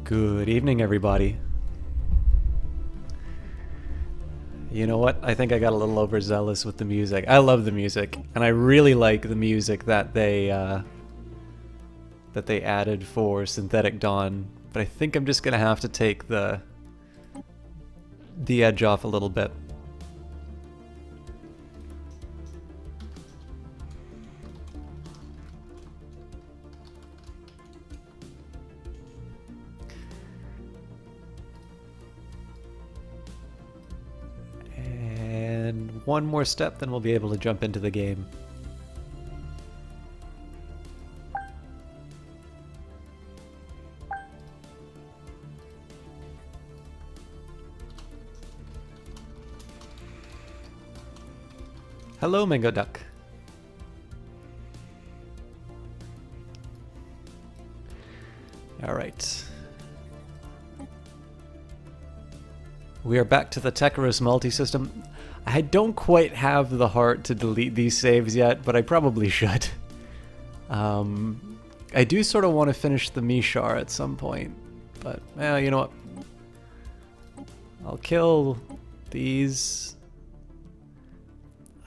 Good evening, everybody. You know what? I think I got a little overzealous with the music. I love the music, and I really like the music that they added for Synthetic Dawn. But I think I'm just gonna have to take the edge off a little bit. One more step, then we'll be able to jump into the game. Hello, Mango Duck. All right. We are back to the Tecarus multi-system. I don't quite have the heart to delete these saves yet, but I probably should. I do sort of want to finish the Mishar at some point, but you know what? I'll kill these.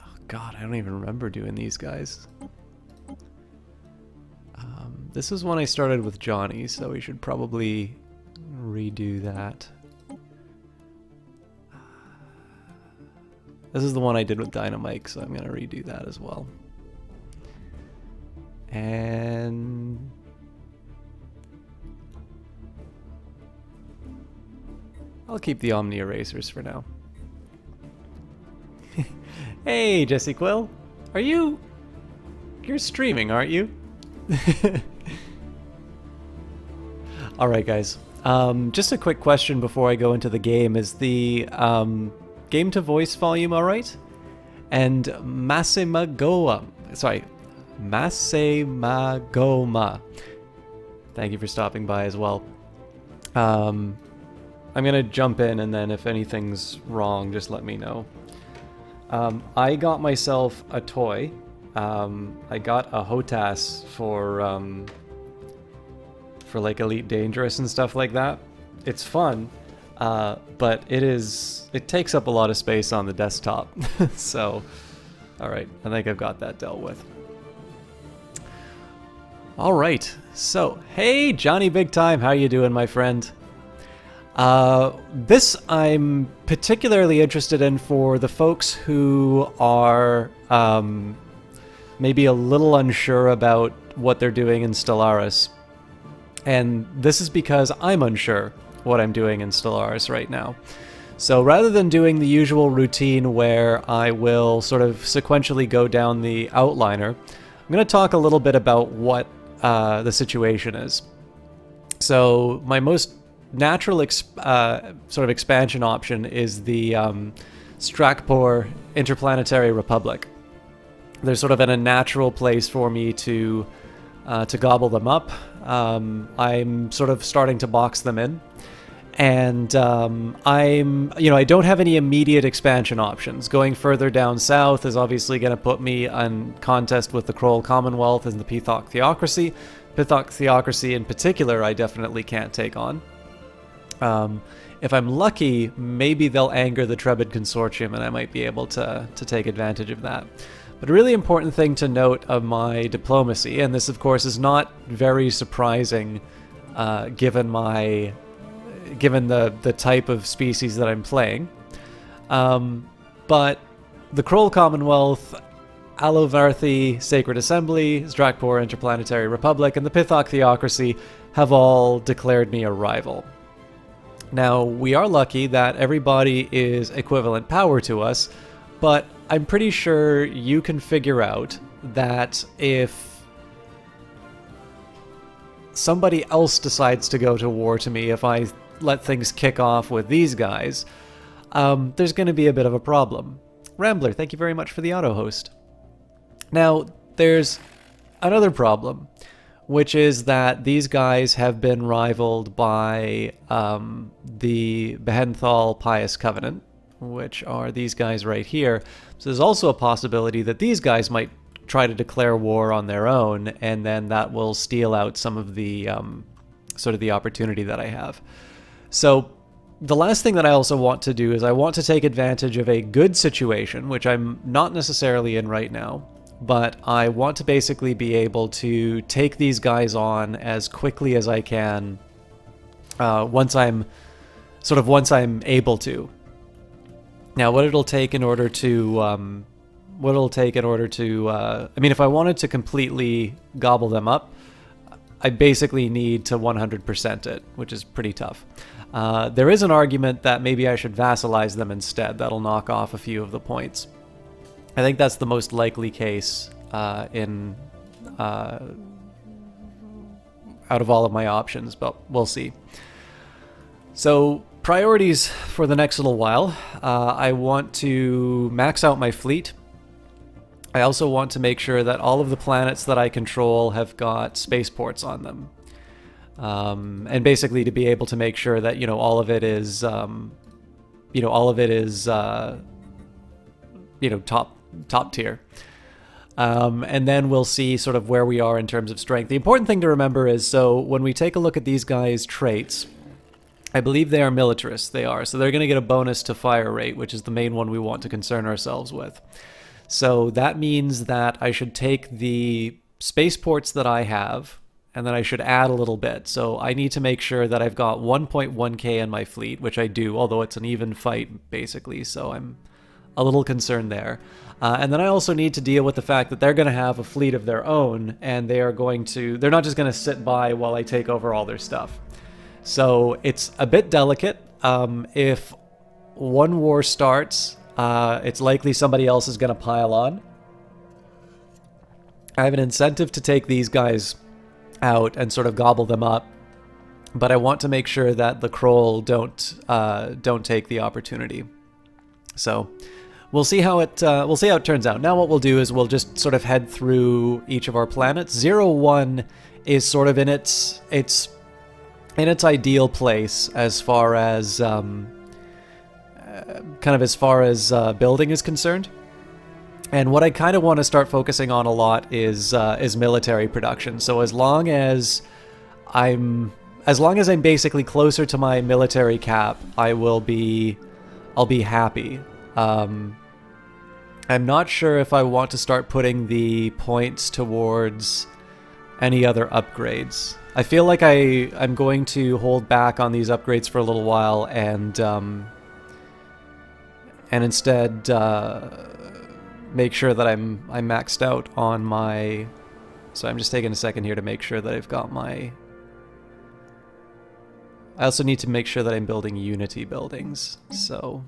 Oh god, I don't even remember doing these guys. This is when I started with Johnny, so we should probably redo that. This is the one I did with Dynamike, so I'm going to redo that as well. And I'll keep the Omni Erasers for now. Hey, Jesse Quill. You're streaming, aren't you? Alright, guys. Just a quick question before I go into the game. Is the game to voice volume alright? And Masemagoma. Thank you for stopping by as well. I'm gonna jump in, and then if anything's wrong, just let me know. I got myself a toy. I got a HOTAS for like Elite Dangerous and stuff like that. It's fun. But it takes up a lot of space on the desktop. So, alright, I think I've got that dealt with. Alright, so, hey Johnny Big Time, how you doing, my friend? This I'm particularly interested in for the folks who are maybe a little unsure about what they're doing in Stellaris. And this is because I'm unsure what I'm doing in Stellaris right now. So rather than doing the usual routine where I will sort of sequentially go down the outliner, I'm going to talk a little bit about what the situation is. So my most natural sort of expansion option is the Strakpor Interplanetary Republic. There's sort of a natural place for me to gobble them up. I'm sort of starting to box them in. And I don't have any immediate expansion options. Going further down south is obviously going to put me in contest with the Kroll Commonwealth and the Pithok Theocracy. Pithok Theocracy in particular, I definitely can't take on. If I'm lucky, maybe they'll anger the Trebid Consortium, and I might be able to take advantage of that. But a really important thing to note of my diplomacy, and this of course is not very surprising given the type of species that I'm playing. But the Kroll Commonwealth, Alovarthi Sacred Assembly, Strakpor Interplanetary Republic, and the Pithok Theocracy have all declared me a rival. Now, we are lucky that everybody is equivalent power to us, but I'm pretty sure you can figure out that if somebody else decides to go to war to me, if I let things kick off with these guys, there's going to be a bit of a problem. Rambler, thank you very much for the auto host. Now, there's another problem, which is that these guys have been rivaled by the Behenthal Pious Covenant, which are these guys right here. So there's also a possibility that these guys might try to declare war on their own, and then that will steal out some of the sort of the opportunity that I have. So the last thing that I also want to do is I want to take advantage of a good situation, which I'm not necessarily in right now, but I want to basically be able to take these guys on as quickly as I can once I'm able to. Now, what it'll take in order to I mean, if I wanted to completely gobble them up, I basically need to 100% it, which is pretty tough. There is an argument that maybe I should vassalize them instead. That'll knock off a few of the points. I think that's the most likely case out of all of my options, but we'll see. So priorities for the next little while. I want to max out my fleet. I also want to make sure that all of the planets that I control have got spaceports on them. And basically to be able to make sure that, all of it is, top tier. And then we'll see sort of where we are in terms of strength. The important thing to remember is, so when we take a look at these guys' traits, I believe they are militarists. They are. So they're going to get a bonus to fire rate, which is the main one we want to concern ourselves with. So that means that I should take the spaceports that I have, and then I should add a little bit. So I need to make sure that I've got 1.1k in my fleet, which I do, although it's an even fight, basically. So I'm a little concerned there. And then I also need to deal with the fact that they're going to have a fleet of their own, and they're not just going to sit by while I take over all their stuff. So it's a bit delicate. If one war starts, it's likely somebody else is going to pile on. I have an incentive to take these guys out and sort of gobble them up, but I want to make sure that the Kroll don't take the opportunity. So we'll see how it turns out. Now what we'll do is we'll just sort of head through each of our planets. 0-1 is sort of in its ideal place as far as building is concerned. And what I kind of want to start focusing on a lot is military production. So as long as I'm basically closer to my military cap, I'll be happy. I'm not sure if I want to start putting the points towards any other upgrades. I feel like I'm going to hold back on these upgrades for a little while and instead make sure that I'm maxed out on my... So I'm just taking a second here to make sure that I've got my... I also need to make sure that I'm building Unity buildings, so...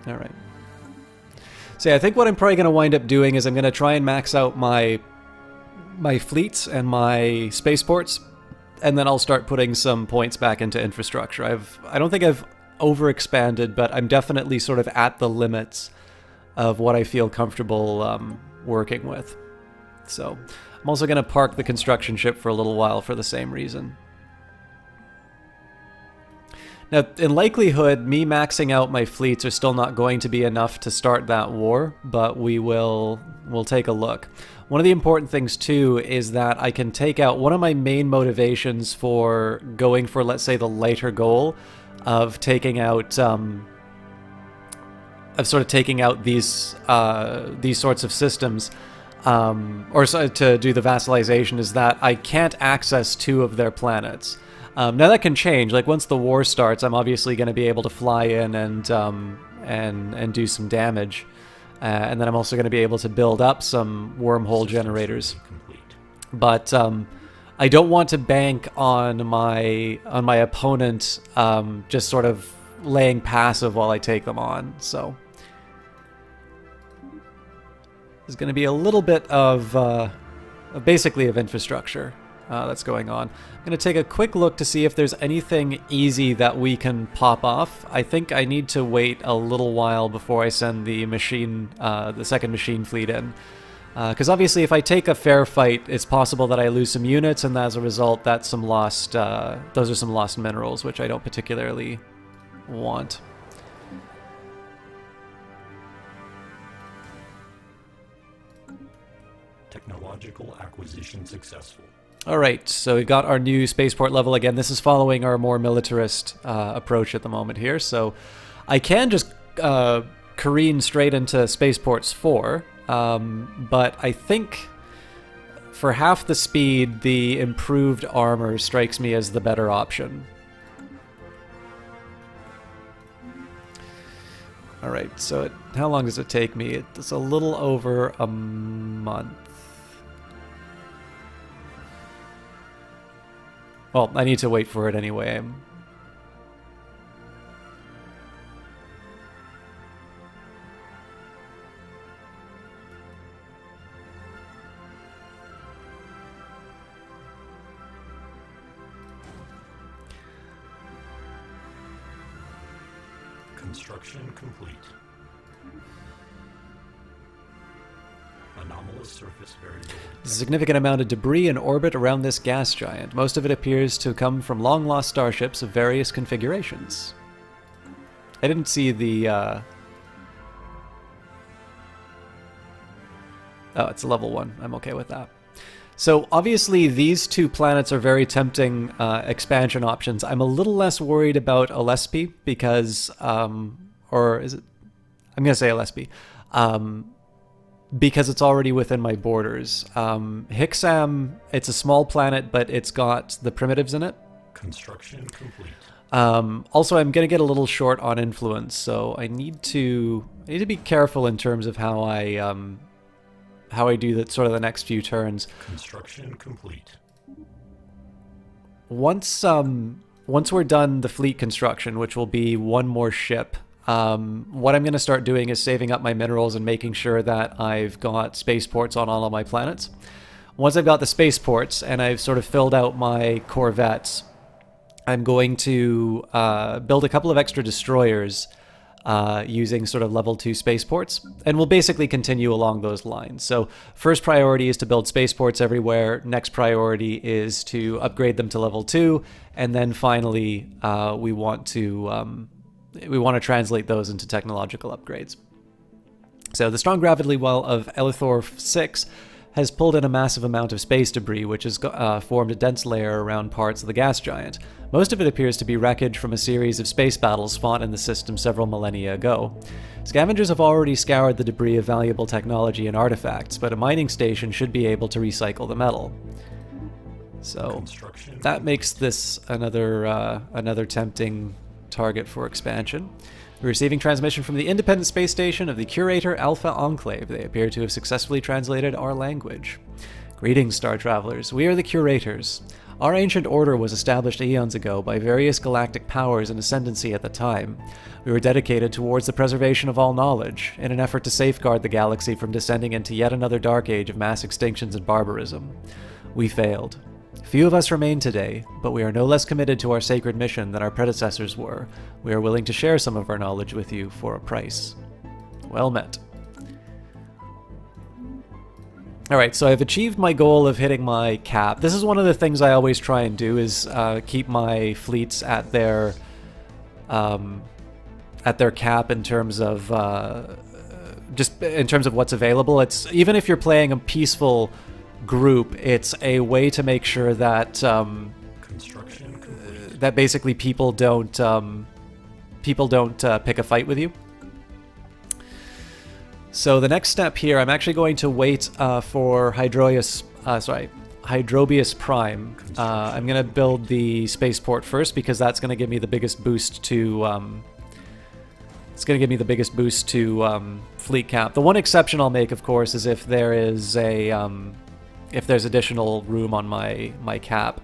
All right. So yeah, I think what I'm probably going to wind up doing is I'm going to try and max out my fleets and my spaceports, and then I'll start putting some points back into infrastructure. I don't think I've overexpanded, but I'm definitely sort of at the limits of what I feel comfortable working with. So I'm also going to park the construction ship for a little while for the same reason. Now, in likelihood, me maxing out my fleets are still not going to be enough to start that war, but we'll take a look. One of the important things, too, is that I can take out... One of my main motivations for going for, let's say, the lighter goal of taking out... these sorts of systems, to do the vassalization, is that I can't access 2 of their planets. Now that can change. Like once the war starts, I'm obviously going to be able to fly in and do some damage, and then I'm also going to be able to build up some wormhole generators. But I don't want to bank on my opponent just sort of laying passive while I take them on. So there's going to be a little bit of basically of infrastructure. that's going on. I'm going to take a quick look to see if there's anything easy that we can pop off. I think I need to wait a little while before I send the second machine fleet in. Because obviously if I take a fair fight, it's possible that I lose some units, and as a result, that's some lost, those are some lost minerals, which I don't particularly want. Technological acquisition successful. Alright, so we got our new spaceport level again. This is following our more militarist approach at the moment here, so I can just careen straight into Spaceports 4, but I think for half the speed, the improved armor strikes me as the better option. Alright, so how long does it take me? It's a little over a month. Well, I need to wait for it anyway. Construction complete. Anomalous surface variability. There's a significant amount of debris in orbit around this gas giant. Most of it appears to come from long-lost starships of various configurations. I didn't see the... Oh, it's a level 1. I'm okay with that. So obviously these two planets are very tempting expansion options. I'm a little less worried about Olespi because... or is it... I'm going to say Olespi. Because it's already within my borders. Hixam, it's a small planet, but it's got the primitives in it. Construction complete. Also, I'm going to get a little short on influence, so I need to be careful in terms of how I do that sort of the next few turns. Construction complete. Once we're done the fleet construction, which will be one more ship. What I'm going to start doing is saving up my minerals and making sure that I've got spaceports on all of my planets. Once I've got the spaceports and I've sort of filled out my corvettes, I'm going to build a couple of extra destroyers using sort of level 2 spaceports, and we'll basically continue along those lines. So first priority is to build spaceports everywhere, next priority is to upgrade them to level 2, and then finally we want to translate those into technological upgrades. So the strong gravity well of Elithor 6 has pulled in a massive amount of space debris, which has formed a dense layer around parts of the gas giant. Most of it appears to be wreckage from a series of space battles fought in the system several millennia ago. Scavengers have already scoured the debris of valuable technology and artifacts, but a mining station should be able to recycle the metal. So that makes this another tempting target for expansion. We're receiving transmission from the independent space station of the Curator Alpha Enclave. They appear to have successfully translated our language. Greetings, Star Travelers. We are the Curators. Our ancient order was established eons ago by various galactic powers in ascendancy at the time. We were dedicated towards the preservation of all knowledge, in an effort to safeguard the galaxy from descending into yet another dark age of mass extinctions and barbarism. We failed. Few of us remain today, but we are no less committed to our sacred mission than our predecessors were. We are willing to share some of our knowledge with you for a price. Well met. Alright, so I've achieved my goal of hitting my cap. This is one of the things I always try and do, is keep my fleets at their cap in terms of just in terms of what's available. It's even if you're playing a peaceful group, it's a way to make sure that that basically people don't pick a fight with you. So the next step here, I'm actually going to wait for Hydrobius Prime. I'm going to build the spaceport first because that's going to give me the biggest boost to fleet cap. The one exception I'll make, of course, is if there is if there's additional room on my cap.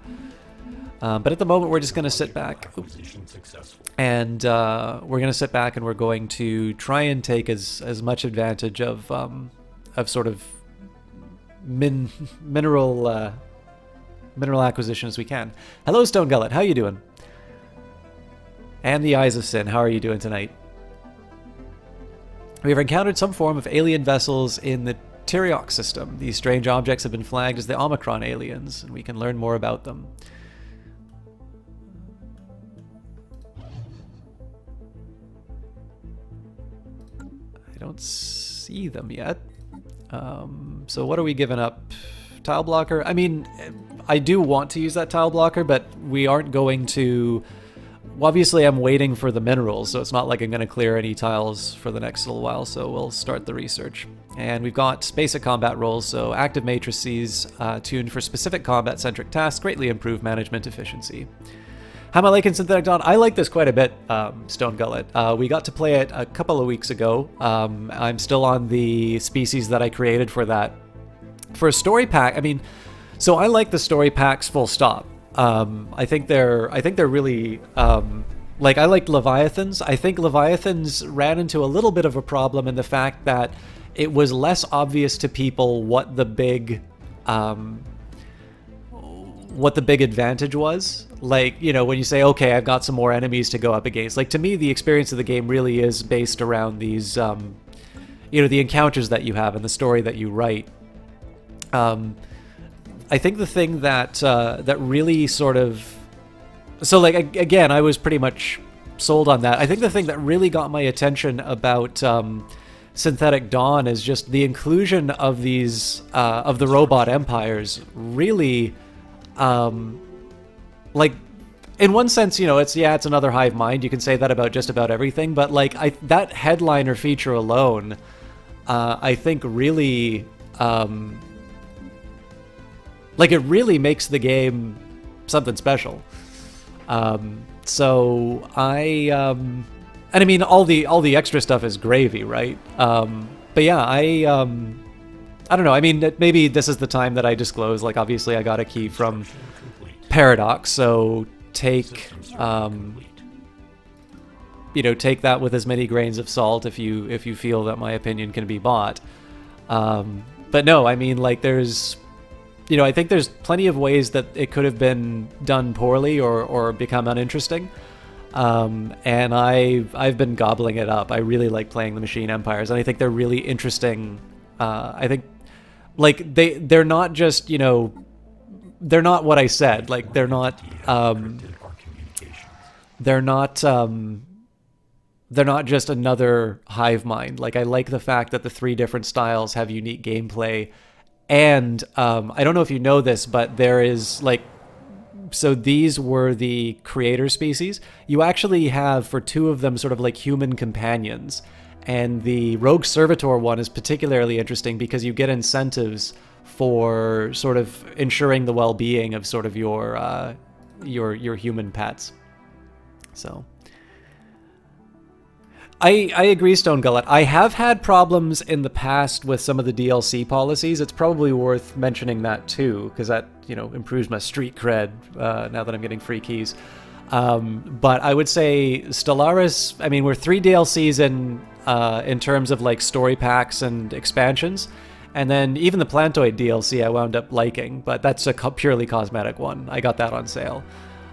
But at the moment, we're just going to sit back. And we're going to sit back and we're going to try and take as much advantage of sort of mineral mineral acquisition as we can. Hello, Stone Gullet. How you doing? And the Eyes of Sin. How are you doing tonight? We have encountered some form of alien vessels in the Tyriok system. These strange objects have been flagged as the Omicron aliens, and we can learn more about them. I don't see them yet. So what are we giving up? Tile blocker? I mean, I do want to use that tile blocker, but we aren't going to... Well, obviously, I'm waiting for the minerals, so it's not like I'm going to clear any tiles for the next little while, so we'll start the research. And we've got basic combat roles, so active matrices tuned for specific combat-centric tasks, greatly improve management efficiency. How am I liking Synthetic Dawn? I like this quite a bit, Stone Gullet. We got to play it a couple of weeks ago. I'm still on the species that I created for that. For a story pack, I mean, so I like the story packs full stop. I think they're really, like, I like Leviathans. I think Leviathans ran into a little bit of a problem in the fact that it was less obvious to people what the big advantage was. Like, you know, when you say, okay, I've got some more enemies to go up against. Like, to me, the experience of the game really is based around these, you know, the encounters that you have and the story that you write. I think the thing that that really sort of... So, like, again, I was pretty much sold on that. I think the thing that really got my attention about Synthetic Dawn is just the inclusion of these, of the robot empires really... like, in one sense, you know, it's another hive mind. You can say that about just about everything, but like that headliner feature alone, I think really, like, it really makes the game something special. So and I mean, all the extra stuff is gravy, right? But yeah, I don't know. I mean, maybe this is the time that I disclose. Like, obviously, I got a key from Paradox, so take you know, take that with as many grains of salt if you feel that my opinion can be bought. But no, I mean, like, there's, you know, I think there's plenty of ways that it could have been done poorly or become uninteresting. And I've been gobbling it up. I really like playing the Machine Empires, and I think they're really interesting. I think, like, they're not just, you know, they're not what I said. Like, they're not just another hive mind. Like, I like the fact that the 3 different styles have unique gameplay. And I don't know if you know this, but there is, like, so these were the creator species. You actually have, for 2 of them, sort of like human companions. And the Rogue Servitor one is particularly interesting because you get incentives for sort of ensuring the well-being of sort of your human pets. So I agree, Stone Gullet. I have had problems in the past with some of the DLC policies. It's probably worth mentioning that too, because that, you know, improves my street cred now that I'm getting free keys. But I would say Stellaris, I mean, we're 3 DLCs in terms of, like, story packs and expansions. And then even the Plantoid DLC I wound up liking, but that's a purely cosmetic one. I got that on sale.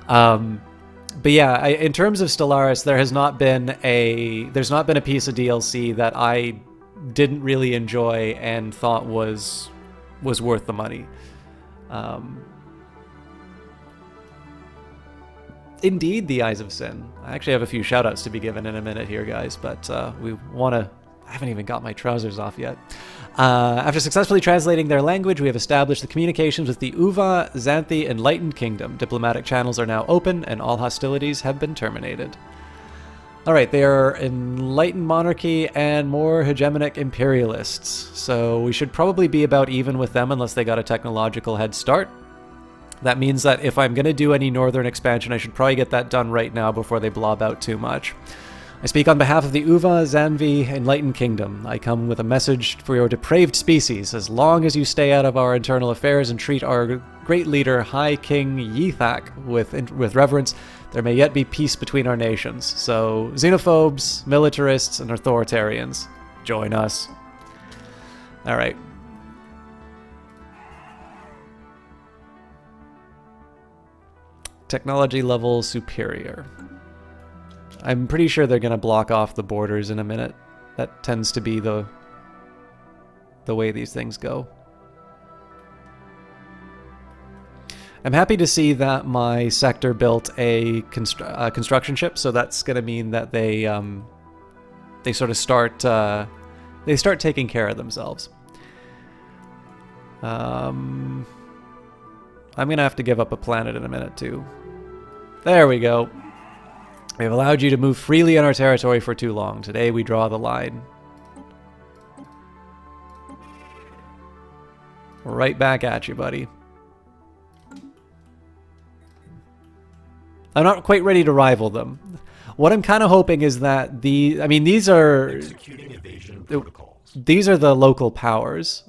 But yeah, in terms of Stellaris, there's not been a piece of DLC that I didn't really enjoy and thought was worth the money. Indeed, the Eyes of Sin. I actually have a few shoutouts to be given in a minute here, guys, but we want to... I haven't even got my trousers off yet. After successfully translating their language, we have established the communications with the Uva Xanthi Enlightened Kingdom. Diplomatic channels are now open, and all hostilities have been terminated. Alright, they are enlightened monarchy and more hegemonic imperialists, so we should probably be about even with them unless they got a technological head start. That means that if I'm going to do any northern expansion, I should probably get that done right now before they blob out too much. I speak on behalf of the Uva Xanthi Enlightened Kingdom. I come with a message for your depraved species. As long as you stay out of our internal affairs and treat our great leader, High King Yithak, with reverence, there may yet be peace between our nations. So, xenophobes, militarists, and authoritarians, join us. Alright. Technology level superior. I'm pretty sure they're going to block off the borders in a minute. That tends to be the way these things go. I'm happy to see that my sector built a construction ship, so that's going to mean that they sort of start taking care of themselves. I'm going to have to give up a planet in a minute too. There we go. We have allowed you to move freely on our territory for too long. Today we draw the line. Right back at you, buddy. I'm not quite ready to rival them. What I'm kind of hoping is that these are... Executing evasion protocols. These are the local powers.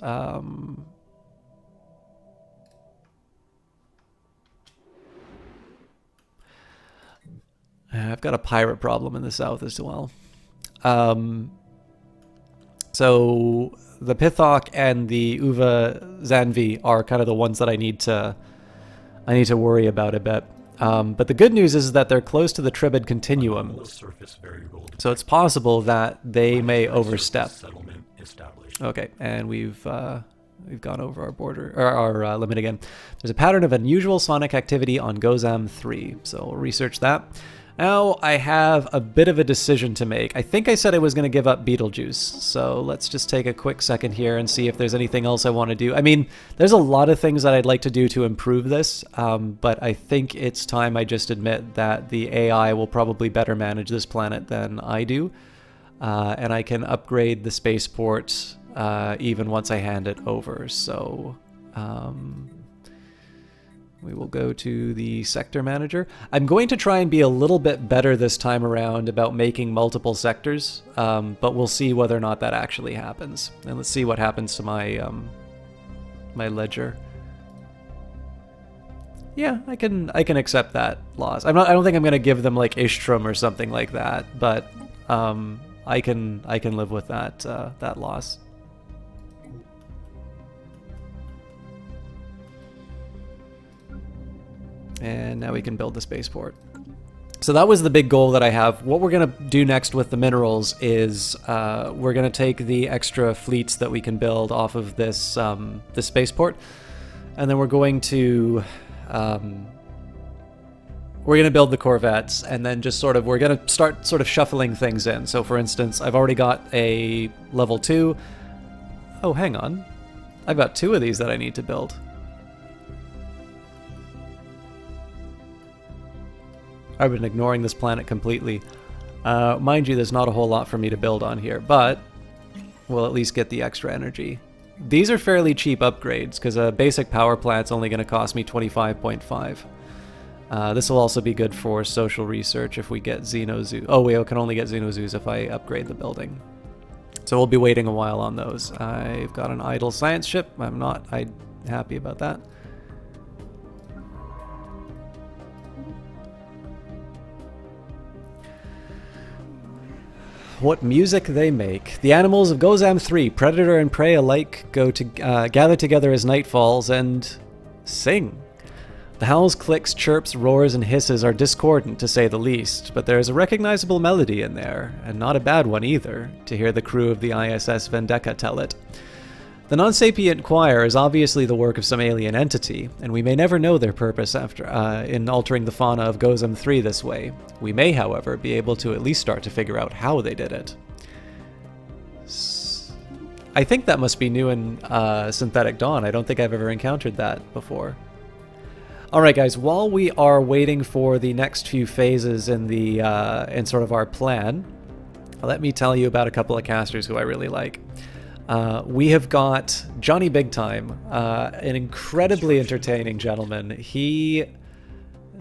I've got a pirate problem in the south as well. So the Pithok and the Uva Zanvi are kind of the ones that I need to worry about a bit. But the good news is that they're close to the Tribid Continuum, so it's possible that they may overstep. Okay, and we've gone over our border, or our limit again. There's a pattern of unusual sonic activity on Gozam 3, so we'll research that. Now I have a bit of a decision to make. I think I said I was going to give up Beetlejuice, so let's just take a quick second here and see if there's anything else I want to do. I mean, there's a lot of things that I'd like to do to improve this, but I think it's time I just admit that the AI will probably better manage this planet than I do, and I can upgrade the spaceport even once I hand it over. So we will go to the sector manager. I'm going to try and be a little bit better this time around about making multiple sectors, but we'll see whether or not that actually happens. And let's see what happens to my my ledger. Yeah, I can accept that loss. I don't think I'm going to give them like Ishtrum or something like that, but I can live with that that loss. And now we can build the spaceport. So that was the big goal that I have. What we're going to do next with the minerals is we're going to take the extra fleets that we can build off of this spaceport, and then we're going to build the corvettes, and then just we're going to start shuffling things in. So for instance, I've already got a level 2. Oh, hang on. I've got 2 of these that I need to build. I've been ignoring this planet completely. Mind you, there's not a whole lot for me to build on here, but we'll at least get the extra energy. These are fairly cheap upgrades, because a basic power plant's only going to cost me 25.5. This will also be good for social research if we get Xenozoos. Oh, we can only get Xenozoos if I upgrade the building. So we'll be waiting a while on those. I've got an idle science ship. I'm happy about that. What music they make. The animals of Gozam 3, predator and prey alike, gather together as night falls and sing. The howls, clicks, chirps, roars, and hisses are discordant, to say the least, but there is a recognizable melody in there, and not a bad one either, to hear the crew of the ISS Vendeka tell it. The non-sapient choir is obviously the work of some alien entity, and we may never know their purpose in altering the fauna of Gozam 3 this way. We may, however, be able to at least start to figure out how they did it. I think that must be new in Synthetic Dawn. I don't think I've ever encountered that before. Alright guys, while we are waiting for the next few phases in our plan, let me tell you about a couple of casters who I really like. We have got Johnny Big Time, an incredibly entertaining gentleman. He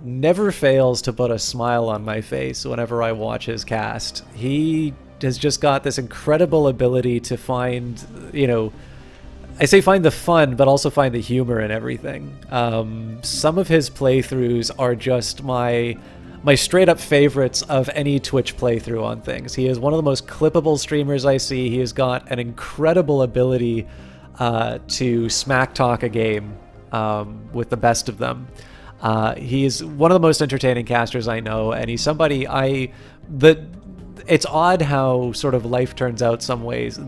never fails to put a smile on my face whenever I watch his cast. He has just got this incredible ability to find, I say find the fun, but also find the humor in everything. Some of his playthroughs are just my straight up favorites of any Twitch playthrough on things. He is one of the most clippable streamers I see. He has got an incredible ability to smack talk a game with the best of them. He is one of the most entertaining casters I know, and he's somebody it's odd how sort of life turns out some ways.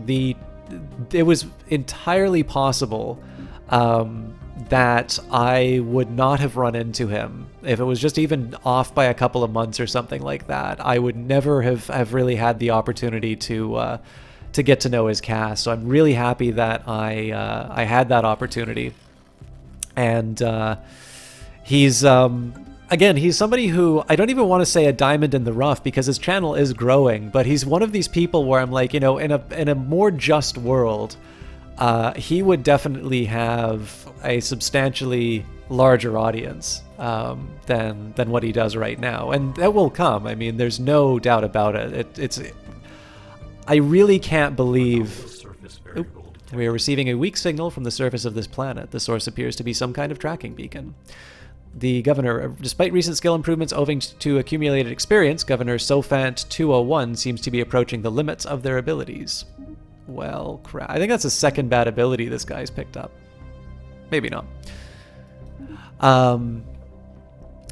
It was entirely possible that I would not have run into him if it was just even off by a couple of months or something like that. I would never have really had the opportunity to get to know his cast. So I'm really happy that I had that opportunity. And he's again, he's somebody who I don't even want to say a diamond in the rough because his channel is growing, but he's one of these people where I'm like, in a more just world, he would definitely have a substantially larger audience than what he does right now, and that will come. I mean, there's no doubt about it. I really can't believe. We are receiving a weak signal from the surface of this planet. The source appears to be some kind of tracking beacon. The governor, despite recent skill improvements owing to accumulated experience, Governor Sofant 201 seems to be approaching the limits of their abilities. Well, crap. I think that's the second bad ability this guy's picked up. Maybe not. But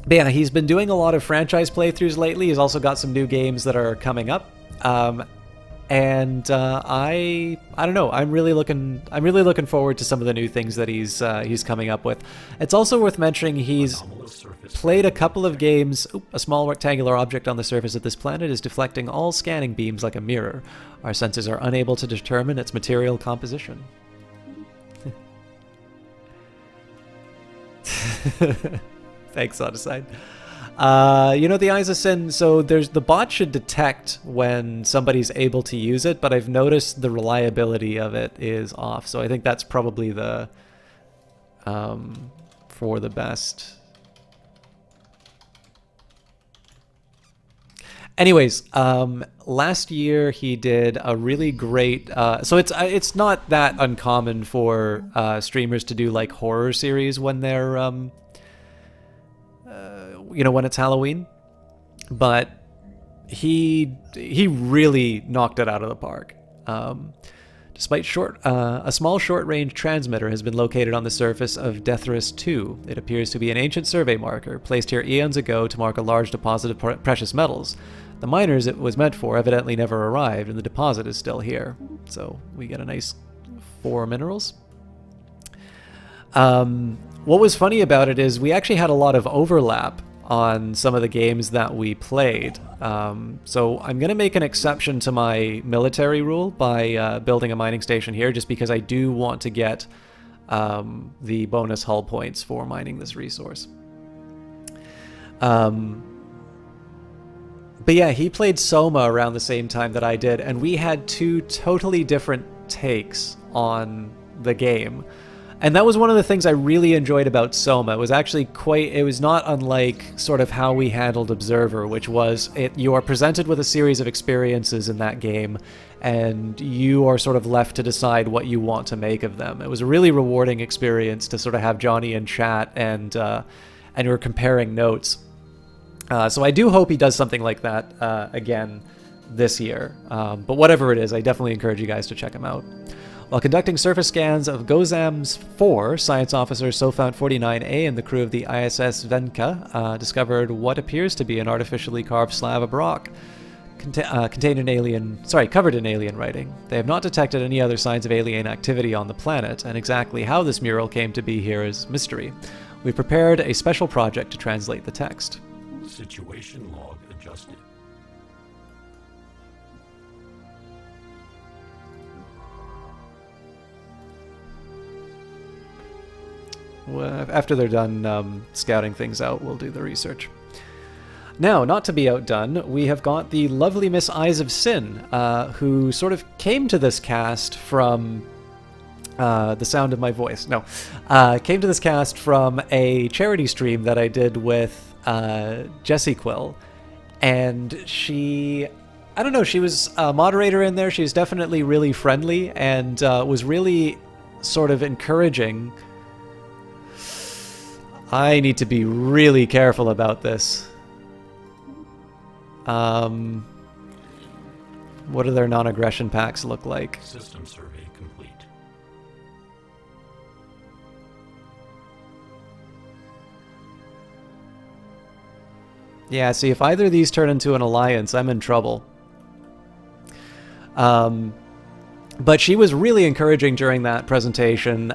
yeah, he's been doing a lot of franchise playthroughs lately. He's also got some new games that are coming up. And I don't know. I'm really looking forward to some of the new things that he's coming up with. It's also worth mentioning he's played a couple of games. A small rectangular object on the surface of this planet is deflecting all scanning beams like a mirror. Our senses are unable to determine its material composition. Thanks, Odyssey. The Eyes of Sin, so the bot should detect when somebody's able to use it, but I've noticed the reliability of it is off. So I think that's probably for the best. Anyways, last year he did a really great, so it's not that uncommon for streamers to do like horror series when they're when it's Halloween, but he really knocked it out of the park. Despite a small short-range transmitter has been located on the surface of Detheris 2. It appears to be an ancient survey marker, placed here eons ago to mark a large deposit of precious metals. The miners it was meant for evidently never arrived, and the deposit is still here. So we get a nice 4 minerals. What was funny about it is we actually had a lot of overlap on some of the games that we played. So I'm going to make an exception to my military rule by building a mining station here, just because I do want to get the bonus hull points for mining this resource. But yeah, he played Soma around the same time that I did, and we had 2 totally different takes on the game. And that was one of the things I really enjoyed about Soma. It was actually it was not unlike sort of how we handled Observer, which was you are presented with a series of experiences in that game, and you are sort of left to decide what you want to make of them. It was a really rewarding experience to sort of have Johnny in chat and we're comparing notes. So I do hope he does something like that again this year. But whatever it is, I definitely encourage you guys to check him out. While conducting surface scans of Gozams 4, Science Officer Sofant 49A and the crew of the ISS Venka discovered what appears to be an artificially carved slab of rock covered in alien writing. They have not detected any other signs of alien activity on the planet, and exactly how this mural came to be here is mystery. We've prepared a special project to translate the text. Situation log adjusted. After they're done scouting things out, we'll do the research. Now, not to be outdone, we have got the lovely Miss Eyes of Sin, who sort of came to this cast from the sound of my voice. No, came to this cast from a charity stream that I did with Jessie Quill, and she was a moderator in there. She was definitely really friendly and was really sort of encouraging. I need to be really careful about this. What do their non-aggression packs look like? System survey complete. Yeah, see, if either of these turn into an alliance, I'm in trouble. But she was really encouraging during that presentation.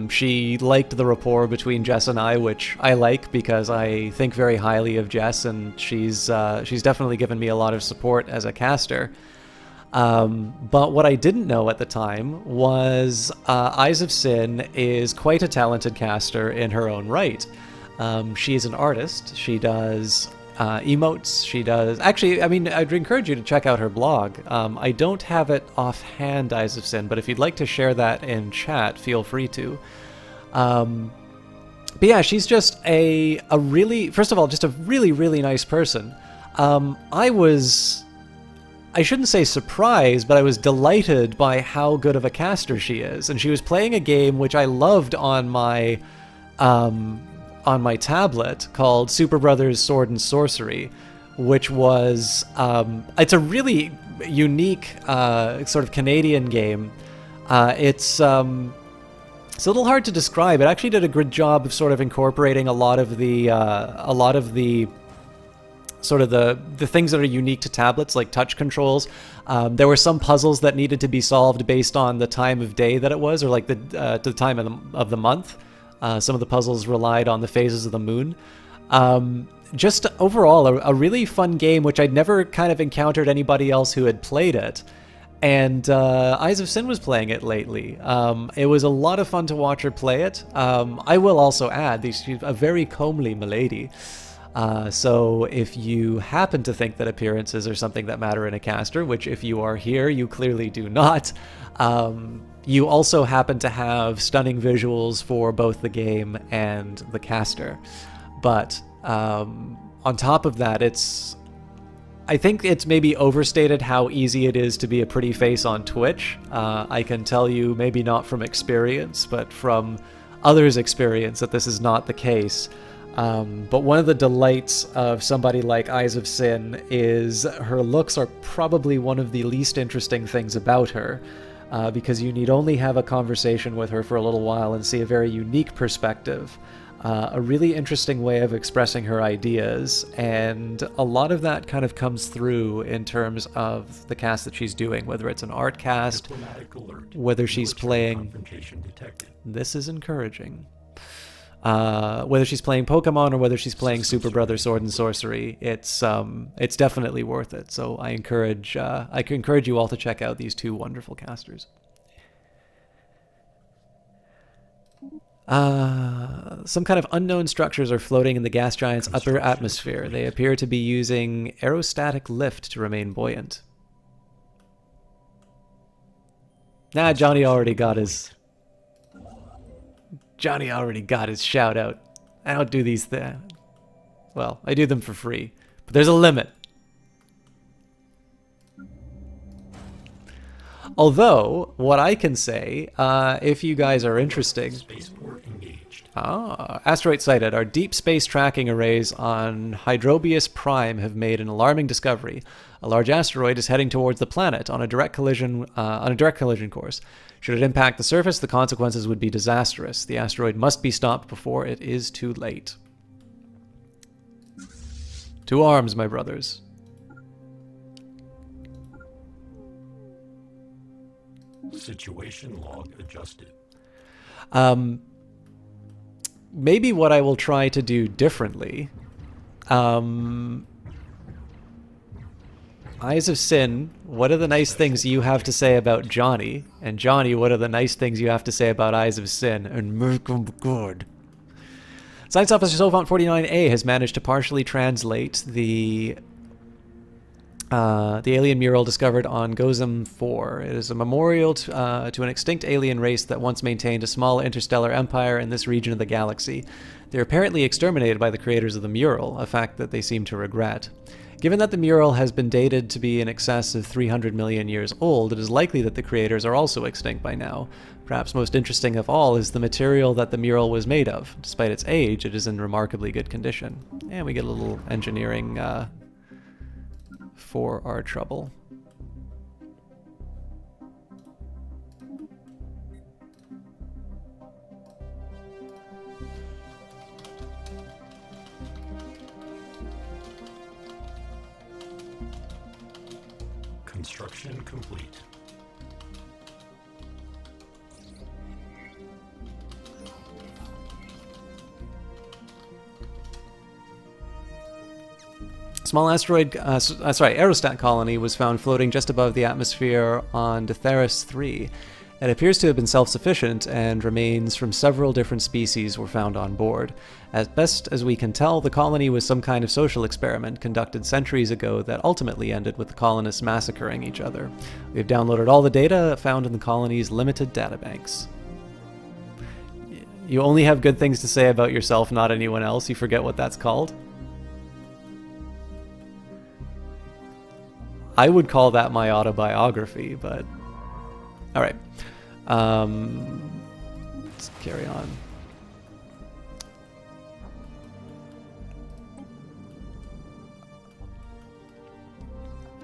She liked the rapport between Jess and I, which I like because I think very highly of Jess, and she's definitely given me a lot of support as a caster. But what I didn't know at the time was Eyes of Sin is quite a talented caster in her own right. She is an artist. She does emotes. She does... Actually, I mean, I'd encourage you to check out her blog. I don't have it offhand, Eyes of Sin, but if you'd like to share that in chat, feel free to. But yeah, she's just a really... First of all, just a really, really nice person. I shouldn't say surprised, but I was delighted by how good of a caster she is. And she was playing a game which I loved on my tablet called Super Brothers Sword and Sorcery, which was... it's a really unique sort of Canadian game. It's a little hard to describe. It actually did a good job of sort of incorporating a lot of the sort of the things that are unique to tablets, like touch controls. There were some puzzles that needed to be solved based on the time of day that it was, or like the time of the month. Some of the puzzles relied on the phases of the moon. Just overall, a really fun game, which I'd never kind of encountered anybody else who had played it. And Eyes of Sin was playing it lately. It was a lot of fun to watch her play it. I will also add, she's a very comely milady. So if you happen to think that appearances are something that matter in a caster, which if you are here, you clearly do not, you also happen to have stunning visuals for both the game and the caster. But on top of that, I think it's maybe overstated how easy it is to be a pretty face on Twitch. I can tell you, maybe not from experience, but from others' experience, that this is not the case. But one of the delights of somebody like Eyes of Sin is her looks are probably one of the least interesting things about her, because you need only have a conversation with her for a little while and see a very unique perspective, a really interesting way of expressing her ideas, and a lot of that kind of comes through in terms of the cast that she's doing, whether it's an art cast, Diplomatic alert. whether she's Military playing... confrontation detected. This is encouraging. Whether she's playing Pokemon or whether she's playing Super Brother Sword and Sorcery, it's definitely worth it. So I encourage you all to check out these two wonderful casters. Some kind of unknown structures are floating in the gas giant's upper atmosphere. They appear to be using aerostatic lift to remain buoyant. Nah, Johnny already got his shout out. I don't do these things. Well, I do them for free, but there's a limit. Although, what I can say, if you guys are interested... Spaceport engaged. Asteroid sighted. Our deep space tracking arrays on Hydrobius Prime have made an alarming discovery. A large asteroid is heading towards the planet on a direct collision course. Should it impact the surface, the consequences would be disastrous. The asteroid must be stopped before it is too late. To arms, my brothers. Situation log adjusted. Maybe what I will try to do differently. Eyes of Sin, what are the nice things you have to say about Johnny? And Johnny, what are the nice things you have to say about Eyes of Sin? And make them good. Science Officer Solvant 49A has managed to partially translate the alien mural discovered on Gozam 4. It is a memorial to an extinct alien race that once maintained a small interstellar empire in this region of the galaxy. They were apparently exterminated by the creators of the mural, a fact that they seem to regret. Given that the mural has been dated to be in excess of 300 million years old, it is likely that the creators are also extinct by now. Perhaps most interesting of all is the material that the mural was made of. Despite its age, it is in remarkably good condition. And we get a little engineering for our trouble. Construction complete. Small asteroid, aerostat colony was found floating just above the atmosphere on Deuteros 3. It appears to have been self-sufficient, and remains from several different species were found on board. As best as we can tell, the colony was some kind of social experiment conducted centuries ago that ultimately ended with the colonists massacring each other. We've downloaded all the data found in the colony's limited databanks. You only have good things to say about yourself, not anyone else. You forget what that's called? I would call that my autobiography, but... Alright. Let's carry on.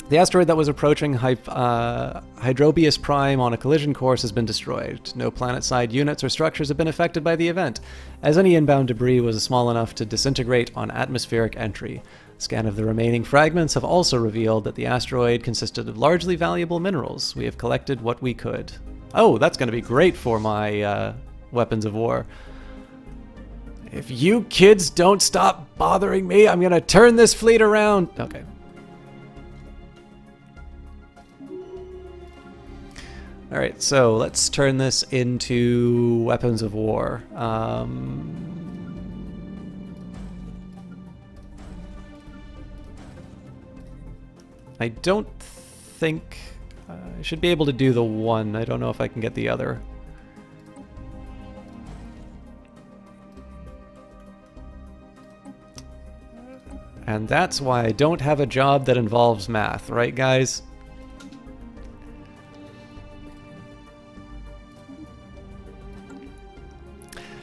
The asteroid that was approaching Hydrobius Prime on a collision course has been destroyed. No planet-side units or structures have been affected by the event, as any inbound debris was small enough to disintegrate on atmospheric entry. A scan of the remaining fragments have also revealed that the asteroid consisted of largely valuable minerals. We have collected what we could. Oh, that's going to be great for my weapons of war. If you kids don't stop bothering me, I'm going to turn this fleet around. Okay. Alright, so let's turn this into weapons of war. I don't think... I should be able to do the one. I don't know if I can get the other. And that's why I don't have a job that involves math, right guys?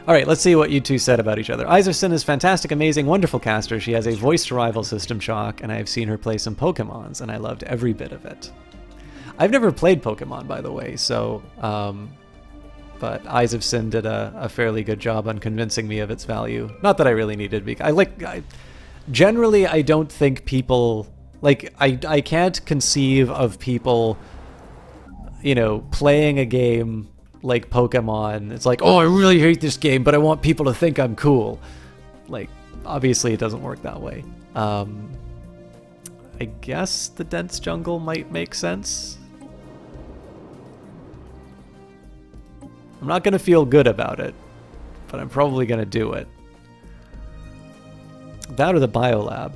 Alright, let's see what you two said about each other. Iserson is fantastic, amazing, wonderful caster. She has a voice to rival System Shock, and I have seen her play some Pokemons, and I loved every bit of it. I've never played Pokemon, by the way, so... but Eyes of Sin did a fairly good job on convincing me of its value. Not that I really needed, because generally, I don't think people... Like, I can't conceive of people, you know, playing a game like Pokemon. It's like, oh, I really hate this game, but I want people to think I'm cool. Like, obviously it doesn't work that way. I guess the dense jungle might make sense. I'm not going to feel good about it, but I'm probably going to do it. That or the biolab.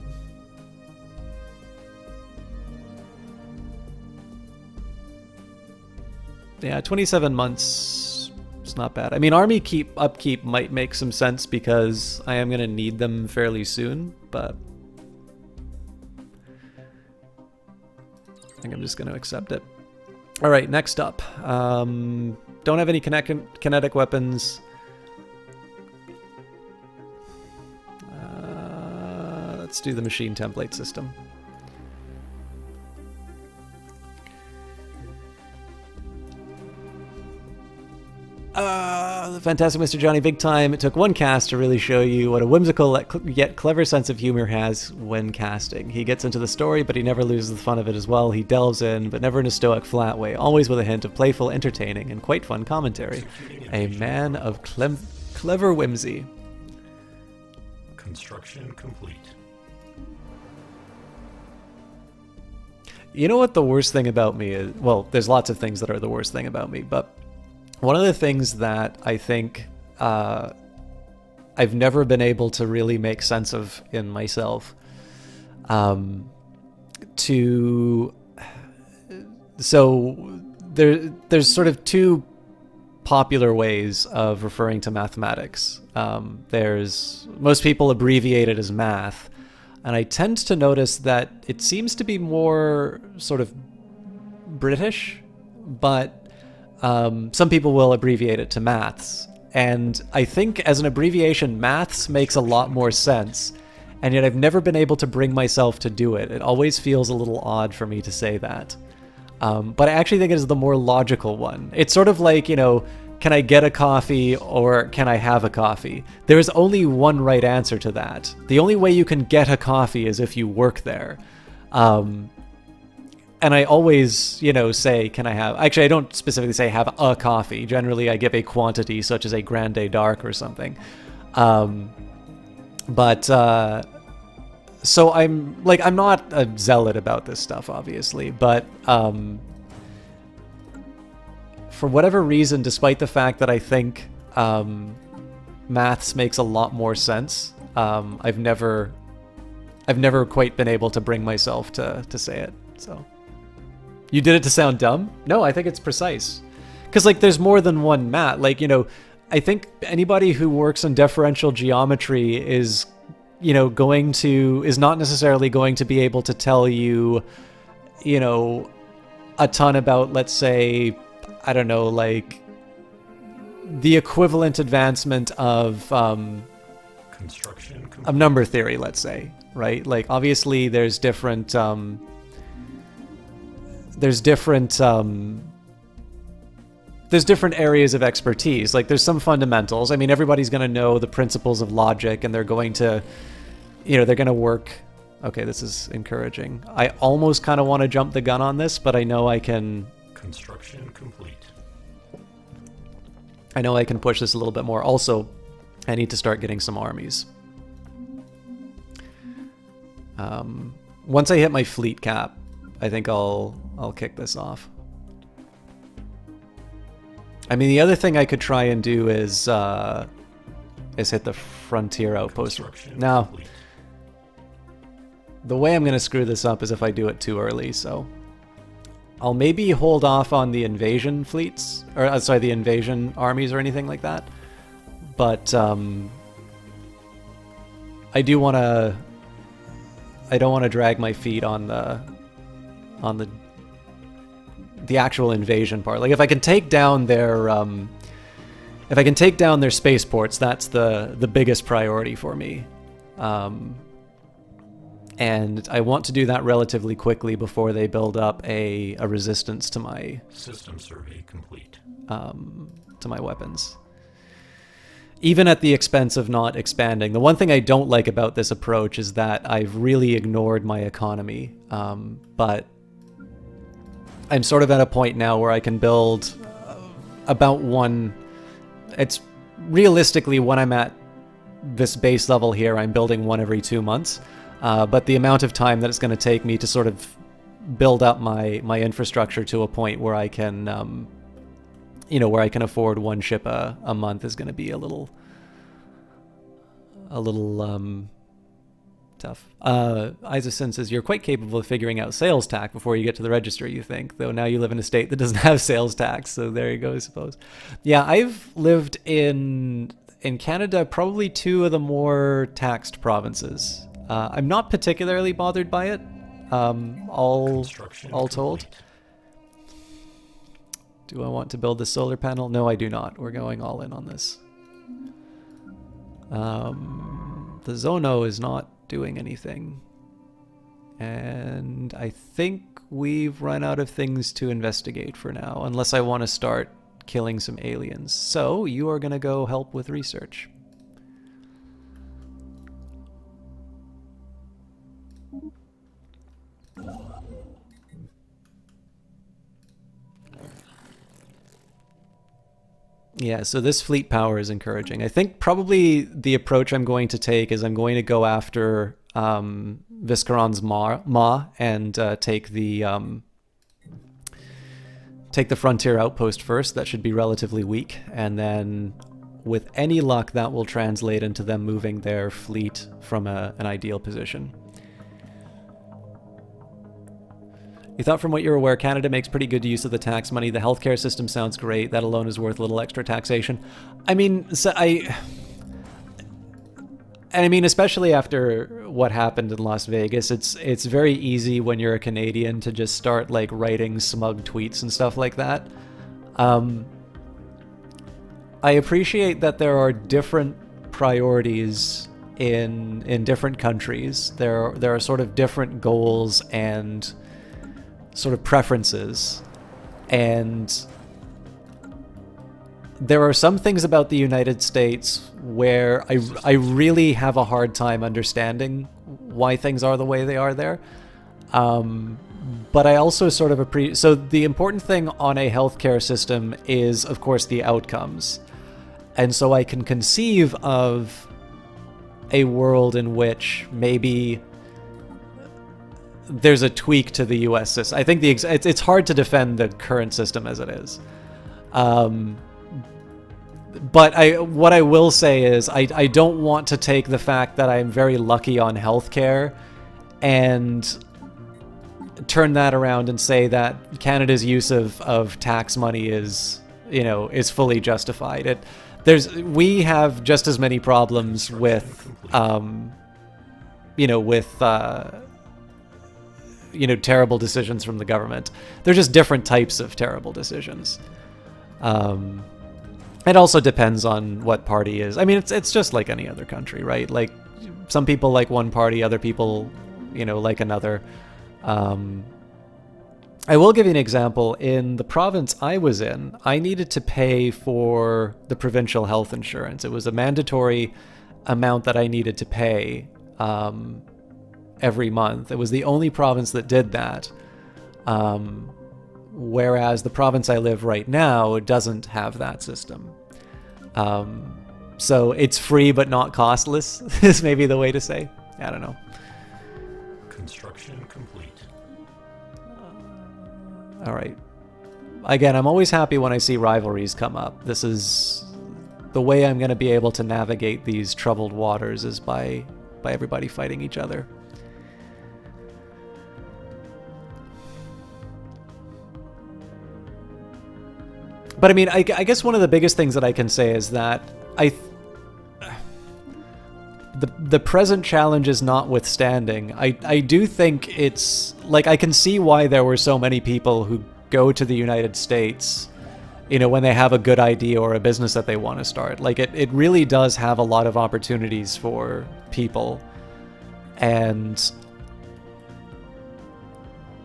Yeah, 27 months, it's not bad. I mean, army upkeep might make some sense because I am going to need them fairly soon, but I think I'm just going to accept it. All right, next up. Don't have any kinetic weapons. Let's do the machine template system. The Fantastic Mr. Johnny Big Time. It took one cast to really show you what a whimsical yet clever sense of humor has when casting. He gets into the story, but he never loses the fun of it as well. He delves in, but never in a stoic, flat way, always with a hint of playful, entertaining, and quite fun commentary. A man of clever whimsy. Construction complete. You know what the worst thing about me is? Well, there's lots of things that are the worst thing about me, but one of the things that I think I've never been able to really make sense of in myself, so there's sort of two popular ways of referring to mathematics. There's, most people abbreviate it as math, and I tend to notice that it seems to be more sort of British, but some people will abbreviate it to maths. And I think as an abbreviation, maths makes a lot more sense. And yet I've never been able to bring myself to do it. It always feels a little odd for me to say that. But I actually think it is the more logical one. It's sort of like, you know, can I get a coffee or can I have a coffee? There is only one right answer to that. The only way you can get a coffee is if you work there. And and I always, say, can I have... Actually, I don't specifically say have a coffee. Generally, I give a quantity, such as a Grande Dark or something. So I'm not a zealot about this stuff, obviously, but for whatever reason, despite the fact that I think maths makes a lot more sense, I've never quite been able to bring myself to say it. So you did it to sound dumb? No, I think it's precise. Because there's more than one math. I think anybody who works in differential geometry is not necessarily going to be able to tell you, a ton about, let's say, I don't know, the equivalent advancement of Construction complete. of number theory, let's say, right? Obviously there's different areas of expertise. There's some fundamentals. I mean, everybody's going to know the principles of logic, and they're going to, they're going to work. Okay, this is encouraging. I almost kind of want to jump the gun on this, but I know I can. Construction complete. I know I can push this a little bit more. Also, I need to start getting some armies. Once I hit my fleet cap, I think I'll kick this off. I mean, the other thing I could try and do is hit the frontier outpost. Now, Complete. the way I'm going to screw this up is if I do it too early, so I'll maybe hold off on the invasion fleets, or sorry, the invasion armies or anything like that. But I don't want to drag my feet on the actual invasion part. If I can take down their spaceports, that's the biggest priority for me. And I want to do that relatively quickly before they build up a resistance to my System survey complete. to my weapons. Even at the expense of not expanding. The one thing I don't like about this approach is that I've really ignored my economy. But I'm sort of at a point now where I can build about one. It's realistically when I'm at this base level here, I'm building one every 2 months. But the amount of time that it's going to take me to sort of build up my infrastructure to a point where I can, where I can afford one ship a month is going to be a little tough. Isaacin says, you're quite capable of figuring out sales tax before you get to the register, you think, though now you live in a state that doesn't have sales tax, so there you go, I suppose. Yeah, I've lived in Canada, probably 2 of the more taxed provinces. I'm not particularly bothered by it, all told. Complete. Do I want to build the solar panel? No, I do not. We're going all in on this. The Zono is not doing anything. And I think we've run out of things to investigate for now, unless I want to start killing some aliens. So you are going to go help with research. Yeah, so this fleet power is encouraging. I think probably the approach I'm going to take is I'm going to go after Viscaron's Ma and take the frontier outpost first. That should be relatively weak, and then with any luck that will translate into them moving their fleet from an ideal position. You thought from what you're aware, Canada makes pretty good use of the tax money. The healthcare system sounds great. That alone is worth a little extra taxation. I mean, especially after what happened in Las Vegas, it's very easy when you're a Canadian to just start writing smug tweets and stuff like that. I appreciate that there are different priorities in different countries. There are sort of different goals and sort of preferences, and there are some things about the United States where I really have a hard time understanding why things are the way they are there. But I also sort of appreciate. So the important thing on a healthcare system is, of course, the outcomes. And so I can conceive of a world in which maybe there's a tweak to the U.S. system. I think it's hard to defend the current system as it is. But what I will say is I don't want to take the fact that I'm very lucky on healthcare and turn that around and say that Canada's use of tax money is fully justified. We have just as many problems with terrible decisions from the government. They're just different types of terrible decisions. It also depends on what party is. I mean, it's just like any other country, right? Like some people like one party, other people, like another. I will give you an example. In the province I was in, I needed to pay for the provincial health insurance. It was a mandatory amount that I needed to pay every month. It was the only province that did that. Whereas the province I live right now doesn't have that system. So it's free but not costless is maybe the way to say. I don't know. Construction complete. All right. Again, I'm always happy when I see rivalries come up. This is the way I'm going to be able to navigate these troubled waters is by everybody fighting each other. But I mean, I guess one of the biggest things that I can say is that the present challenges notwithstanding, I do think it's like I can see why there were so many people who go to the United States, when they have a good idea or a business that they want to start. Like it really does have a lot of opportunities for people. And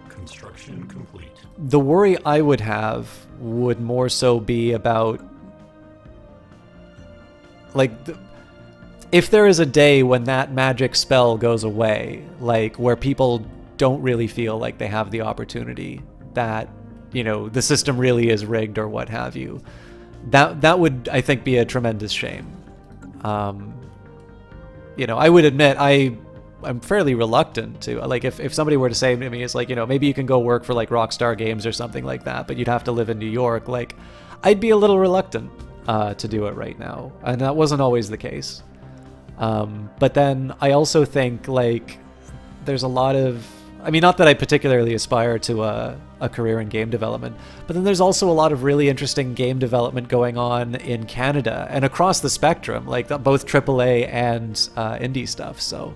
construction complete. The worry I would have would more so be about like if there is a day when that magic spell goes away, like where people don't really feel like they have the opportunity, that the system really is rigged or what have you, that would, I think, be a tremendous shame. I would admit I'm fairly reluctant to, like, if somebody were to say to me, it's like, maybe you can go work for like Rockstar Games or something like that, but you'd have to live in New York, like I'd be a little reluctant to do it right now, and that wasn't always the case. But then I also think like there's a lot of, I mean, not that I particularly aspire to a career in game development, but then there's also a lot of really interesting game development going on in Canada and across the spectrum, like both AAA and indie stuff. So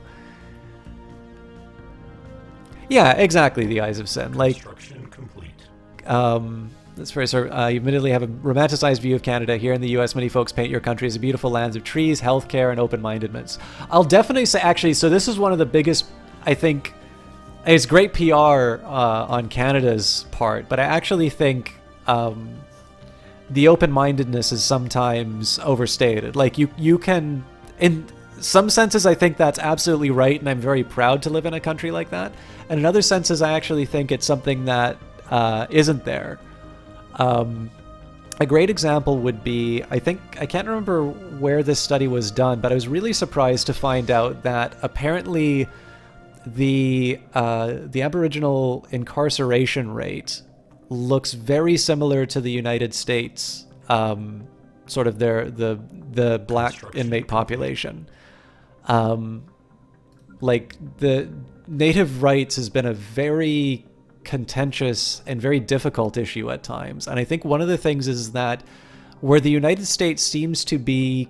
yeah, exactly. The Eyes of Sin, like Construction complete. That's very sir. You admittedly have a romanticized view of Canada. Here in the U.S., many folks paint your country as a beautiful lands of trees, healthcare, and open-mindedness. I'll definitely say, actually, so this is one of the biggest, I think, it's great PR on Canada's part, but I actually think the open-mindedness is sometimes overstated. Like, you can, in some senses, I think that's absolutely right, and I'm very proud to live in a country like that. And in other senses, I actually think it's something that isn't there. A great example would be, I can't remember where this study was done, but I was really surprised to find out that apparently the Aboriginal incarceration rate looks very similar to the United States, sort of the black inmate population. Like the native rights has been a very contentious and very difficult issue at times. And I think one of the things is that where the United States seems to be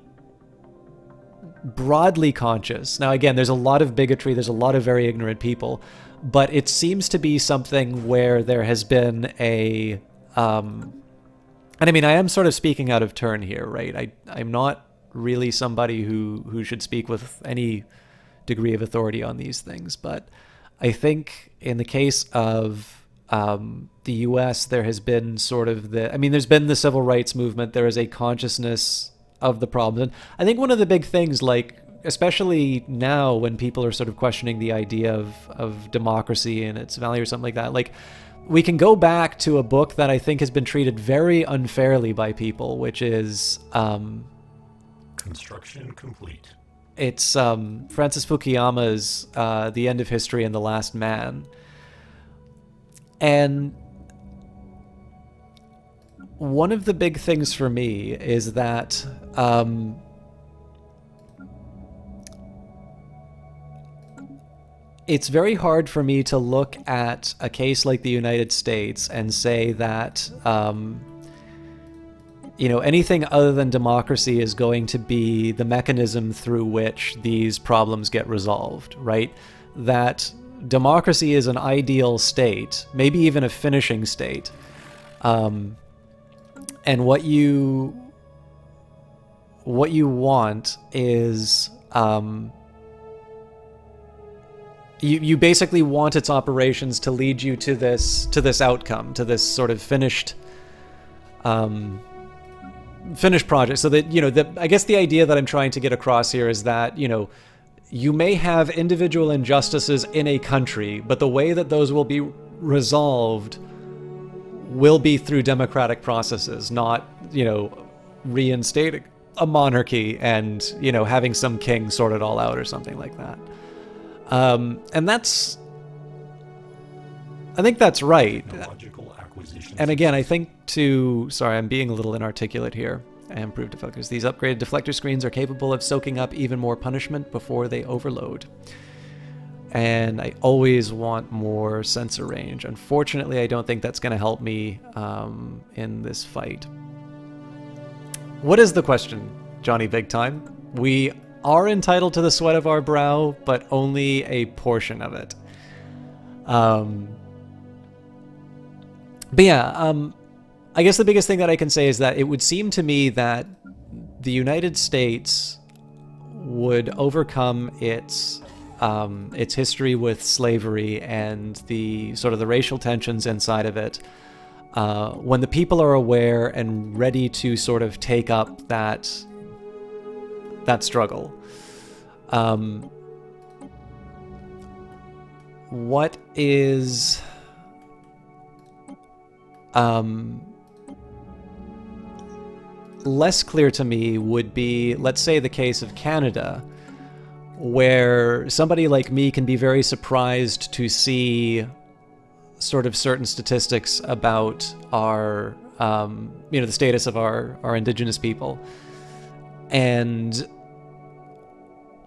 broadly conscious, now again, there's a lot of bigotry, there's a lot of very ignorant people, but it seems to be something where there has been a and I mean, I am sort of speaking out of turn here, right? I'm not really somebody who should speak with any degree of authority on these things, but I think in the case of the U.S., there has been sort of there's been the civil rights movement. There is a consciousness of the problems. And I think one of the big things, like especially now when people are sort of questioning the idea of democracy and its value or something like that. Like, we can go back to a book that I think has been treated very unfairly by people, which is Construction complete. it's Francis Fukuyama's The End of History and the Last Man. And one of the big things for me is that it's very hard for me to look at a case like the United States and say that anything other than democracy is going to be the mechanism through which these problems get resolved, right? That democracy is an ideal state, maybe even a finishing state. And what you want is you basically want its operations to lead you to this outcome, to this sort of finished project. So that I guess the idea that I'm trying to get across here is that you may have individual injustices in a country, but the way that those will be resolved will be through democratic processes, not reinstating a monarchy and having some king sort it all out or something like that. And I think that's right. Logical acquisitions. And again, I think sorry, I'm being a little inarticulate here. Improved deflectors. These upgraded deflector screens are capable of soaking up even more punishment before they overload. And I always want more sensor range. Unfortunately, I don't think that's going to help me in this fight. What is the question, Johnny Big Time? We are entitled to the sweat of our brow, but only a portion of it. But yeah, I guess the biggest thing that I can say is that it would seem to me that the United States would overcome its history with slavery and the sort of the racial tensions inside of it when the people are aware and ready to sort of take up that struggle. What is less clear to me would be, let's say, the case of Canada, where somebody like me can be very surprised to see sort of certain statistics about our, the status of our Indigenous people. And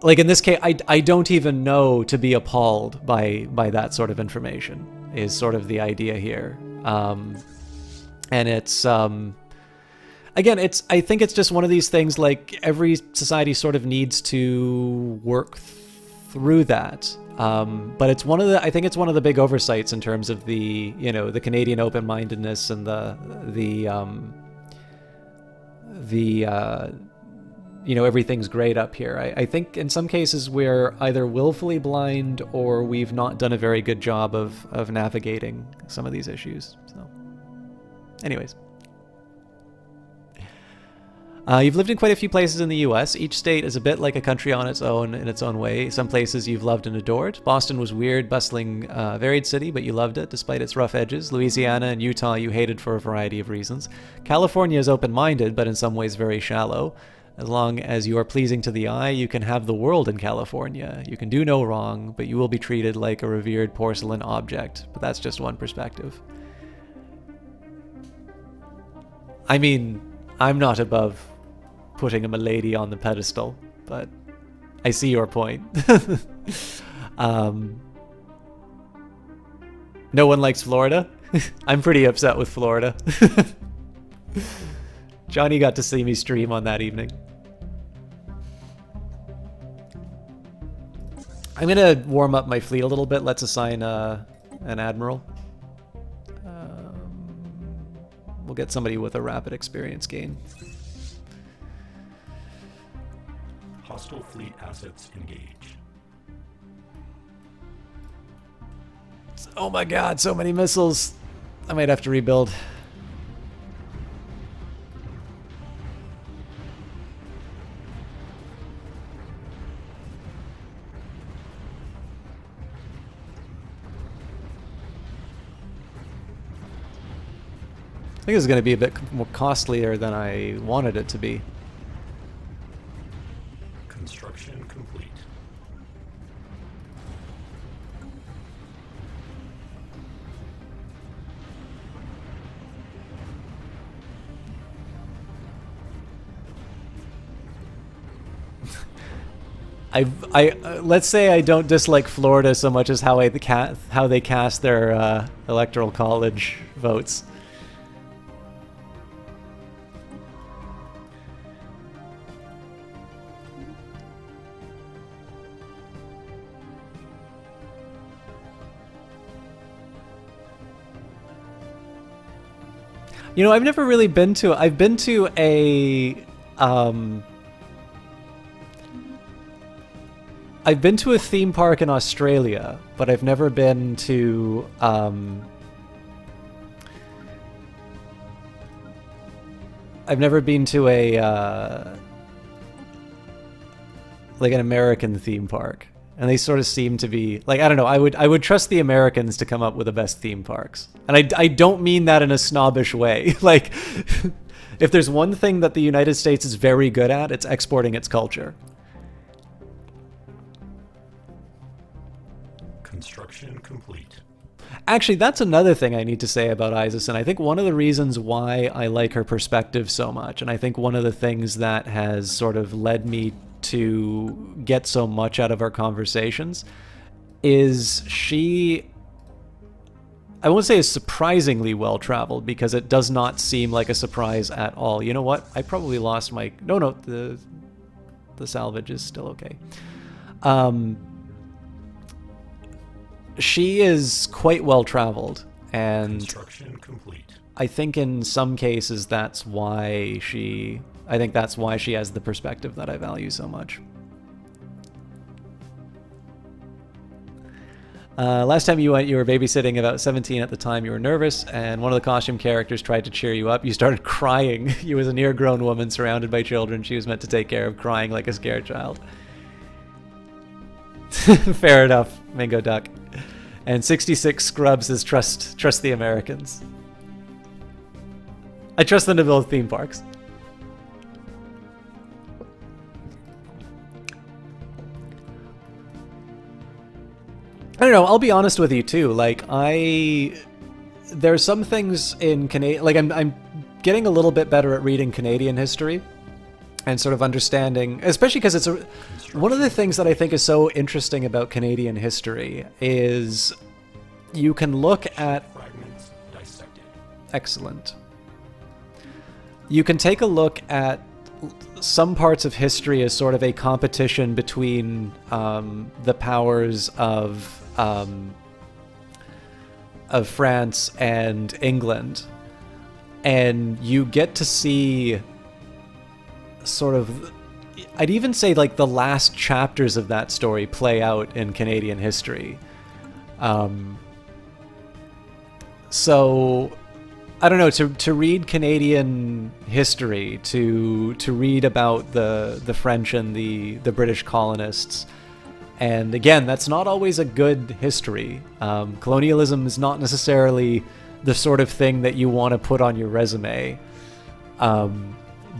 like in this case, I don't even know to be appalled by that sort of information is sort of the idea here. And it's, again, I think it's just one of these things, like every society sort of needs to work through that. But it's I think it's one of the big oversights in terms of the Canadian open-mindedness and everything's great up here. I think in some cases we're either willfully blind or we've not done a very good job of navigating some of these issues. So, anyways. You've lived in quite a few places in the U.S. Each state is a bit like a country on its own in its own way. Some places you've loved and adored. Boston was weird, bustling, varied city, but you loved it despite its rough edges. Louisiana and Utah you hated for a variety of reasons. California is open-minded, but in some ways very shallow. As long as you are pleasing to the eye, you can have the world in California. You can do no wrong, but you will be treated like a revered porcelain object. But that's just one perspective. I mean, I'm not above putting a milady on the pedestal, but I see your point. No one likes Florida? I'm pretty upset with Florida. Johnny got to see me stream on that evening. I'm gonna warm up my fleet a little bit. Let's assign an admiral. We'll get somebody with a rapid experience gain. Hostile fleet assets engage. Oh my god, so many missiles. I might have to rebuild. think it's going to be a bit more costlier than I wanted it to be. Construction complete. Let's say I don't dislike Florida so much as how they cast their electoral college votes. You know, I've never really been to. I've been to a. I've been to a theme park in Australia, but I've never been to. I've never been to a like an American theme park, and they sort of seem to be like, I don't know. I would trust the Americans to come up with the best theme parks, and I don't mean that in a snobbish way. Like, if there's one thing that the United States is very good at, it's exporting its culture. Construction complete. Actually, that's another thing I need to say about Isis, and I think one of the reasons why I like her perspective so much, and I think one of the things that has sort of led me to get so much out of our conversations is she, I won't say is surprisingly well-traveled, because it does not seem like a surprise at all. You know what? I probably lost my... No, the salvage is still okay. She is quite well-traveled, and Construction complete. I think in some cases that's why she... I think that's why she has the perspective that I value so much. Last time you went, you were babysitting, about 17 at the time. You were nervous, and one of the costume characters tried to cheer you up. You started crying. You was a near-grown woman surrounded by children she was meant to take care of, crying like a scared child. Fair enough, Mango Duck. And 66 Scrubs says trust the Americans. I trust them to build theme parks. I don't know, I'll be honest with you too. Like, there's some things in Canadian, like I'm getting a little bit better at reading Canadian history and sort of understanding, especially because it's one of the things that I think is so interesting about Canadian history is you can look at... Fragments dissected. Excellent. You can take a look at some parts of history as sort of a competition between the powers of France and England, and you get to see sort of, I'd even say like the last chapters of that story play out in Canadian history. So I don't know, to read Canadian history, to read about the French and the British colonists, and again, that's not always a good history. Colonialism is not necessarily the sort of thing that you want to put on your resume.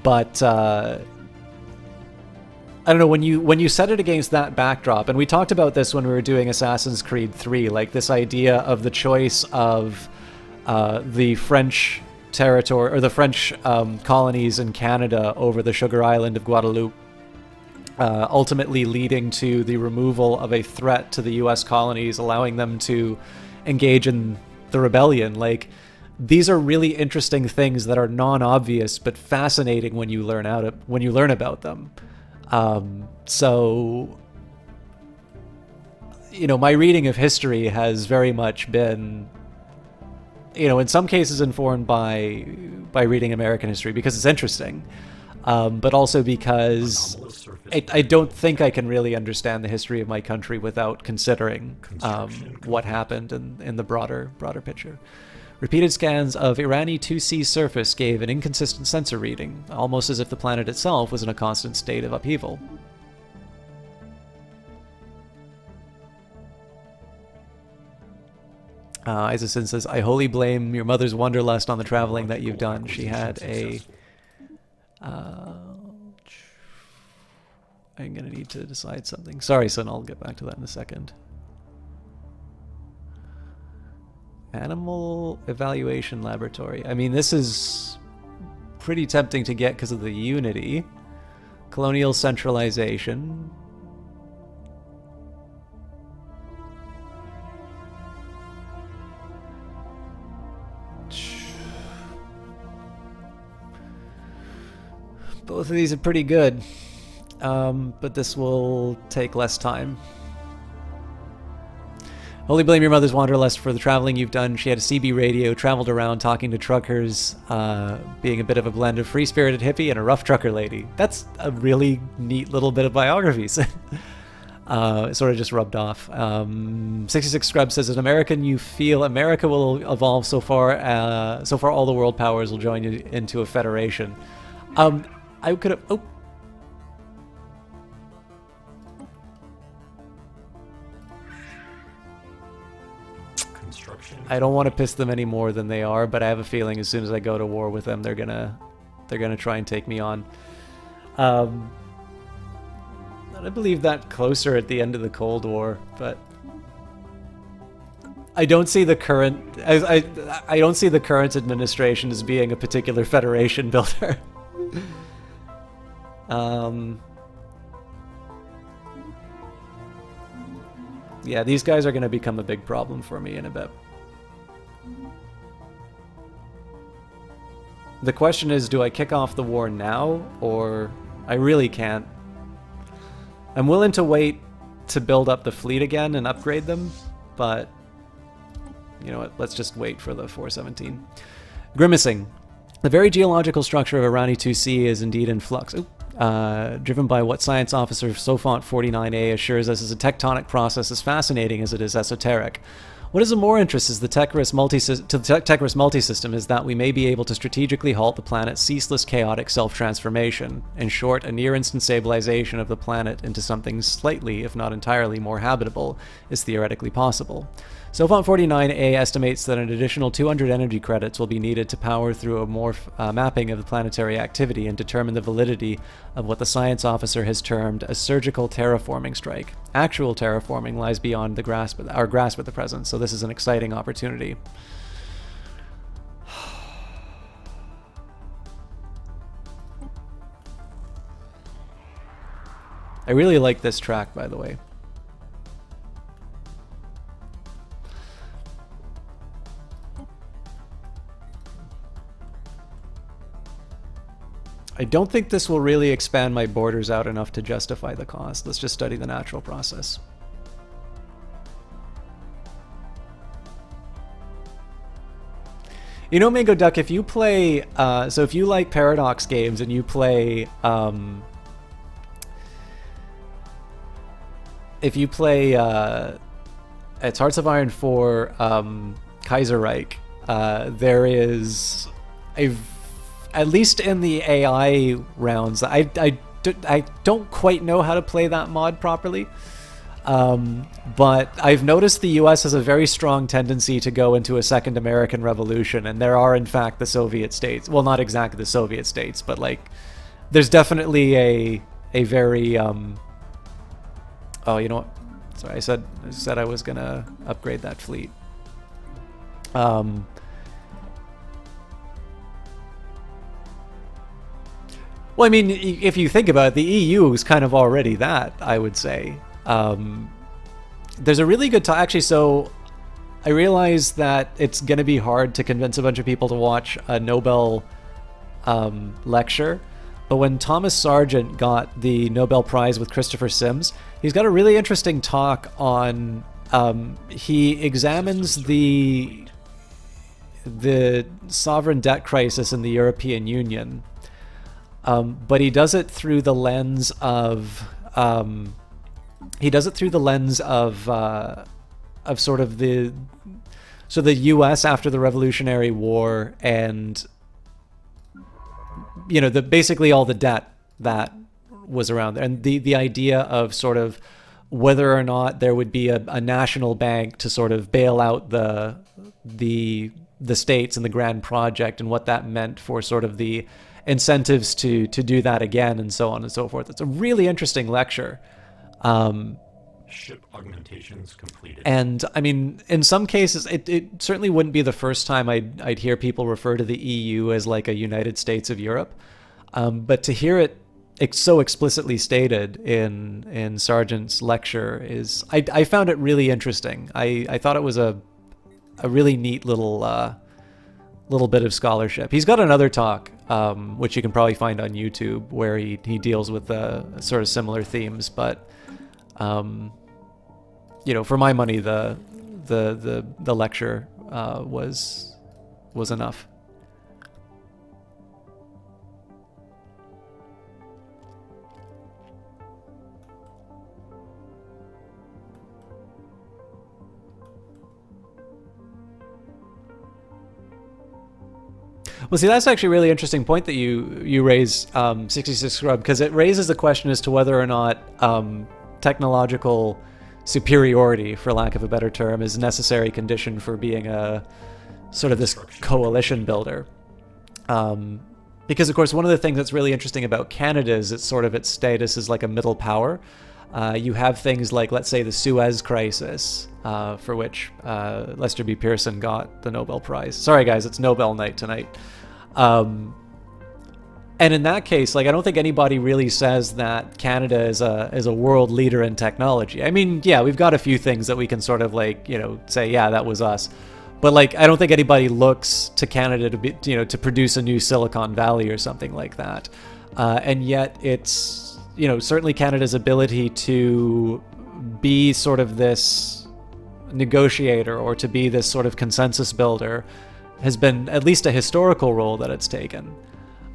But I don't know, when you set it against that backdrop, and we talked about this when we were doing Assassin's Creed 3, like this idea of the choice of the French territory, or the French colonies in Canada over the Sugar Island of Guadeloupe, ultimately leading to the removal of a threat to the US colonies, allowing them to engage in the rebellion. Like, these are really interesting things that are non-obvious but fascinating when you learn about them. So, you know, my reading of history has very much been, you know, in some cases informed by reading American history because it's interesting, but also because I don't think I can really understand the history of my country without considering what happened in the broader picture. Repeated scans of Irani 2C surface gave an inconsistent sensor reading, almost as if the planet itself was in a constant state of upheaval. Isaacson says, I wholly blame your mother's wanderlust on the traveling that you've done. She had a... I'm going to need to decide something. Sorry, son, I'll get back to that in a second. Animal Evaluation Laboratory. I mean, this is pretty tempting to get because of the Unity. Colonial Centralization. Both of these are pretty good, but this will take less time. Only blame your mother's wanderlust for the traveling you've done. She had a CB radio, traveled around talking to truckers, being a bit of a blend of free-spirited hippie and a rough trucker lady. That's a really neat little bit of biographies. It sort of just rubbed off. 66 Scrub says, as an American, you feel America will evolve so far all the world powers will join you into a federation. I could have... Oh. I don't want to piss them any more than they are, but I have a feeling as soon as I go to war with them, they're gonna try and take me on. I believe that closer at the end of the Cold War, but I don't see the current I don't see the current administration as being a particular federation builder. Yeah, these guys are going to become a big problem for me in a bit. The question is, do I kick off the war now, or I really can't. I'm willing to wait to build up the fleet again and upgrade them, but you know what, let's just wait for the 417. Grimacing. The very geological structure of Irani 2C is indeed in flux. Driven by what science officer Sofont 49A assures us is a tectonic process as fascinating as it is esoteric. What is of more interest is the Tekris multisystem is that we may be able to strategically halt the planet's ceaseless chaotic self-transformation. In short, a near-instant stabilization of the planet into something slightly, if not entirely, more habitable is theoretically possible. Sofont 49A estimates that an additional 200 energy credits will be needed to power through a more mapping of the planetary activity and determine the validity of what the science officer has termed a surgical terraforming strike. Actual terraforming lies beyond our grasp at the present, so this is an exciting opportunity. I really like this track, by the way. I don't think this will really expand my borders out enough to justify the cost. Let's just study the natural process. You know, Mango Duck, if you play, so if you like Paradox games and you play, it's Hearts of Iron 4, Kaiserreich, there is at least in the AI rounds, I don't quite know how to play that mod properly, but I've noticed the US has a very strong tendency to go into a second American Revolution, and there are in fact the Soviet states. Well, not exactly the Soviet states, but like there's definitely a very oh, you know what? Sorry, I said I was gonna upgrade that fleet. Well, I mean, if you think about it, the EU is kind of already that, I would say. There's a really good talk, actually, so I realize that it's going to be hard to convince a bunch of people to watch a Nobel lecture, but when Thomas Sargent got the Nobel Prize with Christopher Sims, he's got a really interesting talk on, he examines the sovereign debt crisis in the European Union. But he does it through the lens of sort of the U.S. after the Revolutionary War, and you know, basically all the debt that was around there, and the idea of sort of whether or not there would be a national bank to sort of bail out the states and the grand project, and what that meant for sort of the incentives to do that again, and so on and so forth. It's a really interesting lecture. Ship augmentations completed. And I mean, in some cases, it certainly wouldn't be the first time I'd hear people refer to the EU as like a United States of Europe. But to hear it so explicitly stated in Sargent's lecture I found it really interesting. I thought it was a really neat little bit of scholarship. He's got another talk, which you can probably find on YouTube, where he deals with sort of similar themes, but for my money, the lecture was enough. Well, see, that's actually a really interesting point that you raise, 66 Scrub, because it raises the question as to whether or not technological superiority, for lack of a better term, is a necessary condition for being a sort of this coalition builder. Because, of course, one of the things that's really interesting about Canada is its status as like a middle power. You have things like, let's say, the Suez Crisis, for which Lester B. Pearson got the Nobel Prize. Sorry, guys, it's Nobel night tonight. And in that case, like, I don't think anybody really says that Canada is a world leader in technology. I mean, yeah, we've got a few things that we can sort of like, say, yeah, that was us. But like, I don't think anybody looks to Canada to be, to produce a new Silicon Valley or something like that. And yet it's, certainly Canada's ability to be sort of this negotiator, or to be this sort of consensus builder, has been at least a historical role that it's taken.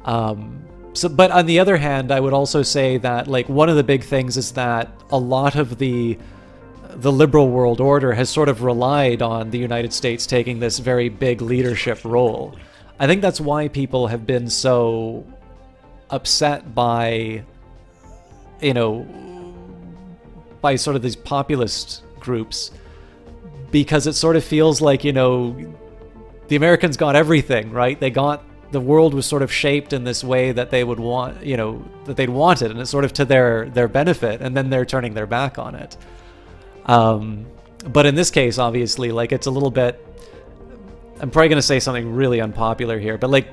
But on the other hand, I would also say that, like, one of the big things is that a lot of the liberal world order has sort of relied on the United States taking this very big leadership role. I think that's why people have been so upset by, by sort of these populist groups, because it sort of feels like, the Americans got everything, right? The world was sort of shaped in this way that they would want, that they'd want it, and it's sort of to their benefit, and then they're turning their back on it. But in this case, obviously, like, it's a little bit, I'm probably going to say something really unpopular here, but like,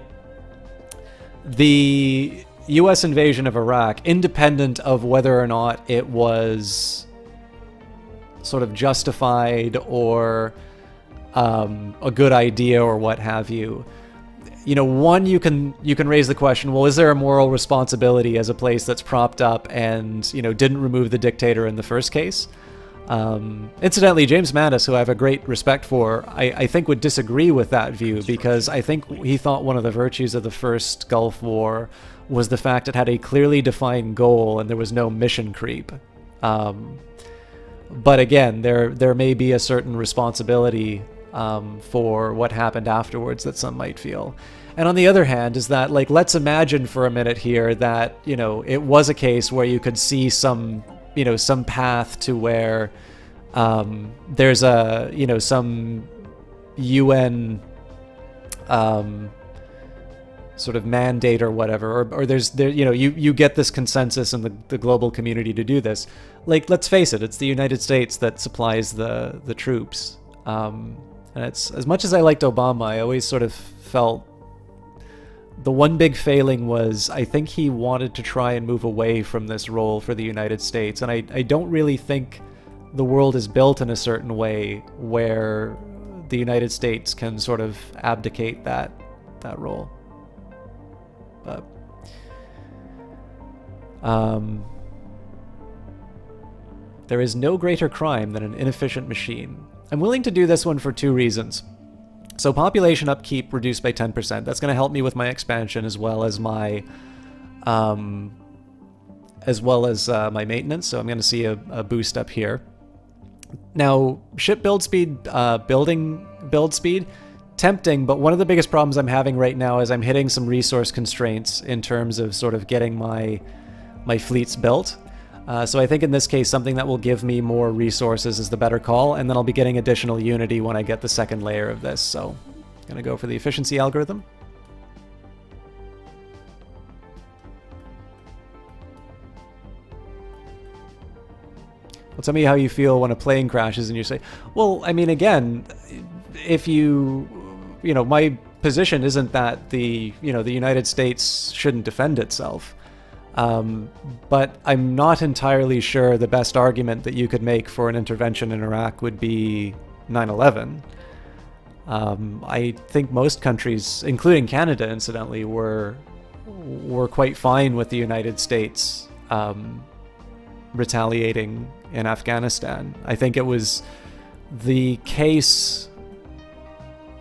the US invasion of Iraq, independent of whether or not it was sort of justified or a good idea or what have you, one, you can raise the question, well, is there a moral responsibility as a place that's propped up and, didn't remove the dictator in the first case? Incidentally, James Mattis, who I have a great respect for, I think would disagree with that view, because I think he thought one of the virtues of the first Gulf War was the fact it had a clearly defined goal and there was no mission creep. But again, there may be a certain responsibility for what happened afterwards that some might feel. And on the other hand is that, like, let's imagine for a minute here that, it was a case where you could see some path to where there's some UN sort of mandate or whatever, or you get this consensus in the global community to do this. Like, let's face it, it's the United States that supplies the troops. And it's, as much as I liked Obama, I always sort of felt the one big failing was, I think he wanted to try and move away from this role for the United States. And I don't really think the world is built in a certain way where the United States can sort of abdicate that role. But there is no greater crime than an inefficient machine. I'm willing to do this one for two reasons. So population upkeep reduced by 10%. That's going to help me with my expansion as well as my my maintenance. So I'm going to see a boost up here. Now, ship build speed, build speed, tempting, but one of the biggest problems I'm having right now is I'm hitting some resource constraints in terms of sort of getting my fleets built. So I think in this case, something that will give me more resources is the better call, and then I'll be getting additional unity when I get the second layer of this. So I'm going to go for the efficiency algorithm. Well, tell me how you feel when a plane crashes and you say, well, I mean, again, if my position isn't that the United States shouldn't defend itself. But I'm not entirely sure the best argument that you could make for an intervention in Iraq would be 9/11. I think most countries, including Canada, incidentally, were quite fine with the United States retaliating in Afghanistan. I think it was the case,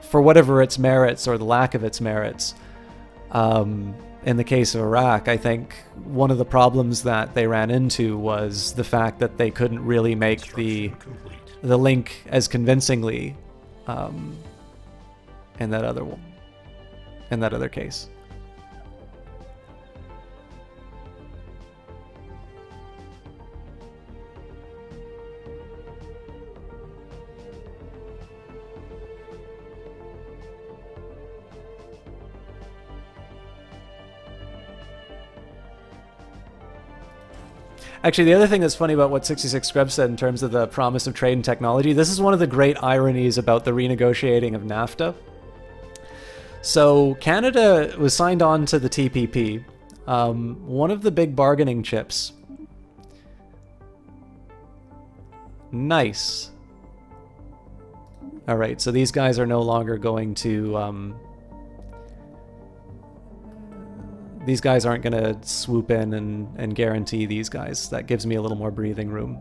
for whatever its merits or the lack of its merits, in the case of Iraq, I think one of the problems that they ran into was the fact that they couldn't really make the link as convincingly in that other case. Actually, the other thing that's funny about what 66 Scrubs said in terms of the promise of trade and technology, this is one of the great ironies about the renegotiating of NAFTA. So Canada was signed on to the TPP. One of the big bargaining chips. Nice. All right, so these guys are no longer going to... these guys aren't going to swoop in and guarantee these guys. That gives me a little more breathing room.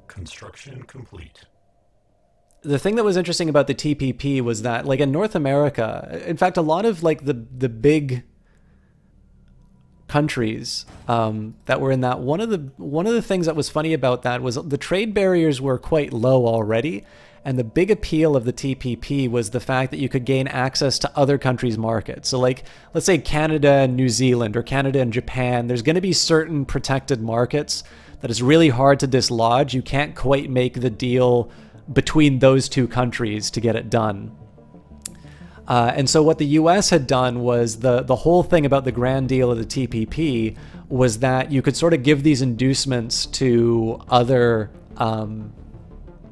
Construction complete. The thing that was interesting about the TPP was that, like, in North America, in fact, a lot of like the big countries that were in that, one of the things that was funny about that was the trade barriers were quite low already. And the big appeal of the TPP was the fact that you could gain access to other countries' markets. So like, let's say Canada and New Zealand or Canada and Japan, there's going to be certain protected markets that is really hard to dislodge. You can't quite make the deal between those two countries to get it done. And so what the US had done was the whole thing about the grand deal of the TPP was that you could sort of give these inducements to other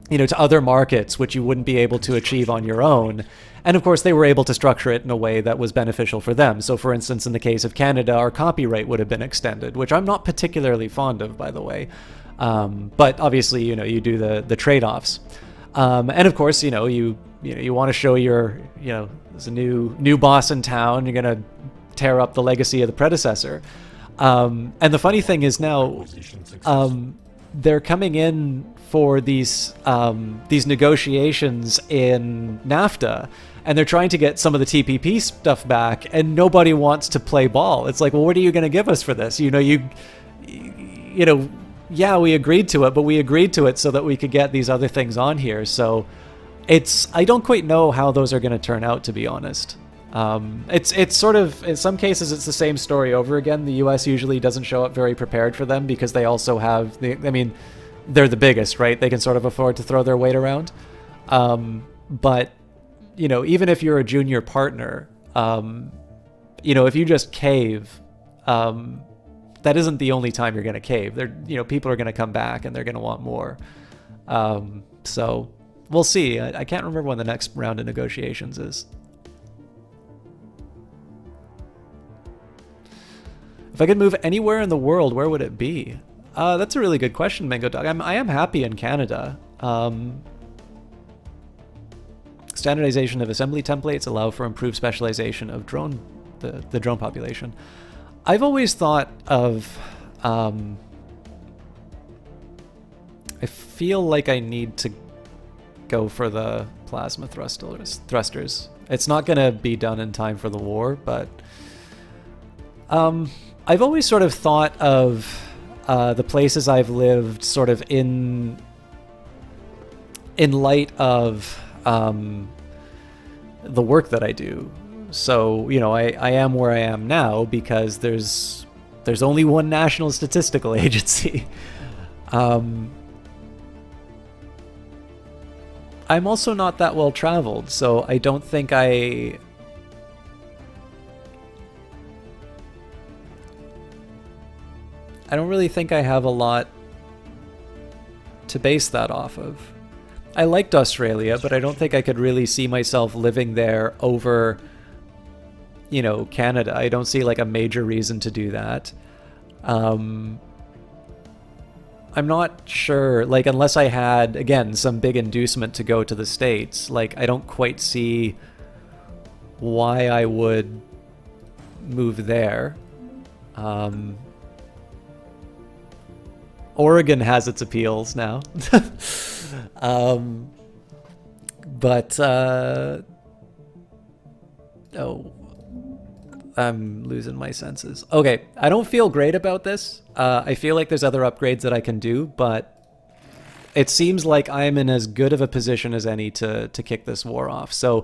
to other markets, which you wouldn't be able to achieve on your own. And of course, they were able to structure it in a way that was beneficial for them. So for instance, in the case of Canada, our copyright would have been extended, which I'm not particularly fond of, by the way. But obviously, you do the trade-offs. And of course, you want to show there's a new boss in town, you're going to tear up the legacy of the predecessor. And the funny thing is now, they're coming in for these negotiations in NAFTA, and they're trying to get some of the TPP stuff back, and nobody wants to play ball. It's like, well, what are you going to give us for this? Yeah, we agreed to it, but we agreed to it so that we could get these other things on here. So I don't quite know how those are going to turn out, to be honest. It's sort of, in some cases, it's the same story over again. The US usually doesn't show up very prepared for them because they also have they're the biggest, right? They can sort of afford to throw their weight around. But, even if you're a junior partner, if you just cave, that isn't the only time you're going to cave. People are going to come back and they're going to want more. So we'll see. I can't remember when the next round of negotiations is. If I could move anywhere in the world, where would it be? That's a really good question, Mango Dog. I am happy in Canada. Standardization of assembly templates allow for improved specialization of the drone population. I've always thought of... I feel like I need to go for the plasma thrusters. It's not going to be done in time for the war, but... I've always sort of thought of the places I've lived sort of in light of the work that I do. So, you know, I am where I am now because there's only one national statistical agency. I'm also not that well traveled, so I don't think I don't really think I have a lot to base that off of. I liked Australia, but I don't think I could really see myself living there over, you know, Canada. I don't see like a major reason to do that. I'm not sure, like, unless I had, again, some big inducement to go to the States, like, I don't quite see why I would move there. Oregon has its appeals now. But oh, I'm losing my senses. Okay, I don't feel great about this. I feel like there's other upgrades that I can do, but it seems like I'm in as good of a position as any to kick this war off. So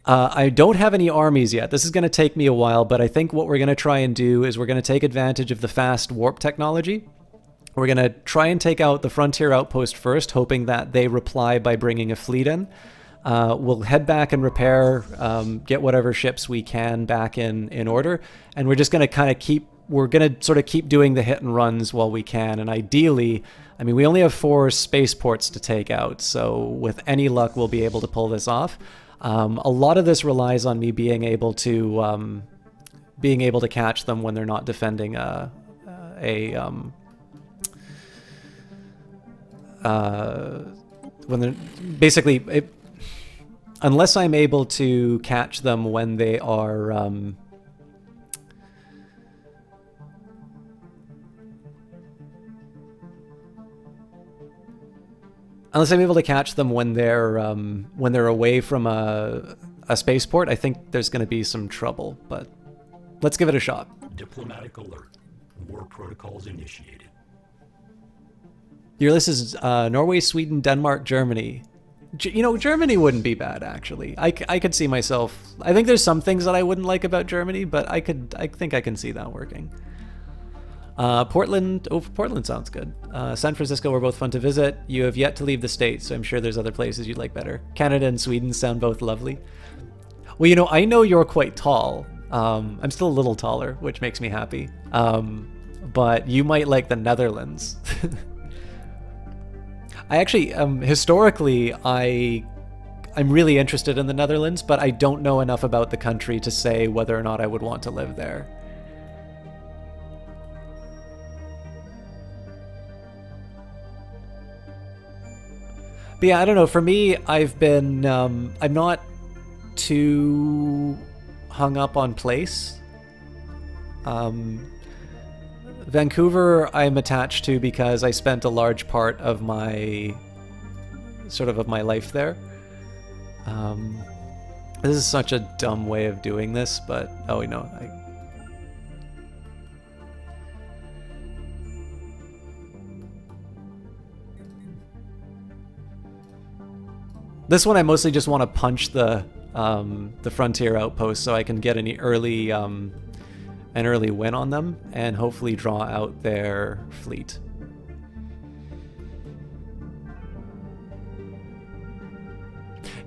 I don't have any armies yet. This is going to take me a while, but I think what we're going to try and do is we're going to take advantage of the fast warp technology. We're going to try and take out the frontier outpost first, hoping that they reply by bringing a fleet in. We'll head back and repair, get whatever ships we can back in order. And we're just going to kind of keep doing the hit and runs while we can. And ideally, I mean, we only have 4 spaceports to take out. So with any luck, we'll be able to pull this off. A lot of this relies on me being able to catch them when they're not defending when they're basically unless I'm able to catch them when they are unless I'm able to catch them when they're away from a spaceport, I think there's going to be some trouble, but let's give it a shot. Diplomatic alert. War protocols initiated. Your list is Norway, Sweden, Denmark, Germany. You know, Germany wouldn't be bad, actually. I could see myself... I think there's some things that I wouldn't like about Germany, but I think I can see that working. Portland... Oh, Portland sounds good. San Francisco were both fun to visit. You have yet to leave the States, so I'm sure there's other places you'd like better. Canada and Sweden sound both lovely. Well, you know, I know you're quite tall. I'm still a little taller, which makes me happy. But you might like the Netherlands. I actually, historically, I'm really interested in the Netherlands, but I don't know enough about the country to say whether or not I would want to live there. But yeah, I don't know. For me, I've been, I'm not too hung up on place. Vancouver I'm attached to because I spent a large part of my life there. This is such a dumb way of doing this, but oh, you know, this one I mostly just want to punch the frontier outpost so I can get an early win on them and hopefully draw out their fleet.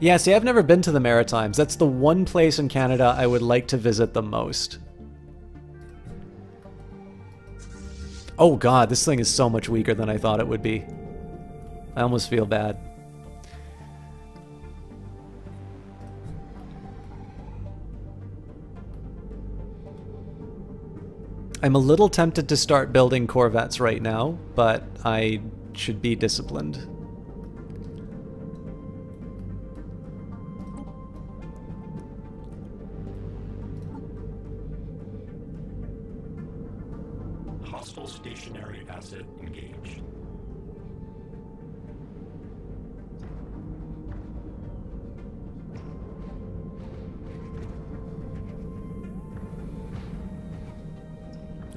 Yeah, see, I've never been to the Maritimes. That's the one place in Canada I would like to visit the most. Oh god, this thing is so much weaker than I thought it would be. I almost feel bad. I'm a little tempted to start building corvettes right now, but I should be disciplined. Hostile stationary asset engaged.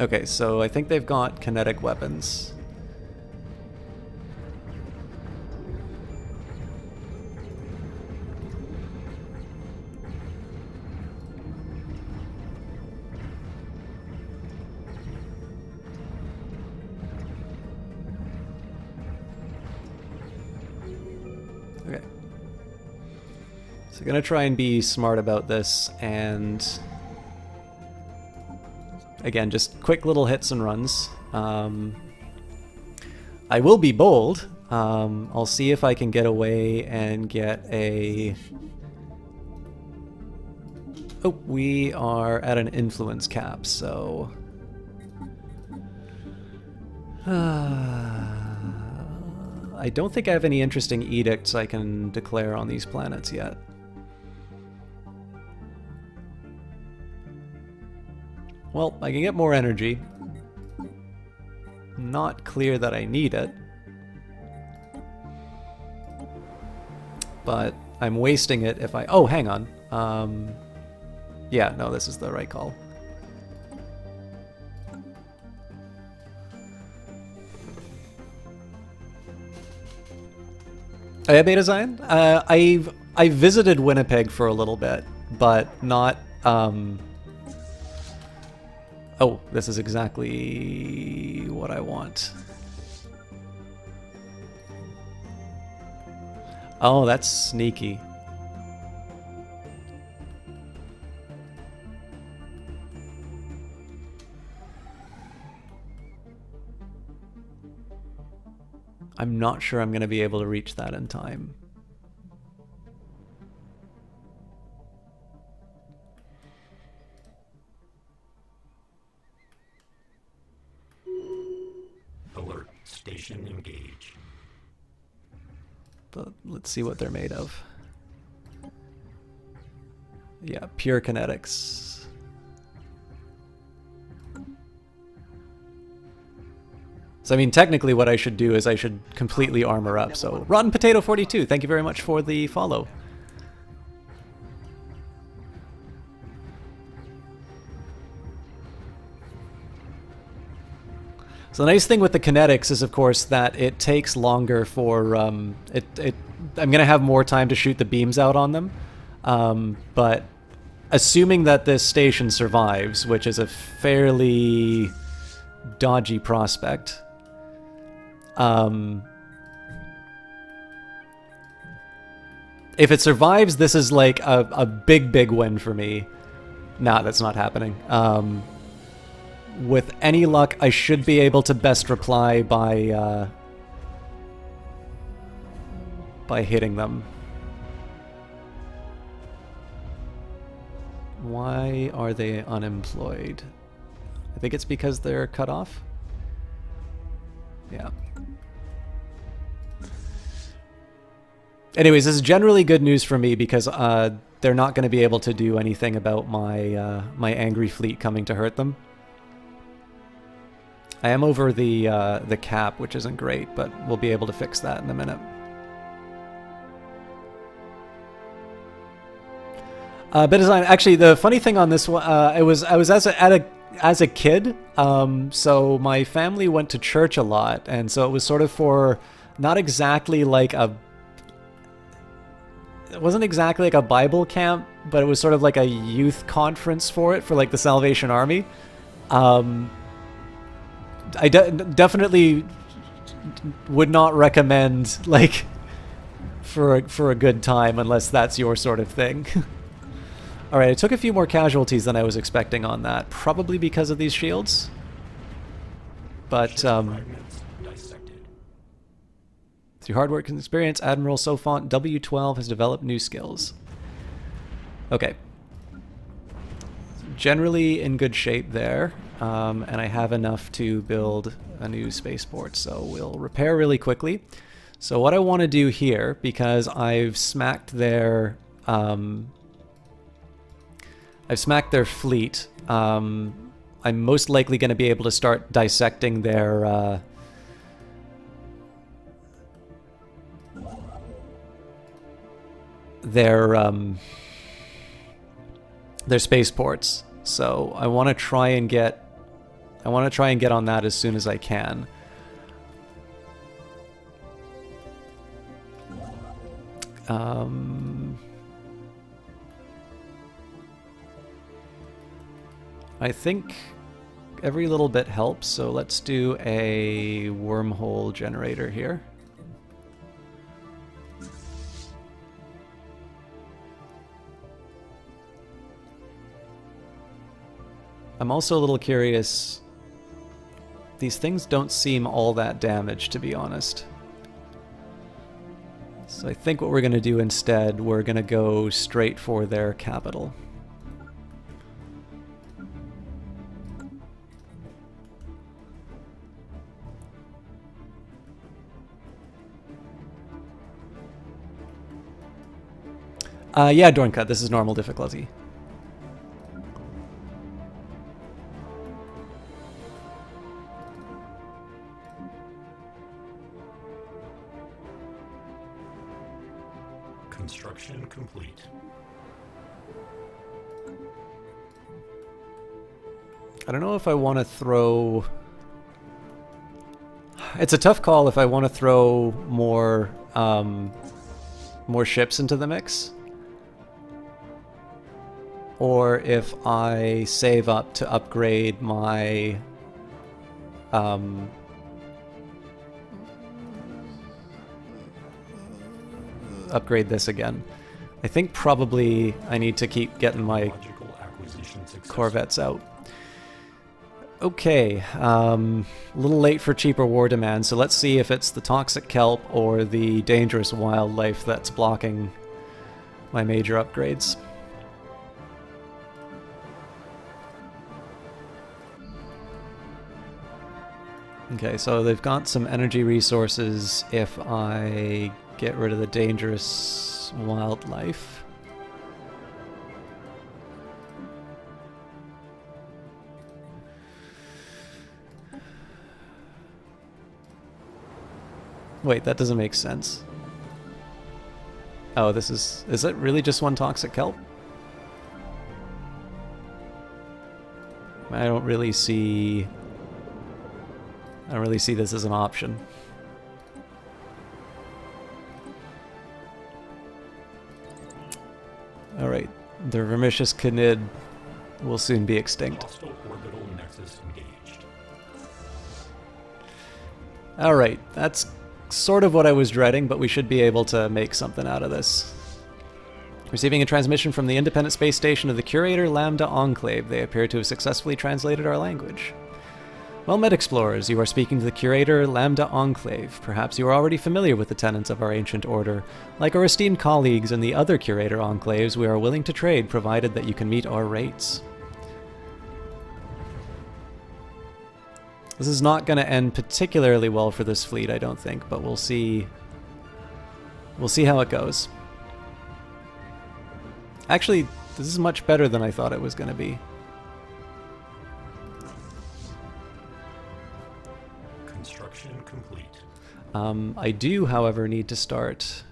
Okay, so I think they've got kinetic weapons. So I'm gonna try and be smart about this, and again, just quick little hits and runs. I will be bold. I'll see if I can get away and get a... Oh, we are at an influence cap, so... I don't think I have any interesting edicts I can declare on these planets yet. Well, I can get more energy. Not clear that I need it. But I'm wasting it if I... Oh, hang on. Yeah, no, this is the right call. Oh yeah, Beta Zion? I visited Winnipeg for a little bit, but not... Oh, this is exactly what I want. Oh, that's sneaky. I'm not sure I'm going to be able to reach that in time. Alert. Station engage. But let's see what they're made of. Yeah, pure kinetics. So I mean, technically what I should do is I should completely armor up. So Rotten Potato 42, thank you very much for the follow. So the nice thing with the kinetics is, of course, that it takes longer for I'm gonna have more time to shoot the beams out on them. But assuming that this station survives, which is a fairly dodgy prospect, if it survives, this is like a big win for me. Nah, that's not happening. With any luck, I should be able to best reply by hitting them. Why are they unemployed? I think it's because they're cut off. Yeah. Anyways, this is generally good news for me because they're not going to be able to do anything about my my angry fleet coming to hurt them. I am over the cap, which isn't great, but we'll be able to fix that in a minute. Bit design. Actually, the funny thing on this one, I was as a kid, so my family went to church a lot, and so it was sort of for not exactly like a. It wasn't exactly like a Bible camp, but it was sort of like a youth conference for it, for like the Salvation Army. I definitely would not recommend like for a good time unless that's your sort of thing. All right, I took a few more casualties than I was expecting on that, probably because of these shields. But through hard work and experience, Admiral Sofont W12 has developed new skills. Okay. Generally in good shape there, and I have enough to build a new spaceport, so we'll repair really quickly. So what I want to do here, because I've smacked their fleet, I'm most likely going to be able to start dissecting their spaceports. So I want to try and get on that as soon as I can. I think every little bit helps, so let's do a wormhole generator here. I'm also a little curious. These things don't seem all that damaged, to be honest. So I think what we're going to do instead, we're going to go straight for their capital. Yeah, Dorncut, this is normal difficulty. Construction complete. I don't know if I want to throw... It's a tough call if I want to throw more ships into the mix, or if I save up to upgrade my upgrade this again. I think probably I need to keep getting my Logical acquisition successful. Corvettes out. Okay, a little late for cheaper war demand, so let's see if it's the toxic kelp or the dangerous wildlife that's blocking my major upgrades. Okay, so they've got some energy resources if I get rid of the dangerous wildlife. Wait, that doesn't make sense. Oh, this is it really just one toxic kelp? I don't really see this as an option. Alright, the Vermicious Canid will soon be extinct. Hostile orbital nexus engaged. Alright, that's sort of what I was dreading, but we should be able to make something out of this. Receiving a transmission from the Independent Space Station of the Curator Lambda Enclave. They appear to have successfully translated our language. Well met, explorers. You are speaking to the Curator Lambda Enclave. Perhaps you are already familiar with the tenets of our ancient order. Like our esteemed colleagues in the other Curator Enclaves, we are willing to trade, provided that you can meet our rates. This is not going to end particularly well for this fleet, I don't think, but we'll see. We'll see how it goes. Actually, this is much better than I thought it was going to be. Construction complete. I do, however, need to start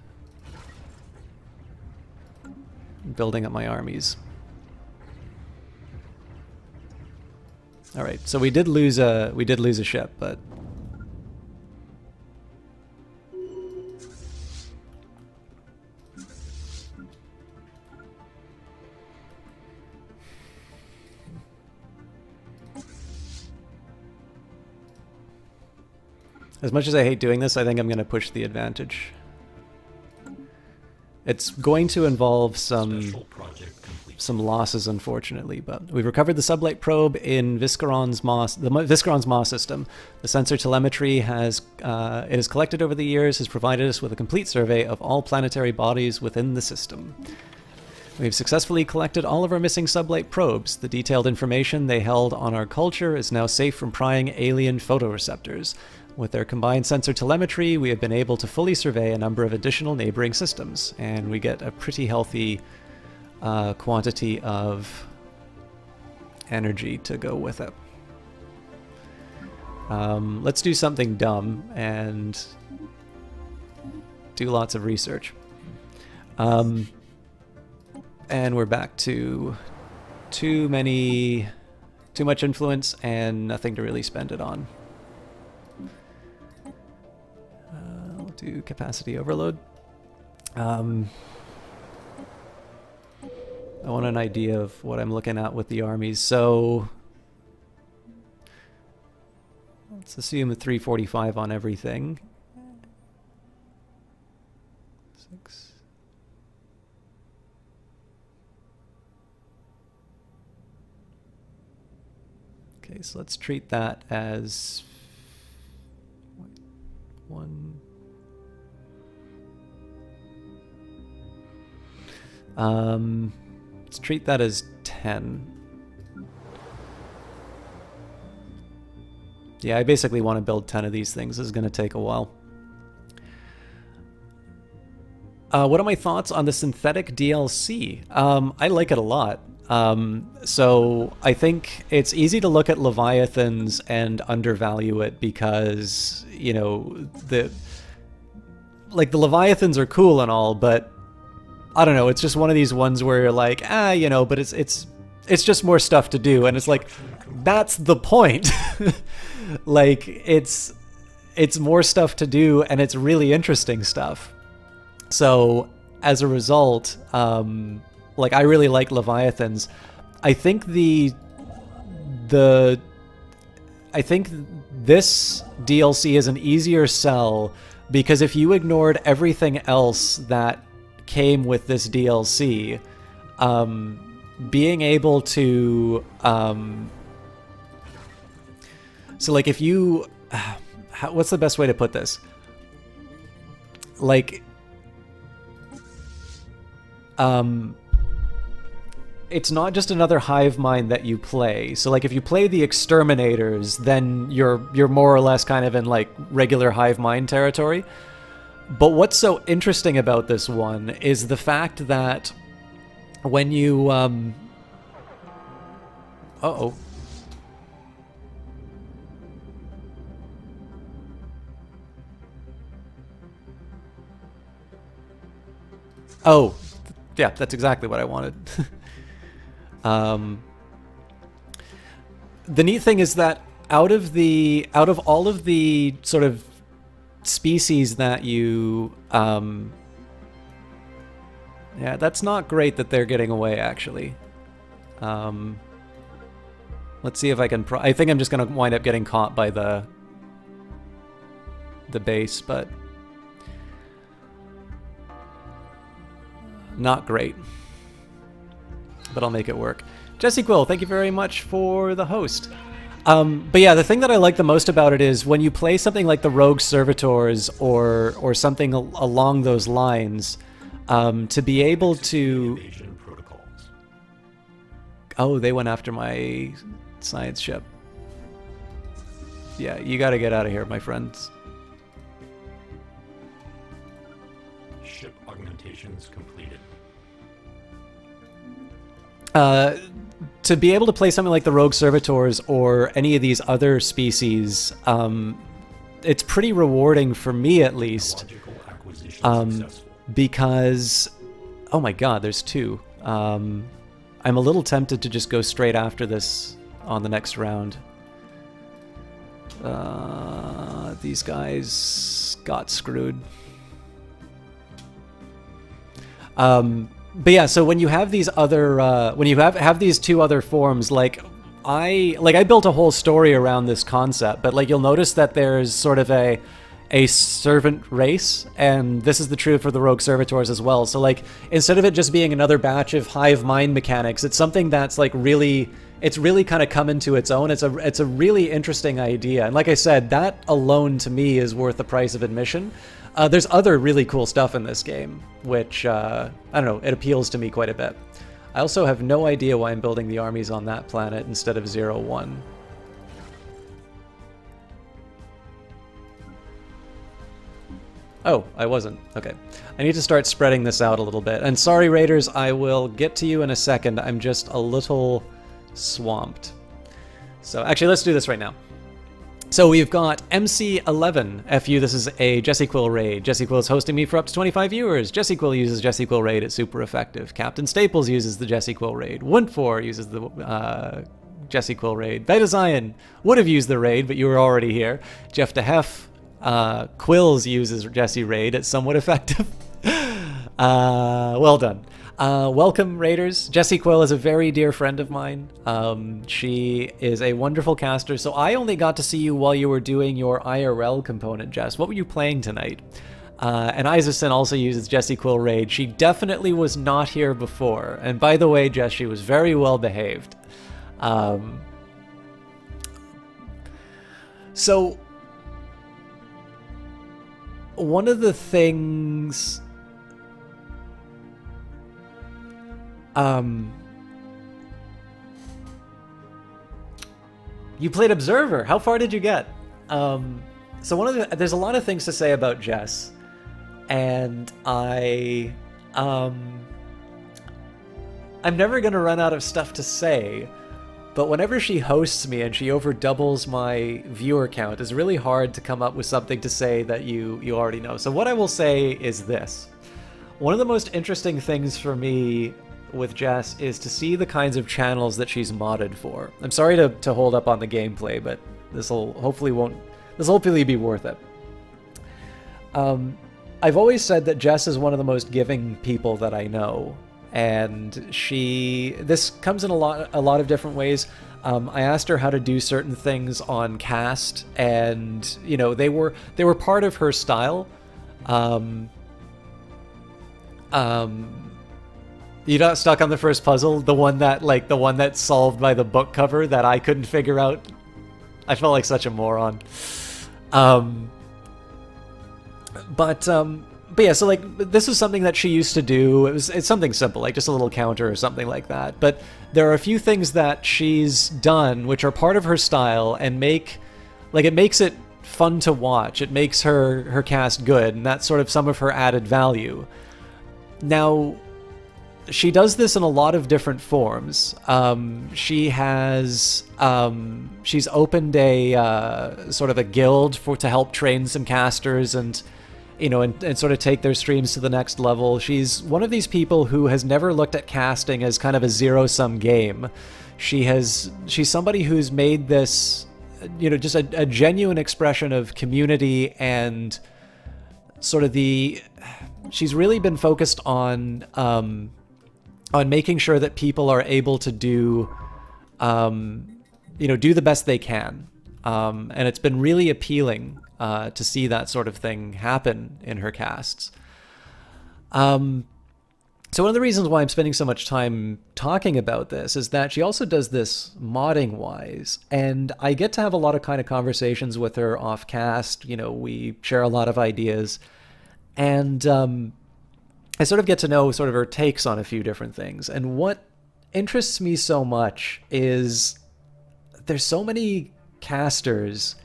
building up my armies. All right, so we did lose a ship, but as much as I hate doing this, I think I'm going to push the advantage. It's going to involve Special project complete. some losses, unfortunately, but we've recovered the sublight probe in Visceron's Maw, the Visceron's Maw system. The sensor telemetry it has collected over the years has provided us with a complete survey of all planetary bodies within the system. We've successfully collected all of our missing sublight probes. The detailed information they held on our culture is now safe from prying alien photoreceptors. With their combined sensor telemetry, we have been able to fully survey a number of additional neighboring systems, and we get a pretty healthy quantity of energy to go with it. Let's do something dumb and do lots of research. And we're back to too much influence and nothing to really spend it on. I'll do capacity overload. I want an idea of what I'm looking at with the armies. So let's assume a 345 on everything. 6. Okay, so let's treat that as 1. Let's treat that as 10. Yeah, I basically want to build 10 of these things. This is going to take a while. What are my thoughts on the synthetic DLC? I like it a lot. So I think it's easy to look at Leviathans and undervalue it because, you know, the Leviathans are cool and all, but I don't know, it's just one of these ones where you're like, you know, but it's just more stuff to do, and it's like, that's the point. Like, it's more stuff to do, and it's really interesting stuff. So as a result, like, I really like Leviathans. I think I think this DLC is an easier sell because if you ignored everything else that came with this DLC, being able to so like if you what's the best way to put this? Like it's not just another hive mind that you play. So like if you play the Exterminators, then you're more or less kind of in like regular hive mind territory. But what's so interesting about this one is the fact that when you uh-oh. Oh, yeah, that's exactly what I wanted. The neat thing is that out of all of the sort of species that you yeah, that's not great that they're getting away, actually. Let's see if I can I think I'm just gonna wind up getting caught by the base, but not great. But I'll make it work. Jesse Quill, thank you very much for the host. But yeah, the thing that I like the most about it is when you play something like the Rogue Servitors or something along those lines, to be able to... Oh, they went after my science ship. Yeah, you gotta get out of here, my friends. Ship augmentations completed. To be able to play something like the Rogue Servitors or any of these other species, it's pretty rewarding for me, at least, because, oh my god, there's 2. I'm a little tempted to just go straight after this on the next round. These guys got screwed. But yeah, so when you have these other, when you have these 2 other forms, like I built a whole story around this concept, but like you'll notice that there's sort of a servant race, and this is the truth for the Rogue Servitors as well. So like instead of it just being another batch of hive mind mechanics, it's something that's like really, it's really kind of come into its own. It's a really interesting idea, and like I said, that alone to me is worth the price of admission. There's other really cool stuff in this game, which, I don't know, it appeals to me quite a bit. I also have no idea why I'm building the armies on that planet instead of 0-1. Oh, I wasn't. Okay. I need to start spreading this out a little bit. And sorry, Raiders, I will get to you in a second. I'm just a little swamped. So actually, let's do this right now. So we've got MC11. FU, this is a Jesse Quill raid. Jesse Quill is hosting me for up to 25 viewers. Jesse Quill uses Jesse Quill raid. It's super effective. Captain Staples uses the Jesse Quill raid. Wundfor uses the Jesse Quill raid. Beta Zion would have used the raid, but you were already here. Jeff DeHeff Quills uses Jesse raid. It's somewhat effective. Well done. Welcome, Raiders. Jesse Quill is a very dear friend of mine. She is a wonderful caster, so I only got to see you while you were doing your IRL component, Jess. What were you playing tonight? And Isaacson also uses Jesse Quill raid. She definitely was not here before. And by the way, Jess, she was very well behaved. So, one of the things... You played Observer. How far did you get? So there's a lot of things to say about Jess, and I'm never gonna run out of stuff to say, but whenever she hosts me and she over doubles my viewer count, it's really hard to come up with something to say that you already know. So what I will say is this. One of the most interesting things for me with Jess is to see the kinds of channels that she's modded for. I'm sorry to hold up on the gameplay, but this will hopefully be worth it. I've always said that Jess is one of the most giving people that I know, and this comes in a lot of different ways. I asked her how to do certain things on cast, and they were part of her style. You got stuck on the first puzzle, the one that's solved by the book cover that I couldn't figure out. I felt like such a moron. But yeah, so this is something that she used to do. It's something simple, like just a little counter or something like that. But there are a few things that she's done which are part of her style and it makes it fun to watch. It makes her cast good, and that's sort of some of her added value. Now, she does this in a lot of different forms. She's opened a sort of a guild to help train some casters and sort of take their streams to the next level. She's one of these people who has never looked at casting as kind of a zero-sum game. She's somebody who's made this, just a genuine expression of community, and sort of she's really been focused on making sure that people are able to do the best they can. And it's been really appealing to see that sort of thing happen in her casts. So one of the reasons why I'm spending so much time talking about this is that she also does this modding-wise, and I get to have a lot of kind of conversations with her off-cast. We share a lot of ideas, and I sort of get to know sort of her takes on a few different things. And what interests me so much is there's so many casters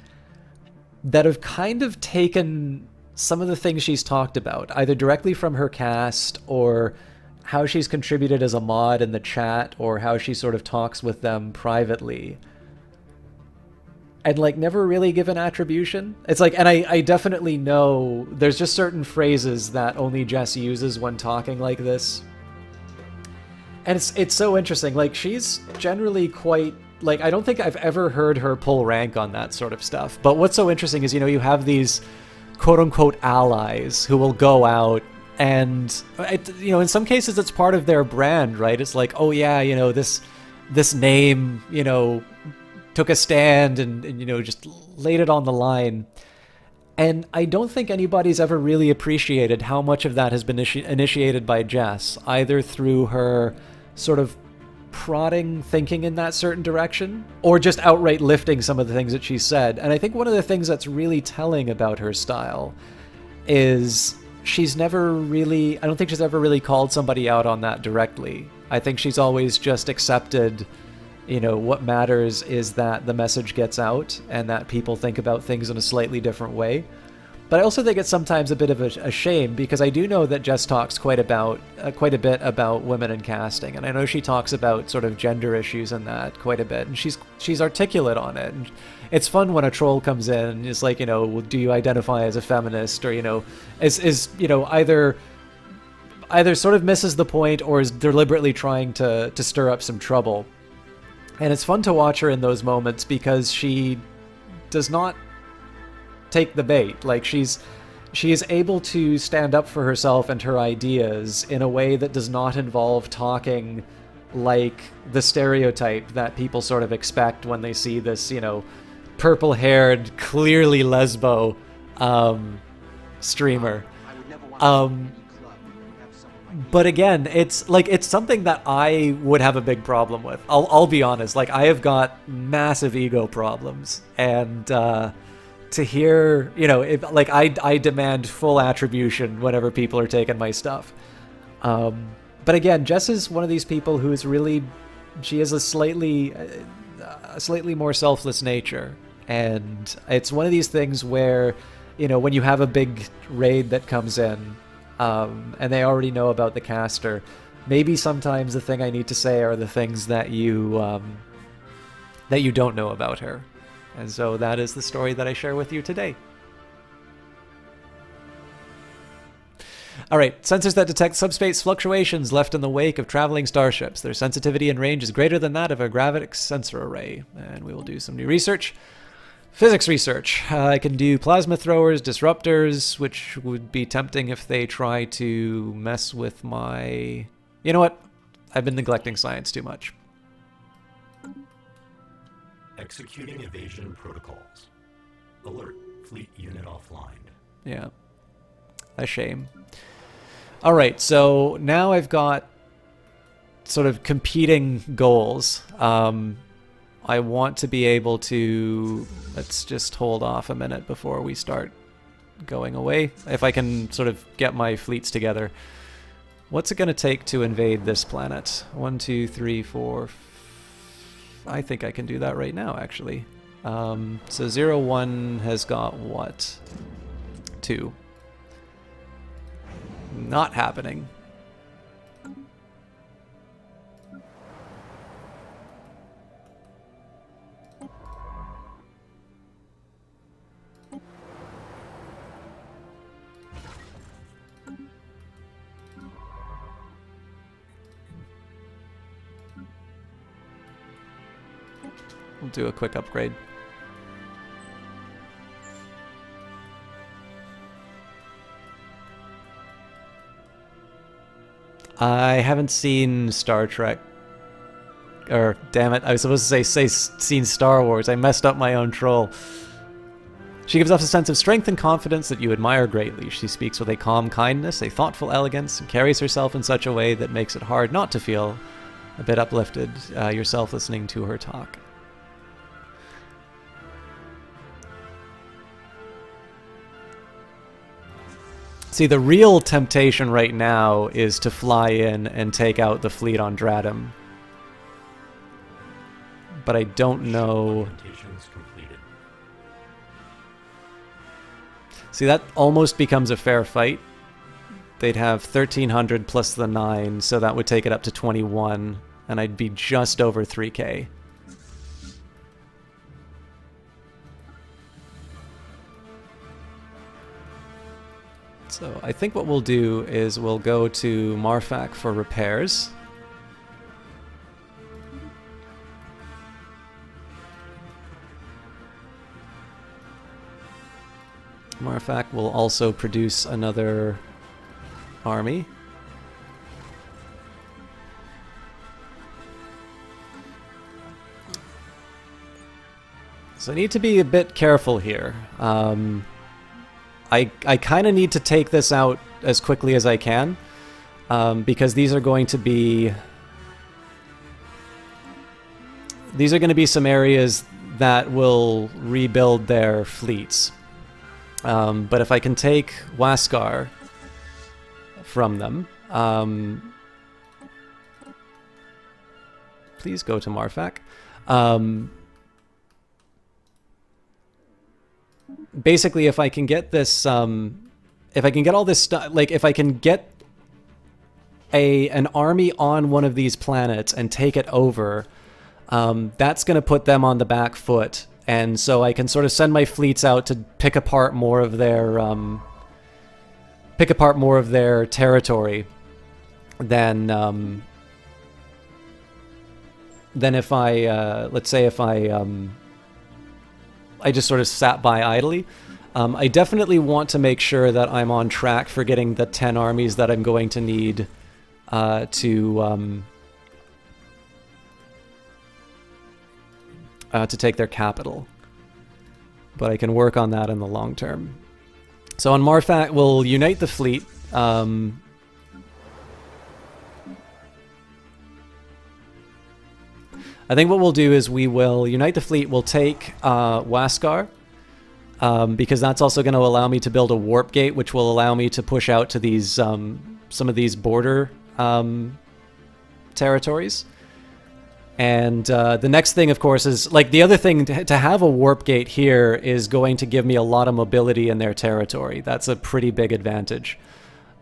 that have kind of taken some of the things she's talked about, either directly from her cast or how she's contributed as a mod in the chat, or how she sort of talks with them privately, and never really given attribution. It's and I definitely know there's just certain phrases that only Jess uses when talking like this. And it's so interesting. She's generally quite, I don't think I've ever heard her pull rank on that sort of stuff. But what's so interesting is, you have these quote-unquote allies who will go out and, in some cases it's part of their brand, right? It's oh yeah, this name, took a stand and just laid it on the line. And I don't think anybody's ever really appreciated how much of that has been initiated by Jess, either through her sort of prodding thinking in that certain direction, or just outright lifting some of the things that she said. And I think one of the things that's really telling about her style is I don't think she's ever really called somebody out on that directly. I think she's always just accepted, what matters is that the message gets out and that people think about things in a slightly different way. But I also think it's sometimes a bit of a shame, because I do know that Jess talks quite a bit about women in casting, and I know she talks about sort of gender issues and that quite a bit, and she's articulate on it. And it's fun when a troll comes in and is do you identify as a feminist, or is either sort of misses the point or is deliberately trying to stir up some trouble. And it's fun to watch her in those moments, because she does not take the bait. She is able to stand up for herself and her ideas in a way that does not involve talking like the stereotype that people sort of expect when they see this, purple-haired, clearly lesbo streamer. But again, it's like it's something that I would have a big problem with. I'll be honest. Like I have got massive ego problems, and to hear, you know, if like I demand full attribution whenever people are taking my stuff. But again, Jess is one of these people who is really, she has a slightly more selfless nature, and it's one of these things where, you know, when you have a big raid that comes in. And they already know about the caster. Maybe sometimes the thing I need to say are the things that you don't know about her. And so that is the story that I share with you today. Alright, sensors that detect subspace fluctuations left in the wake of traveling starships. Their sensitivity and range is greater than that of a gravitics sensor array. And we will do some new research. Physics research. I can do plasma throwers, disruptors, which would be tempting if they try to mess with my... You know what? I've been neglecting science too much. Executing evasion protocols. Alert. Fleet unit offline. Yeah. A shame. Alright, so now I've got sort of competing goals. I want to be able to... Let's just hold off a minute before we start going away. If I can sort of get my fleets together. What's it going to take to invade this planet? 1, 2, 3, 4... I think I can do that right now, actually. So 0, 1 has got what? 2. Not happening. We'll do a quick upgrade. I haven't seen Star Trek. Or, damn it, I was supposed to say seen Star Wars. I messed up my own troll. She gives off a sense of strength and confidence that you admire greatly. She speaks with a calm kindness, a thoughtful elegance, and carries herself in such a way that makes it hard not to feel a bit uplifted yourself listening to her talk. See, the real temptation right now is to fly in and take out the fleet on Dratum. But I don't know... See, that almost becomes a fair fight. They'd have 1,300 plus the 9, so that would take it up to 21, and I'd be just over 3k. So I think what we'll do is we'll go to Marfak for repairs. Marfak will also produce another army. So I need to be a bit careful here. I kind of need to take this out as quickly as I can, because these are going to be some areas that will rebuild their fleets. But if I can take Waskar from them, please go to Marfak. Basically, if I can get this, if I can get all this stuff, like if I can get an army on one of these planets and take it over, that's going to put them on the back foot, and so I can sort of send my fleets out to pick apart more of their territory than if I let's say if I just sort of sat by idly. I definitely want to make sure that I'm on track for getting the 10 armies that I'm going to need to take their capital. But I can work on that in the long term. So on Marfak, we'll unite the fleet. I think what we'll do is we will unite the fleet. We'll take Waskar, because that's also going to allow me to build a warp gate, which will allow me to push out to these some of these border territories. And the next thing, of course, is like the other thing to have a warp gate here is going to give me a lot of mobility in their territory. That's a pretty big advantage.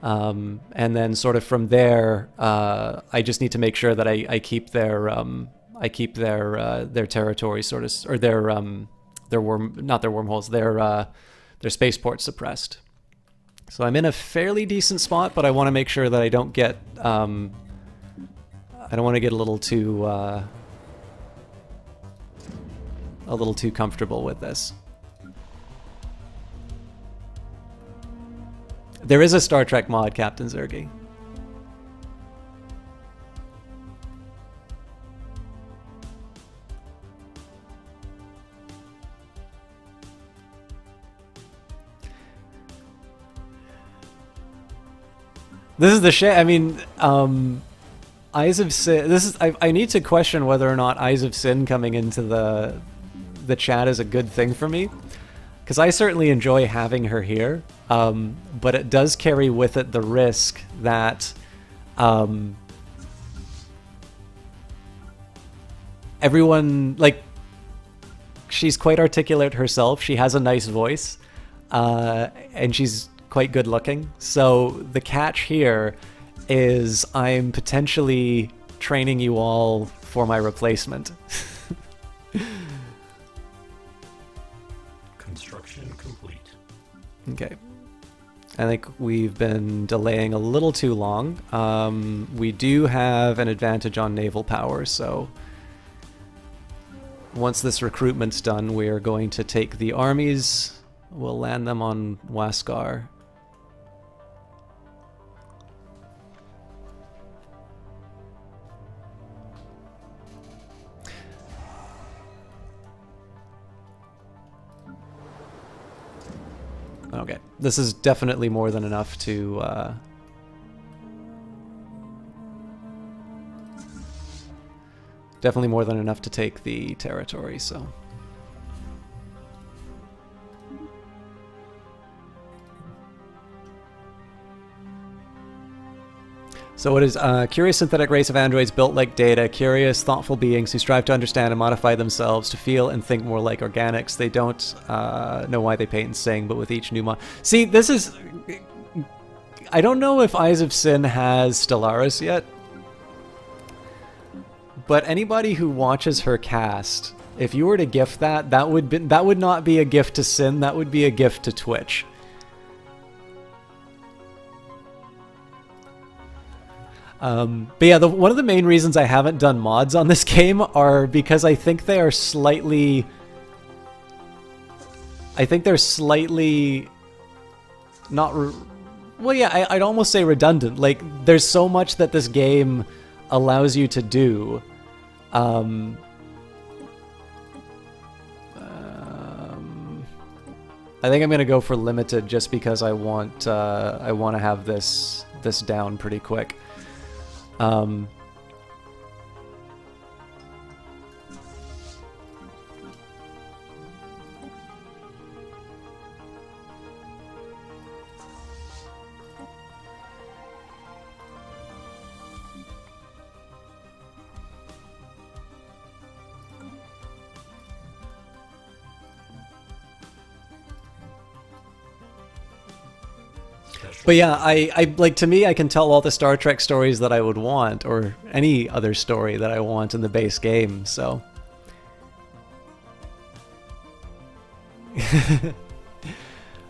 And then sort of from there, I just need to make sure that I keep their territory sort of, or their wormholes, their spaceports suppressed. So I'm in a fairly decent spot, but I want to make sure that I don't get I don't want to get a little too comfortable with this. There is a Star Trek mod, Captain Zergi. This is the shit. I mean, Eyes of Sin. This is. I need to question whether or not Eyes of Sin coming into the chat is a good thing for me, because I certainly enjoy having her here. But it does carry with it the risk that everyone, like, she's quite articulate herself. She has a nice voice, and she's quite good looking. So the catch here is I'm potentially training you all for my replacement. Construction complete. Okay. I think we've been delaying a little too long. We do have an advantage on naval power, so once this recruitment's done, we are going to take the armies. We'll land them on Waskar. Okay, this is definitely more than enough to definitely more than enough to take the territory, so. So it is a curious synthetic race of androids built like Data, curious, thoughtful beings who strive to understand and modify themselves to feel and think more like organics. They don't know why they paint and sing, but with each new mod... See, this is... I don't know if Eyes of Sin has Stellaris yet, but anybody who watches her cast, if you were to gift that, that would not be a gift to Sin, that would be a gift to Twitch. But yeah, one of the main reasons I haven't done mods on this game are because I think they are slightly... not... Well, yeah, I'd almost say redundant. Like, there's so much that this game allows you to do. I think I'm gonna go for limited just because I want to have this down pretty quick. But yeah, I like, to me, I can tell all the Star Trek stories that I would want, or any other story that I want in the base game, so.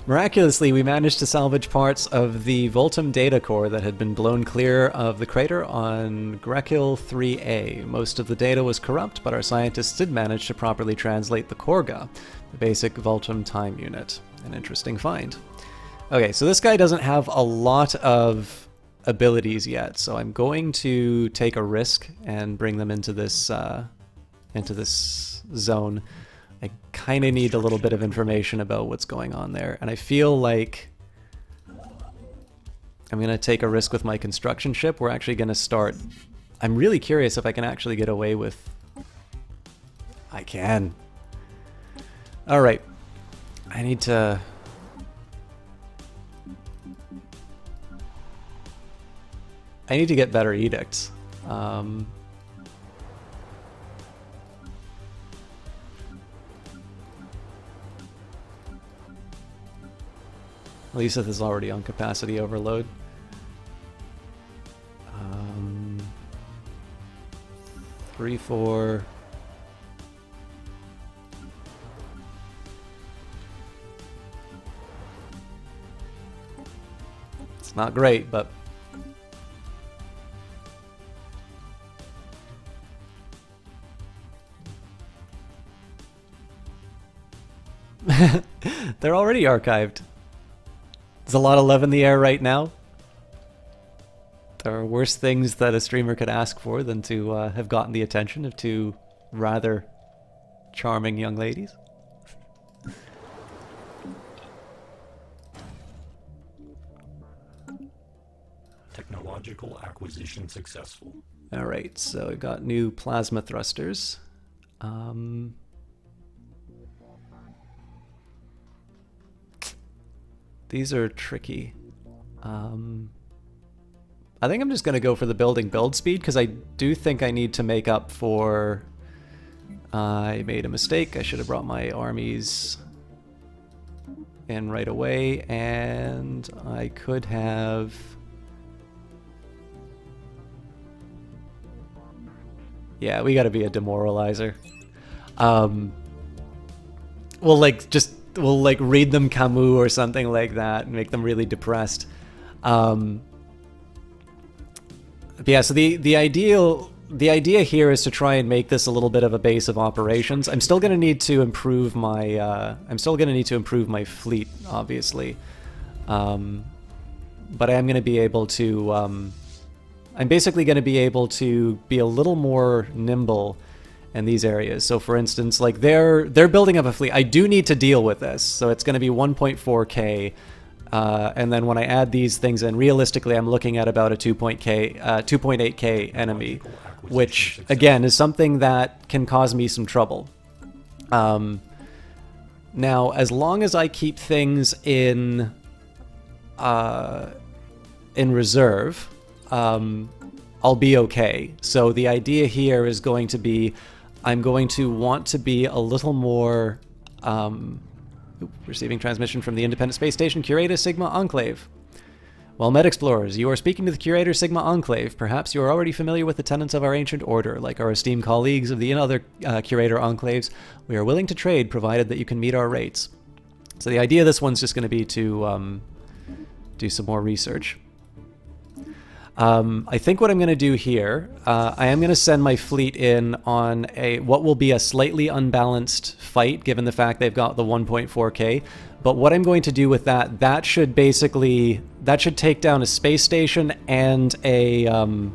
Miraculously, we managed to salvage parts of the Voltum data core that had been blown clear of the crater on Grekil 3A. Most of the data was corrupt, but our scientists did manage to properly translate the Korga, the basic Voltum time unit. An interesting find. Okay, so this guy doesn't have a lot of abilities yet, so I'm going to take a risk and bring them into this zone. I kind of need a little bit of information about what's going on there, and I feel like I'm going to take a risk with my construction ship. We're actually going to start... I'm really curious if I can actually get away with I can. All right. I need to... get better edicts. Lisa is already on capacity overload. 3, 4. It's not great, but they're already archived. There's a lot of love in the air right now. There are worse things that a streamer could ask for than to have gotten the attention of two rather charming young ladies. Technological acquisition successful. All right, so we've got new plasma thrusters. These are tricky. I think I'm just going to go for the building build speed because I do think I need to make up for... I made a mistake. I should have brought my armies in right away, and I could have... Yeah, we got to be a demoralizer. We'll read them Camus or something like that and make them really depressed. Yeah, so the idea here is to try and make this a little bit of a base of operations. I'm still going to need to improve my fleet, obviously, but I am going to be able to. I'm basically going to be able to be a little more nimble in these areas. So, for instance, like they're building up a fleet. I do need to deal with this, so it's going to be 1.4K. And then when I add these things in, realistically, I'm looking at about a 2.8K enemy, which, again, is something that can cause me some trouble. Now, as long as I keep things in reserve, I'll be okay. So the idea here is going to be, I'm going to want to be a little more... Receiving transmission from the Independent Space Station, Curator Sigma Enclave. Well, Med Explorers, you are speaking to the Curator Sigma Enclave. Perhaps you are already familiar with the tenets of our ancient order. Like our esteemed colleagues of the other Curator Enclaves, we are willing to trade, provided that you can meet our rates. So the idea of this one's just going to be to do some more research. I think what I'm going to do here, I am going to send my fleet in on what will be a slightly unbalanced fight, given the fact they've got the 1.4K. But what I'm going to do with that should take down a space station and and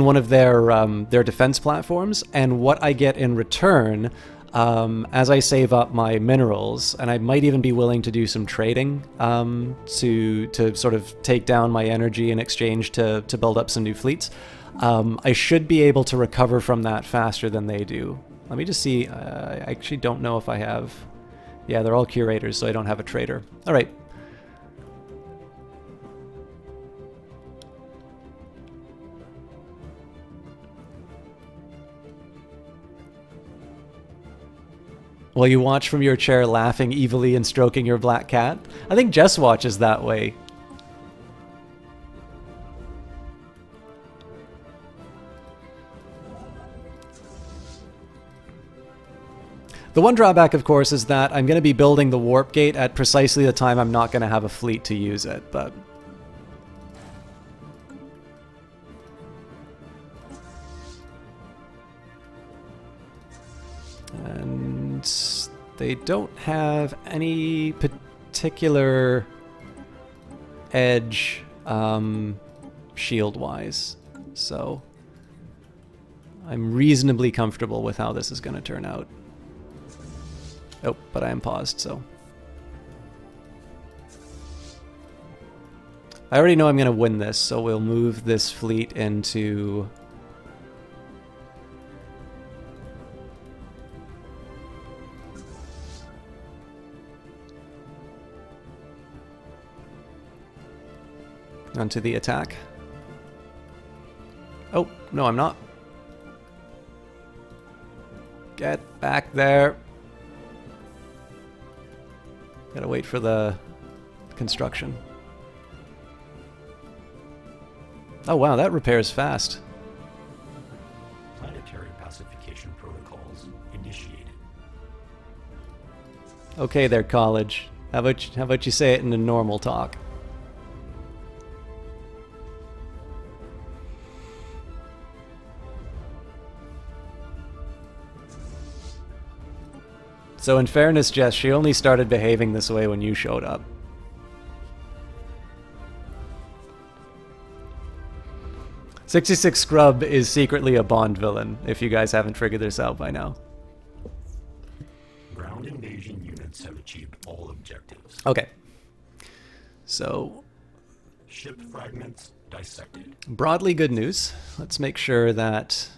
one of their defense platforms. And what I get in return, as I save up my minerals, and I might even be willing to do some trading to sort of take down my energy in exchange to build up some new fleets, I should be able to recover from that faster than they do. Let me just see. I actually don't know if I have... Yeah, they're all curators, so I don't have a trader. All right. While you watch from your chair, laughing evilly and stroking your black cat. I think Jess watches that way. The one drawback, of course, is that I'm going to be building the warp gate at precisely the time I'm not going to have a fleet to use it, but... And they don't have any particular edge shield-wise, so I'm reasonably comfortable with how this is going to turn out. Oh, but I am paused, so... I already know I'm going to win this, so we'll move this fleet into... onto the attack. Oh, no, I'm not. Get back there. Gotta wait for the construction. Oh wow, that repairs fast. Planetary pacification protocols initiated. Okay there, college. How about you say it in a normal talk? So in fairness, Jess, she only started behaving this way when you showed up. "66 Scrub is secretly a Bond villain, if you guys haven't figured this out by now. Ground invasion units have achieved all objectives. Okay. So, Ship fragments dissected. broadly good news. Let's make sure that...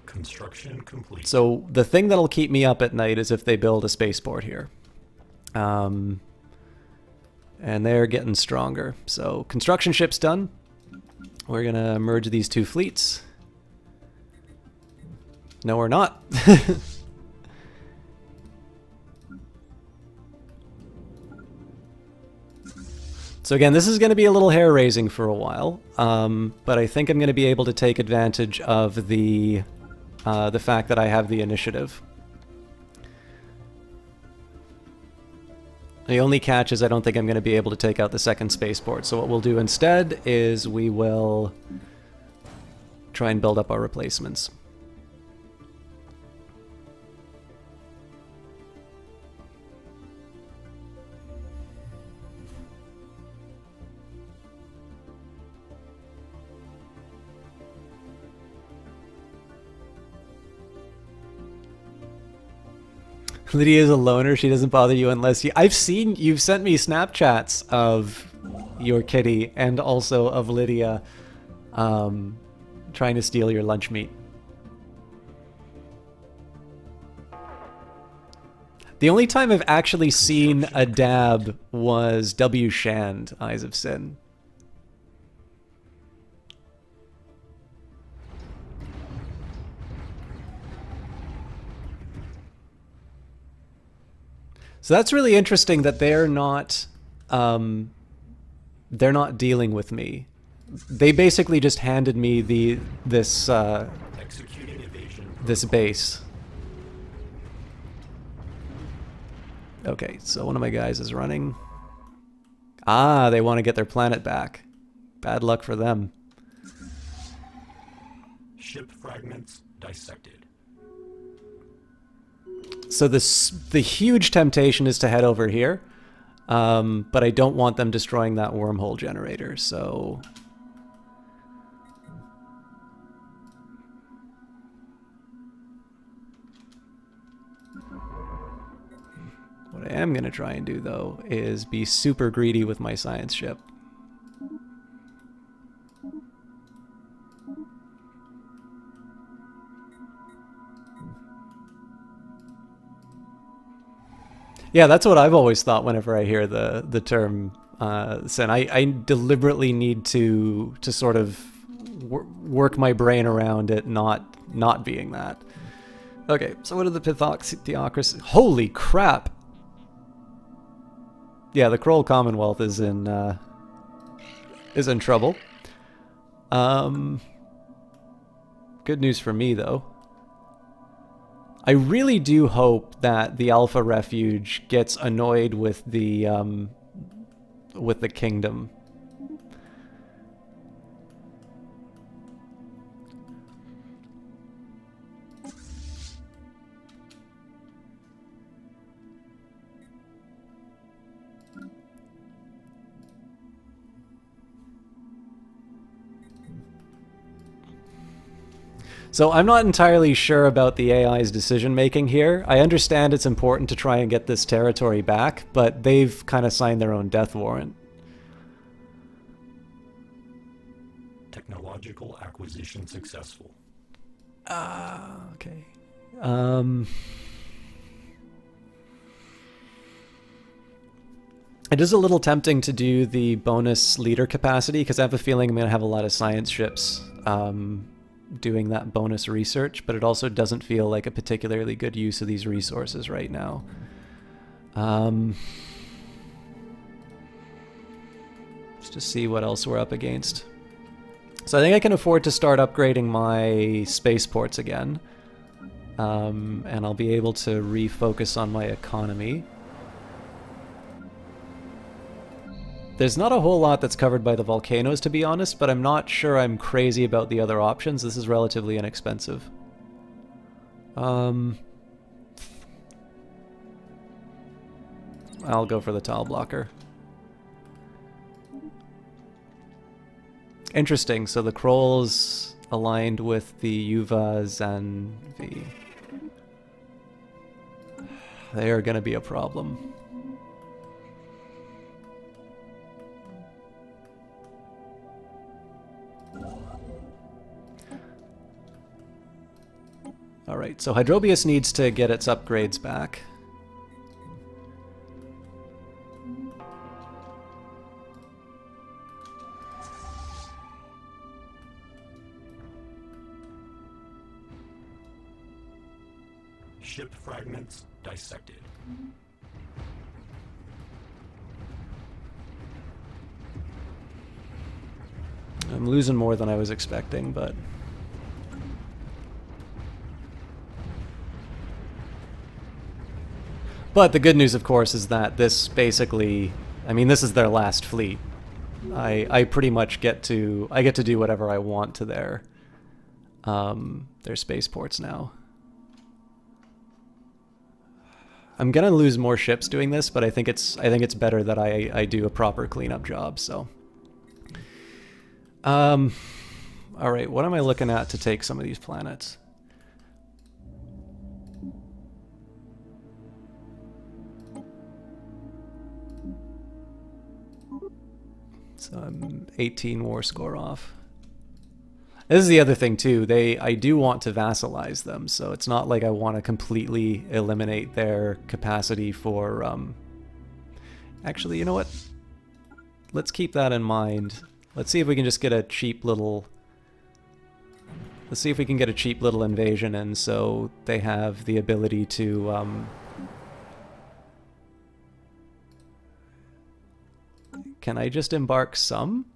Construction complete. So, the thing that'll keep me up at night is if they build a spaceport here. And they're getting stronger. So, construction ship's done. We're gonna merge these two fleets. No, we're not. So again, this is going to be a little hair-raising for a while, but I think I'm going to be able to take advantage of the fact that I have the initiative. The only catch is I don't think I'm going to be able to take out the second spaceport, so what we'll do instead is we will try and build up our replacements. Lydia's a loner. She doesn't bother you unless you... I've seen... You've sent me Snapchats of your kitty and also of Lydia trying to steal your lunch meat. The only time I've actually seen a dab was W. Shand, Eyes of Sin. So that's really interesting that they're not dealing with me. They basically just handed me this Executing evasion. this base. Okay, so one of my guys is running. Ah, they want to get their planet back. Bad luck for them. Ship fragments dissected. So the huge temptation is to head over here, but I don't want them destroying that wormhole generator, so... What I am going to try and do, though, is be super greedy with my science ship. Yeah, that's what I've always thought whenever I hear the term sin. I deliberately need to sort of work my brain around it not being that. Okay, so what are the Theocracy? Holy crap! Yeah, the Kroll Commonwealth is in trouble. Good news for me, though. I really do hope that the Alpha Refuge gets annoyed with the kingdom. So I'm not entirely sure about the AI's decision-making here. I understand it's important to try and get this territory back, but they've kind of signed their own death warrant. Technological acquisition successful. Okay. It is a little tempting to do the bonus leader capacity because I have a feeling I'm going to have a lot of science ships doing that bonus research, but it also doesn't feel like a particularly good use of these resources right now. Let's just see what else we're up against. So I think I can afford to start upgrading my spaceports again, and I'll be able to refocus on my economy. There's not a whole lot that's covered by the volcanoes, to be honest, but I'm not sure I'm crazy about the other options. This is relatively inexpensive. I'll go for the tile blocker. Interesting, so the Krolls aligned with the Yuva Zanvi. They are going to be a problem. Alright, so Hydrobius needs to get its upgrades back. Ship fragments dissected. I'm losing more than I was expecting, but... But the good news, of course, is that this basically... I mean, this is their last fleet. I pretty much get to do whatever I want to their spaceports now. I'm gonna lose more ships doing this, but I think it's better that I do a proper cleanup job. So, all right, what am I looking at to take some of these planets? So I'm 18 war score off. This is the other thing too. I do want to vassalize them, so it's not like I want to completely eliminate their capacity for. Actually, you know what? Let's keep that in mind. Let's see if we can just get a cheap little. Let's see if we can get a cheap little invasion in, so they have the ability to. Can I just embark some?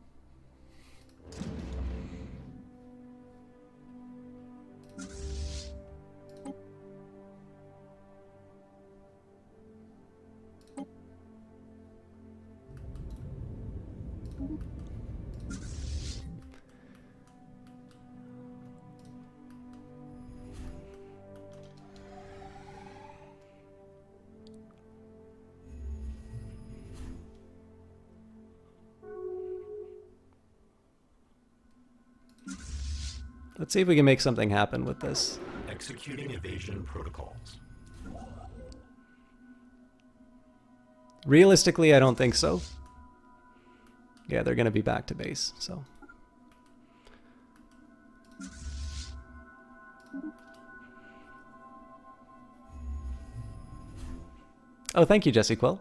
Let's see if we can make something happen with this. Executing evasion protocols. Realistically, I don't think so. Yeah, they're going to be back to base, so. Oh, thank you, Jesse Quill.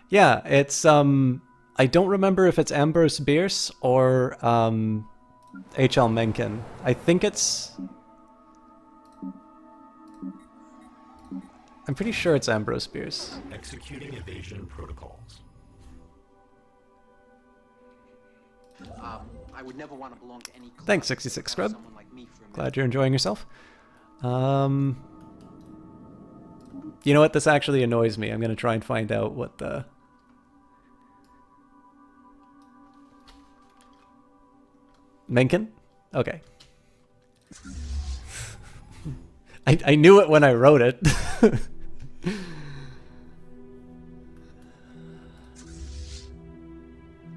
Yeah, it's, I don't remember if it's Ambrose Bierce or H.L. Mencken. I think it's... I'm pretty sure it's Ambrose Bierce. Executing evasion protocols. I would never want to belong to any club. Thanks, 66 Scrub. Someone like me for a minute. Glad you're enjoying yourself. You know what? This actually annoys me. I'm going to try and find out what the... Mencken? Okay. I knew it when I wrote it.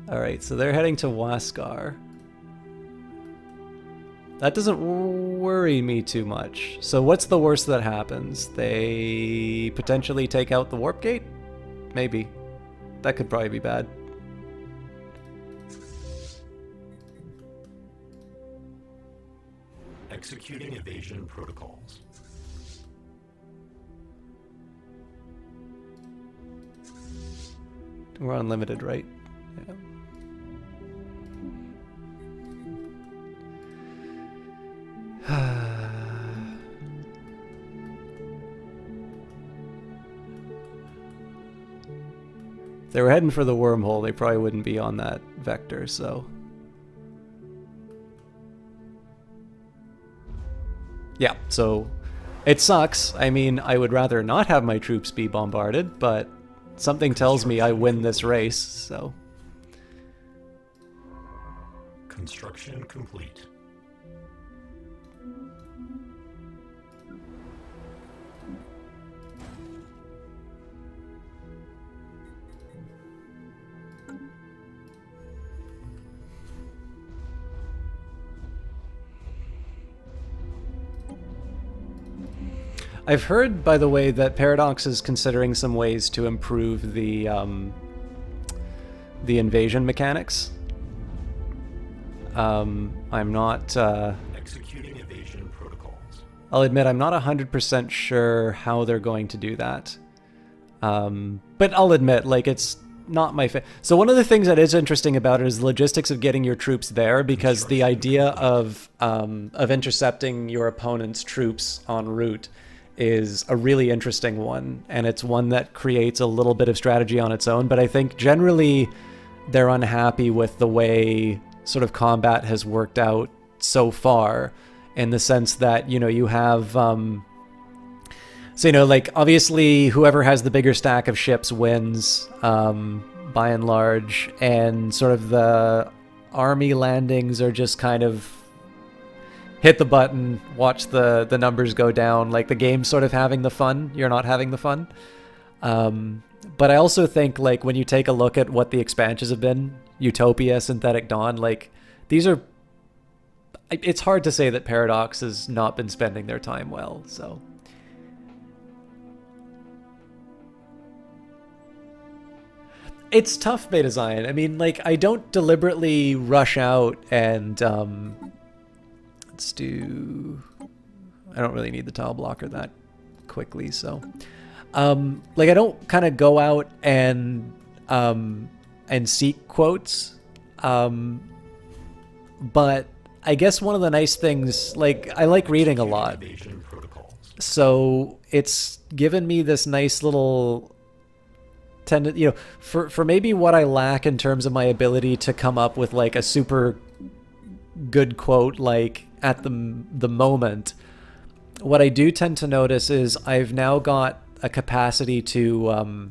Alright, so they're heading to Waskar. That doesn't worry me too much. So what's the worst that happens? They potentially take out the warp gate? Maybe. That could probably be bad. Executing evasion protocols. We're unlimited, right? Yeah. If they were heading for the wormhole, they probably wouldn't be on that vector, so... Yeah, so it sucks. I mean, I would rather not have my troops be bombarded, but something tells me I win this race, so... Construction complete. I've heard, by the way, that Paradox is considering some ways to improve the invasion mechanics. I'm not... Executing evasion protocols. I'll admit I'm not 100% sure how they're going to do that. But I'll admit, like, it's not my so one of the things that is interesting about it is the logistics of getting your troops there, because the idea of intercepting your opponent's troops en route is a really interesting one, and it's one that creates a little bit of strategy on its own, but I think generally they're unhappy with the way sort of combat has worked out so far, in the sense that, you know, you have so, you know, like, obviously whoever has the bigger stack of ships wins, by and large, and sort of the army landings are just kind of hit the button, watch the numbers go down, like the game's sort of having the fun, you're not having the fun. But I also think, like, when you take a look at what the expansions have been, Utopia, Synthetic Dawn, like, these are... It's hard to say that Paradox has not been spending their time well, so... It's tough, Beta Zion. I mean, like, I don't deliberately rush out and, let's do... I don't really need the tile blocker that quickly, so... like, I don't kind of go out and seek quotes, but I guess one of the nice things, like, I like reading a lot, so it's given me this nice little you know, for maybe what I lack in terms of my ability to come up with, like, a super good quote, like, at the moment, what I do tend to notice is I've now got a capacity to,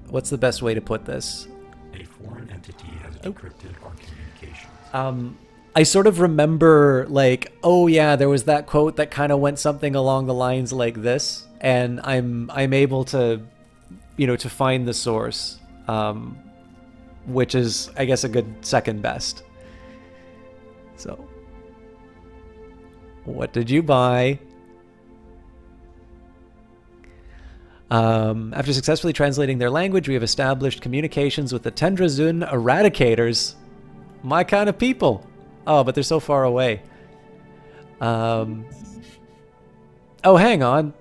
what's the best way to put this? A foreign entity has decrypted our communications. I sort of remember, like, oh yeah, there was that quote that kind of went something along the lines like this, and I'm able to, you know, to find the source, which is, I guess, a good second best. So, what did you buy? After successfully translating their language, we have established communications with the Tendrazun Eradicators. My kind of people. Oh, but they're so far away. Oh, hang on.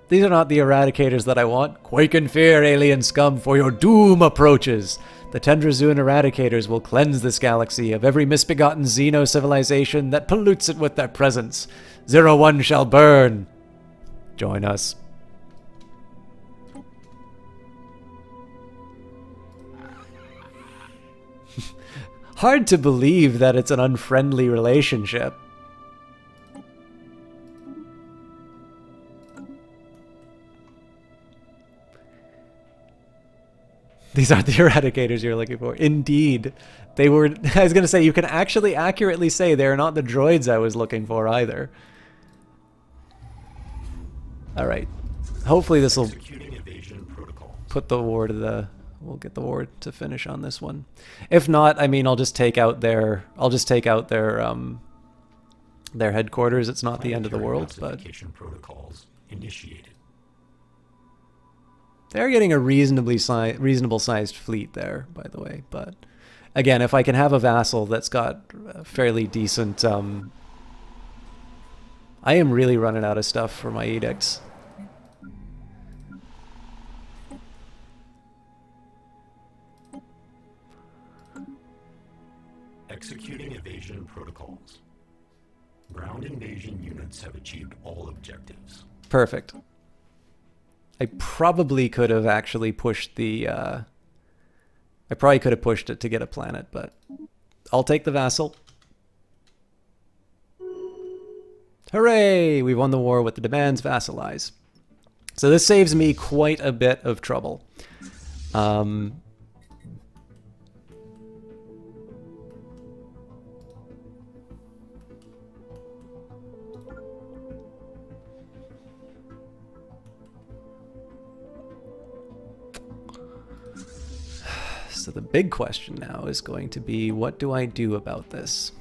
These are not the Eradicators that I want. Quake in fear, alien scum, for your doom approaches. The Tendrazun Eradicators will cleanse this galaxy of every misbegotten Xeno civilization that pollutes it with their presence. 01 shall burn. Join us. Hard to believe that it's an unfriendly relationship. These aren't the Eradicators you're looking for. Indeed. They were... I was going to say, you can actually accurately say they're not the droids I was looking for either. Alright. Hopefully this will put the war to the... We'll get the war to finish on this one. If not, I mean, I'll just take out their... their headquarters. It's not the end of the world, but... protocols initiated. They're getting a reasonable sized fleet there, by the way. But again, if I can have a vassal that's got a fairly decent... I am really running out of stuff for my edicts. Executing evasion protocols. Ground invasion units have achieved all objectives. Perfect. I probably could have actually pushed the... I probably could have pushed it to get a planet, but I'll take the vassal. Hooray! We won the war with the demands vassalize. So this saves me quite a bit of trouble. So the big question now is going to be, what do I do about this?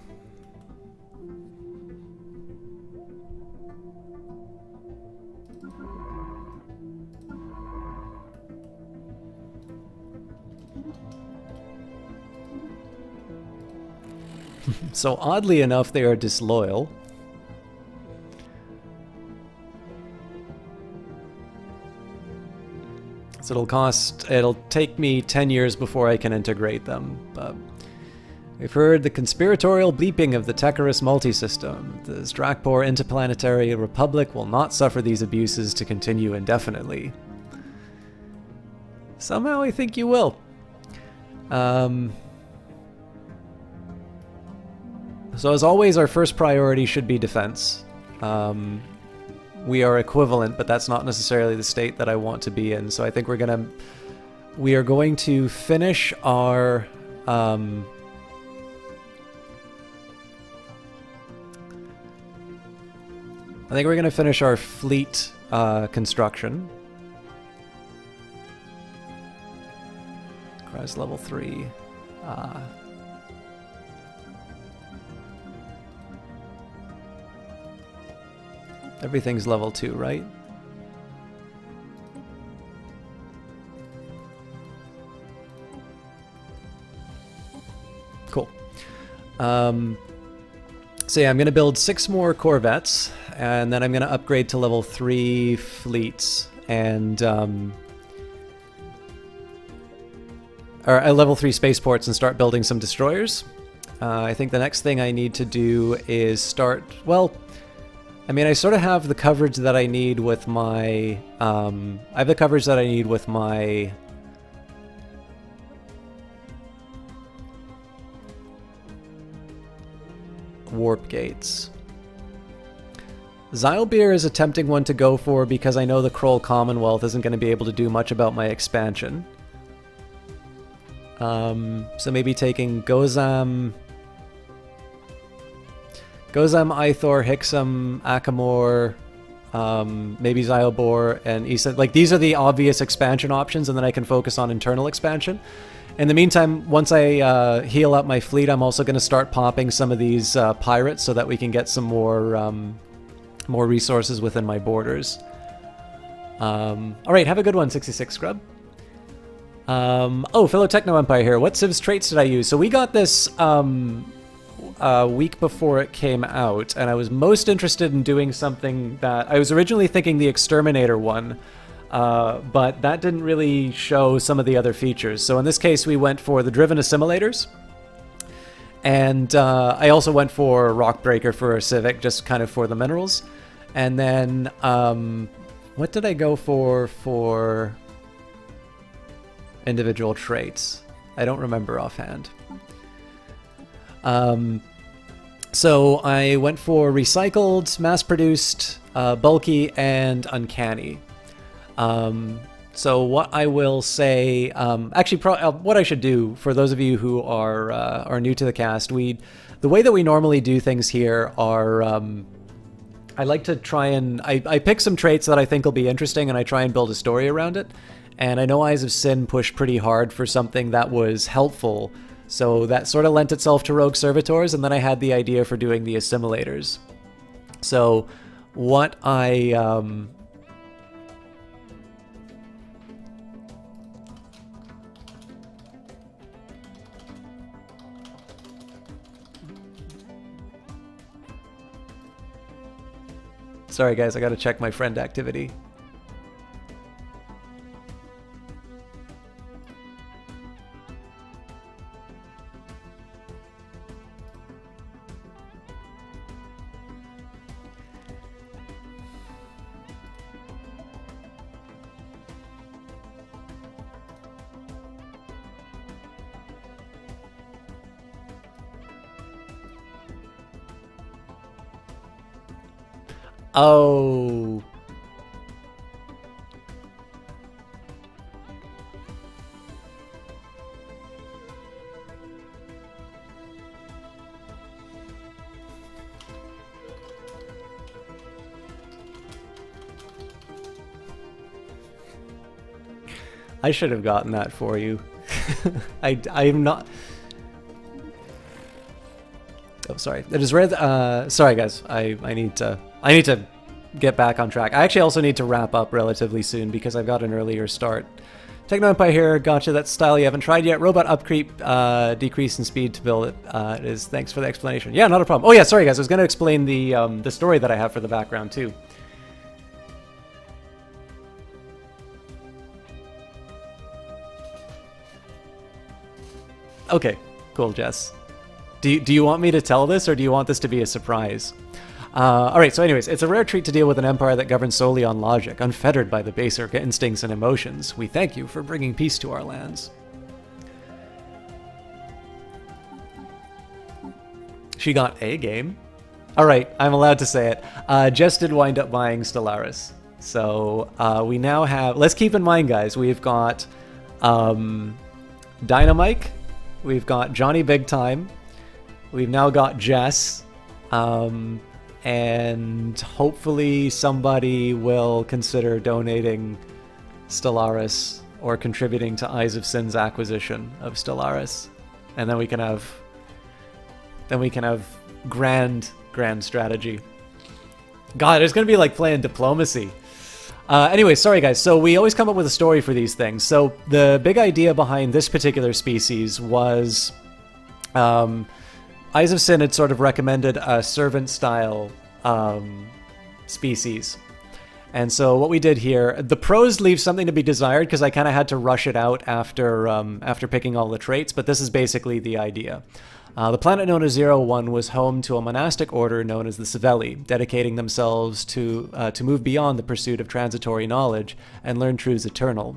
So oddly enough, they are disloyal. So it'll take me 10 years before I can integrate them. But we've heard the conspiratorial bleeping of the Tecarus multisystem. The Zdrakpor Interplanetary Republic will not suffer these abuses to continue indefinitely. Somehow I think you will. So as always, our first priority should be defense. We are equivalent, but that's not necessarily the state that I want to be in. So I think we are going to finish our I think we're going to finish our fleet construction. Rise level 3. Everything's level 2, right? Cool. So yeah, I'm going to build 6 more Corvettes, and then I'm going to upgrade to level 3 fleets, and or level 3 spaceports, and start building some destroyers. I think the next thing I need to do is start, well, I mean, I sort of have the coverage that I need with my, I have the coverage that I need with my warp gates. Zylbeer is a tempting one to go for because I know the Kroll Commonwealth isn't going to be able to do much about my expansion. So maybe taking Gozam, Ithor, Hixam, Akamor, maybe Zylbor, and Issa. Like, these are the obvious expansion options, and then I can focus on internal expansion. In the meantime, once I heal up my fleet, I'm also going to start popping some of these pirates so that we can get some more resources within my borders. All right, have a good one, 66 Scrub. Oh, fellow Techno Empire here. What Civ's traits did I use? So we got this a week before it came out, and I was most interested in doing something that I was originally thinking the Exterminator one, but that didn't really show some of the other features. So in this case, we went for the Driven Assimilators, and I also went for Rockbreaker for a Civic, just kind of for the minerals. And then, what did I go for individual traits? I don't remember offhand. So I went for recycled, mass-produced, bulky, and uncanny. So what I will say, actually, what I should do for those of you who are new to the cast, the way that we normally do things here are, I like to try and I pick some traits that I think will be interesting, and I try and build a story around it. And I know Eyes of Sin pushed pretty hard for something that was helpful. So that sort of lent itself to Rogue Servitors, and then I had the idea for doing the Assimilators. So what I... Sorry guys, I gotta check my friend activity. Oh. I should have gotten that for you. I'm not... Oh, sorry. It is red. Sorry, guys. I need to get back on track. I actually also need to wrap up relatively soon because I've got an earlier start. Techno Empire here. Gotcha. That style you haven't tried yet. Robot upcreep, decrease in speed to build it. It is. Thanks for the explanation. Yeah, not a problem. Oh yeah, sorry guys. I was going to explain the story that I have for the background too. Okay, cool, Jess. Do you want me to tell this, or do you want this to be a surprise? Alright, so anyways, it's a rare treat to deal with an empire that governs solely on logic, unfettered by the baser instincts and emotions. We thank you for bringing peace to our lands. She got a game. Alright, I'm allowed to say it. Jess did wind up buying Stellaris. So, we now have... Let's keep in mind, guys, we've got Dynamike, we've got Johnny Big Time, we've now got Jess, and hopefully somebody will consider donating Stellaris or contributing to Eyes of Sin's acquisition of Stellaris, and then we can have grand strategy. God, it's gonna be like playing diplomacy. Anyway, sorry guys, so we always come up with a story for these things. So the big idea behind this particular species was Eyes of Sin had sort of recommended a servant-style species. And so what we did here, the prose leaves something to be desired because I kind of had to rush it out after picking all the traits, but this is basically the idea. The planet known as 01 was home to a monastic order known as the Savelli, dedicating themselves to move beyond the pursuit of transitory knowledge and learn truths eternal.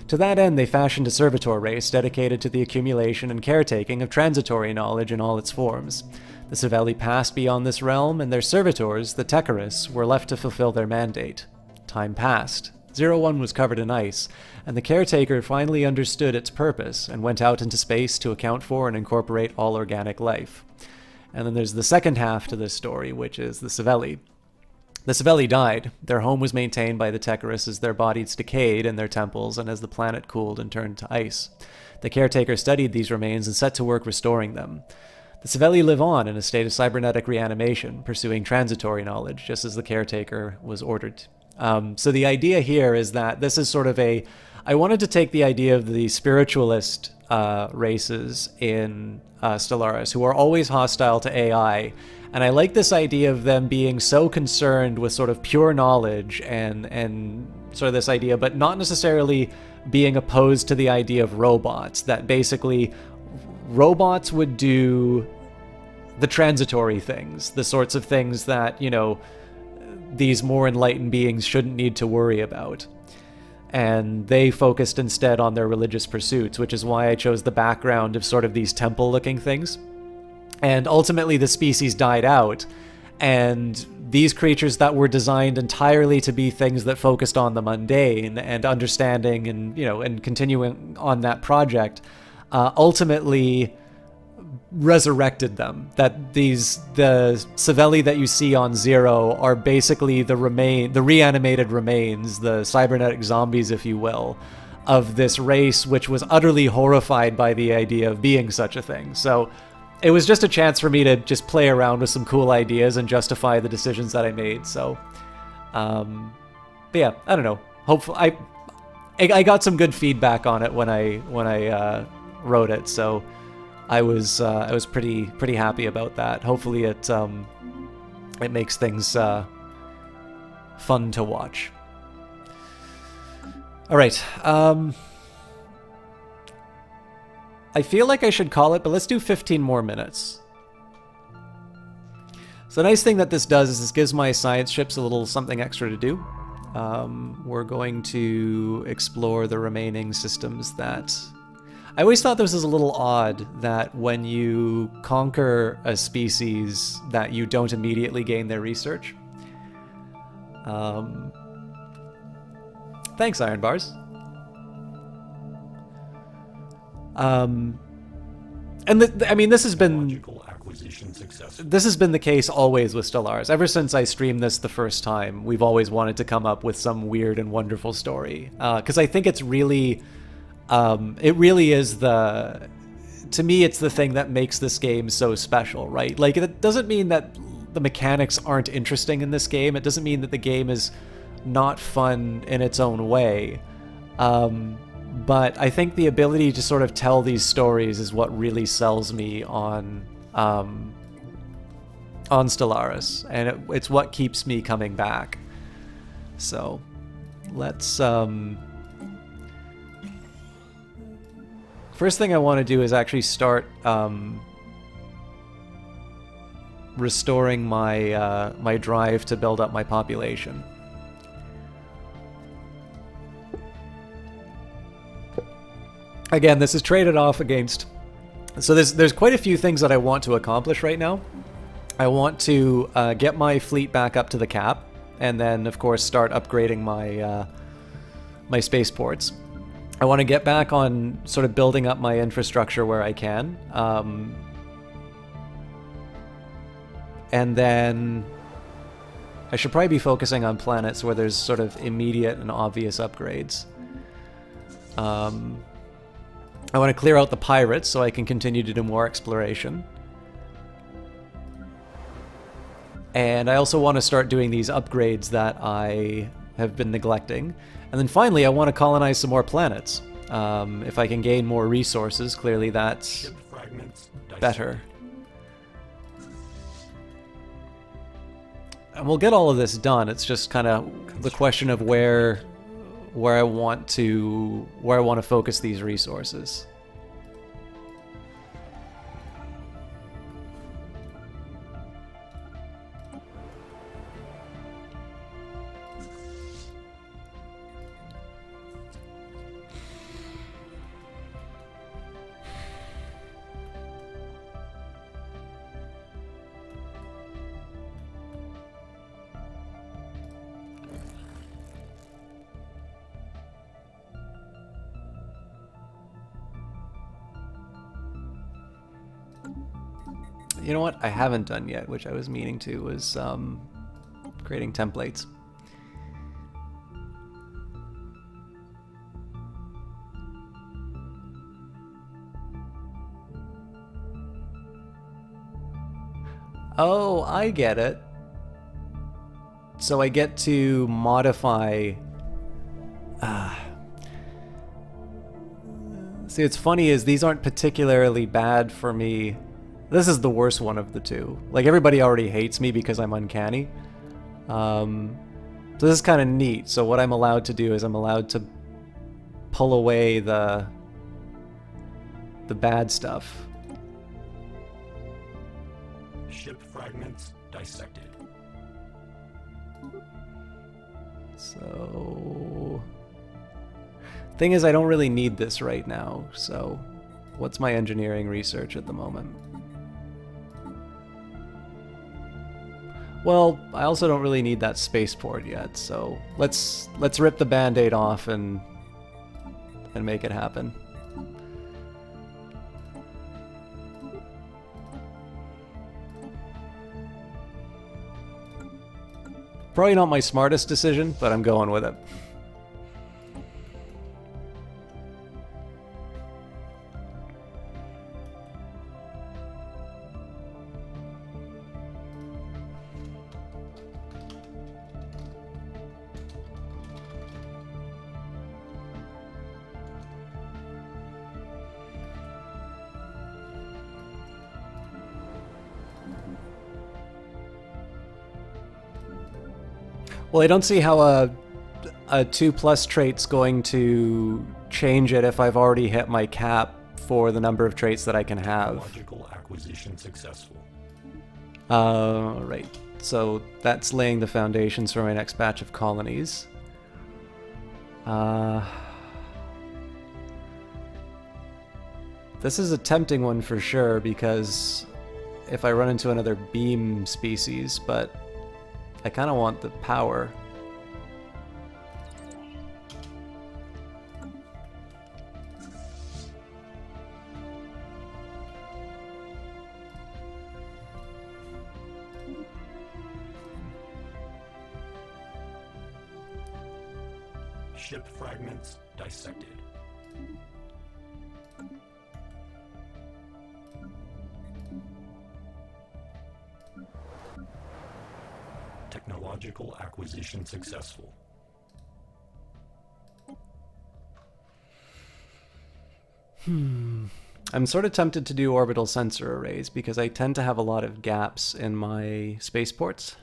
To that end, they fashioned a servitor race dedicated to the accumulation and caretaking of transitory knowledge in all its forms. The Savelli passed beyond this realm, and their servitors, the Tecaris, were left to fulfill their mandate. Time passed. 01 was covered in ice, and the caretaker finally understood its purpose and went out into space to account for and incorporate all organic life. And then there's the second half to this story, which is the Savelli. The Savelli died. Their home was maintained by the Tecaris as their bodies decayed in their temples and as the planet cooled and turned to ice. The caretaker studied these remains and set to work restoring them. The Savelli live on in a state of cybernetic reanimation, pursuing transitory knowledge, just as the caretaker was ordered. So the idea here is that this is sort of a... I wanted to take the idea of the spiritualist races in Stellaris, who are always hostile to AI, and I like this idea of them being so concerned with sort of pure knowledge and sort of this idea, but not necessarily being opposed to the idea of robots, that basically robots would do the transitory things, the sorts of things that, you know, these more enlightened beings shouldn't need to worry about. And they focused instead on their religious pursuits, which is why I chose the background of sort of these temple-looking things. And ultimately the species died out, and these creatures that were designed entirely to be things that focused on the mundane and understanding and, you know, and continuing on that project, ultimately resurrected them. That the Savelli that you see on Zero are basically the reanimated remains, the cybernetic zombies, if you will, of this race which was utterly horrified by the idea of being such a thing. So it was just a chance for me to just play around with some cool ideas and justify the decisions that I made. So but yeah, I don't know. Hopefully I got some good feedback on it when I wrote it, so I was pretty happy about that. Hopefully it makes things fun to watch. All right. I feel like I should call it, but let's do 15 more minutes. So the nice thing that this does is this gives my science ships a little something extra to do. We're going to explore the remaining systems that... I always thought this was a little odd that when you conquer a species that you don't immediately gain their research. Thanks, Iron Bars. And I mean, this has been Logical acquisition successful. this has been the case always with Stellaris. Ever since I streamed this the first time, we've always wanted to come up with some weird and wonderful story. Because I think it's really, it really is to me, it's the thing that makes this game so special, right? Like, it doesn't mean that the mechanics aren't interesting in this game. It doesn't mean that the game is not fun in its own way. But I think the ability to sort of tell these stories is what really sells me on Stellaris, and it's what keeps me coming back. So, let's first thing I want to do is actually start restoring my my drive to build up my population. Again, this is traded off against... So there's quite a few things that I want to accomplish right now. I want to get my fleet back up to the cap, and then, of course, start upgrading my my spaceports. I want to get back on sort of building up my infrastructure where I can. And then I should probably be focusing on planets where there's sort of immediate and obvious upgrades. I want to clear out the pirates so I can continue to do more exploration. And I also want to start doing these upgrades that I have been neglecting. And then finally, I want to colonize some more planets. If I can gain more resources, clearly that's Ship fragments dissected. better. And we'll get all of this done. It's just kind of the question of where I want to focus these resources. You know what I haven't done yet, which I was meaning to, was creating templates. Oh, I get it. So I get to modify... See, what's funny is these aren't particularly bad for me. This is the worst one of the two. Like, everybody already hates me because I'm uncanny. So this is kind of neat. So what I'm allowed to do is I'm allowed to pull away the bad stuff. Ship fragments dissected. So... Thing is, I don't really need this right now, so... What's my engineering research at the moment? Well, I also don't really need that spaceport yet, so let's rip the band-aid off and make it happen. Probably not my smartest decision, but I'm going with it. Well, I don't see how a 2+ trait's going to change it if I've already hit my cap for the number of traits that I can have. Logical acquisition successful. Right. So that's laying the foundations for my next batch of colonies. This is a tempting one for sure, because if I run into another beam species, but I kind of want the power. Ship fragments dissected. Technological acquisition successful. I'm sort of tempted to do orbital sensor arrays because I tend to have a lot of gaps in my spaceports.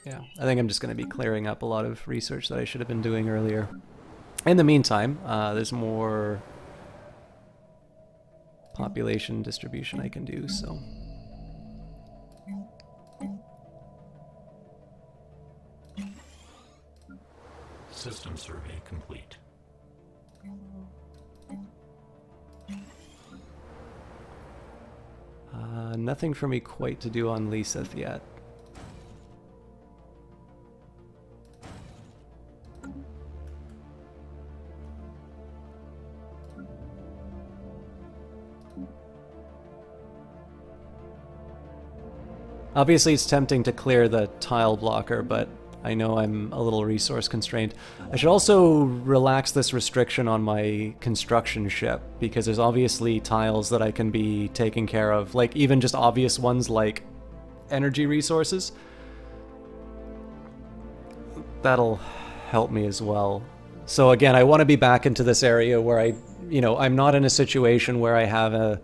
Yeah, I think I'm just going to be clearing up a lot of research that I should have been doing earlier. In the meantime, there's more population distribution I can do, so... System survey complete. Nothing for me quite to do on Liseth yet. Obviously it's tempting to clear the tile blocker, but I know I'm a little resource constrained. I should also relax this restriction on my construction ship, because there's obviously tiles that I can be taking care of, like even just obvious ones like energy resources. That'll help me as well. So again, I want to be back into this area where I'm not in a situation where I have a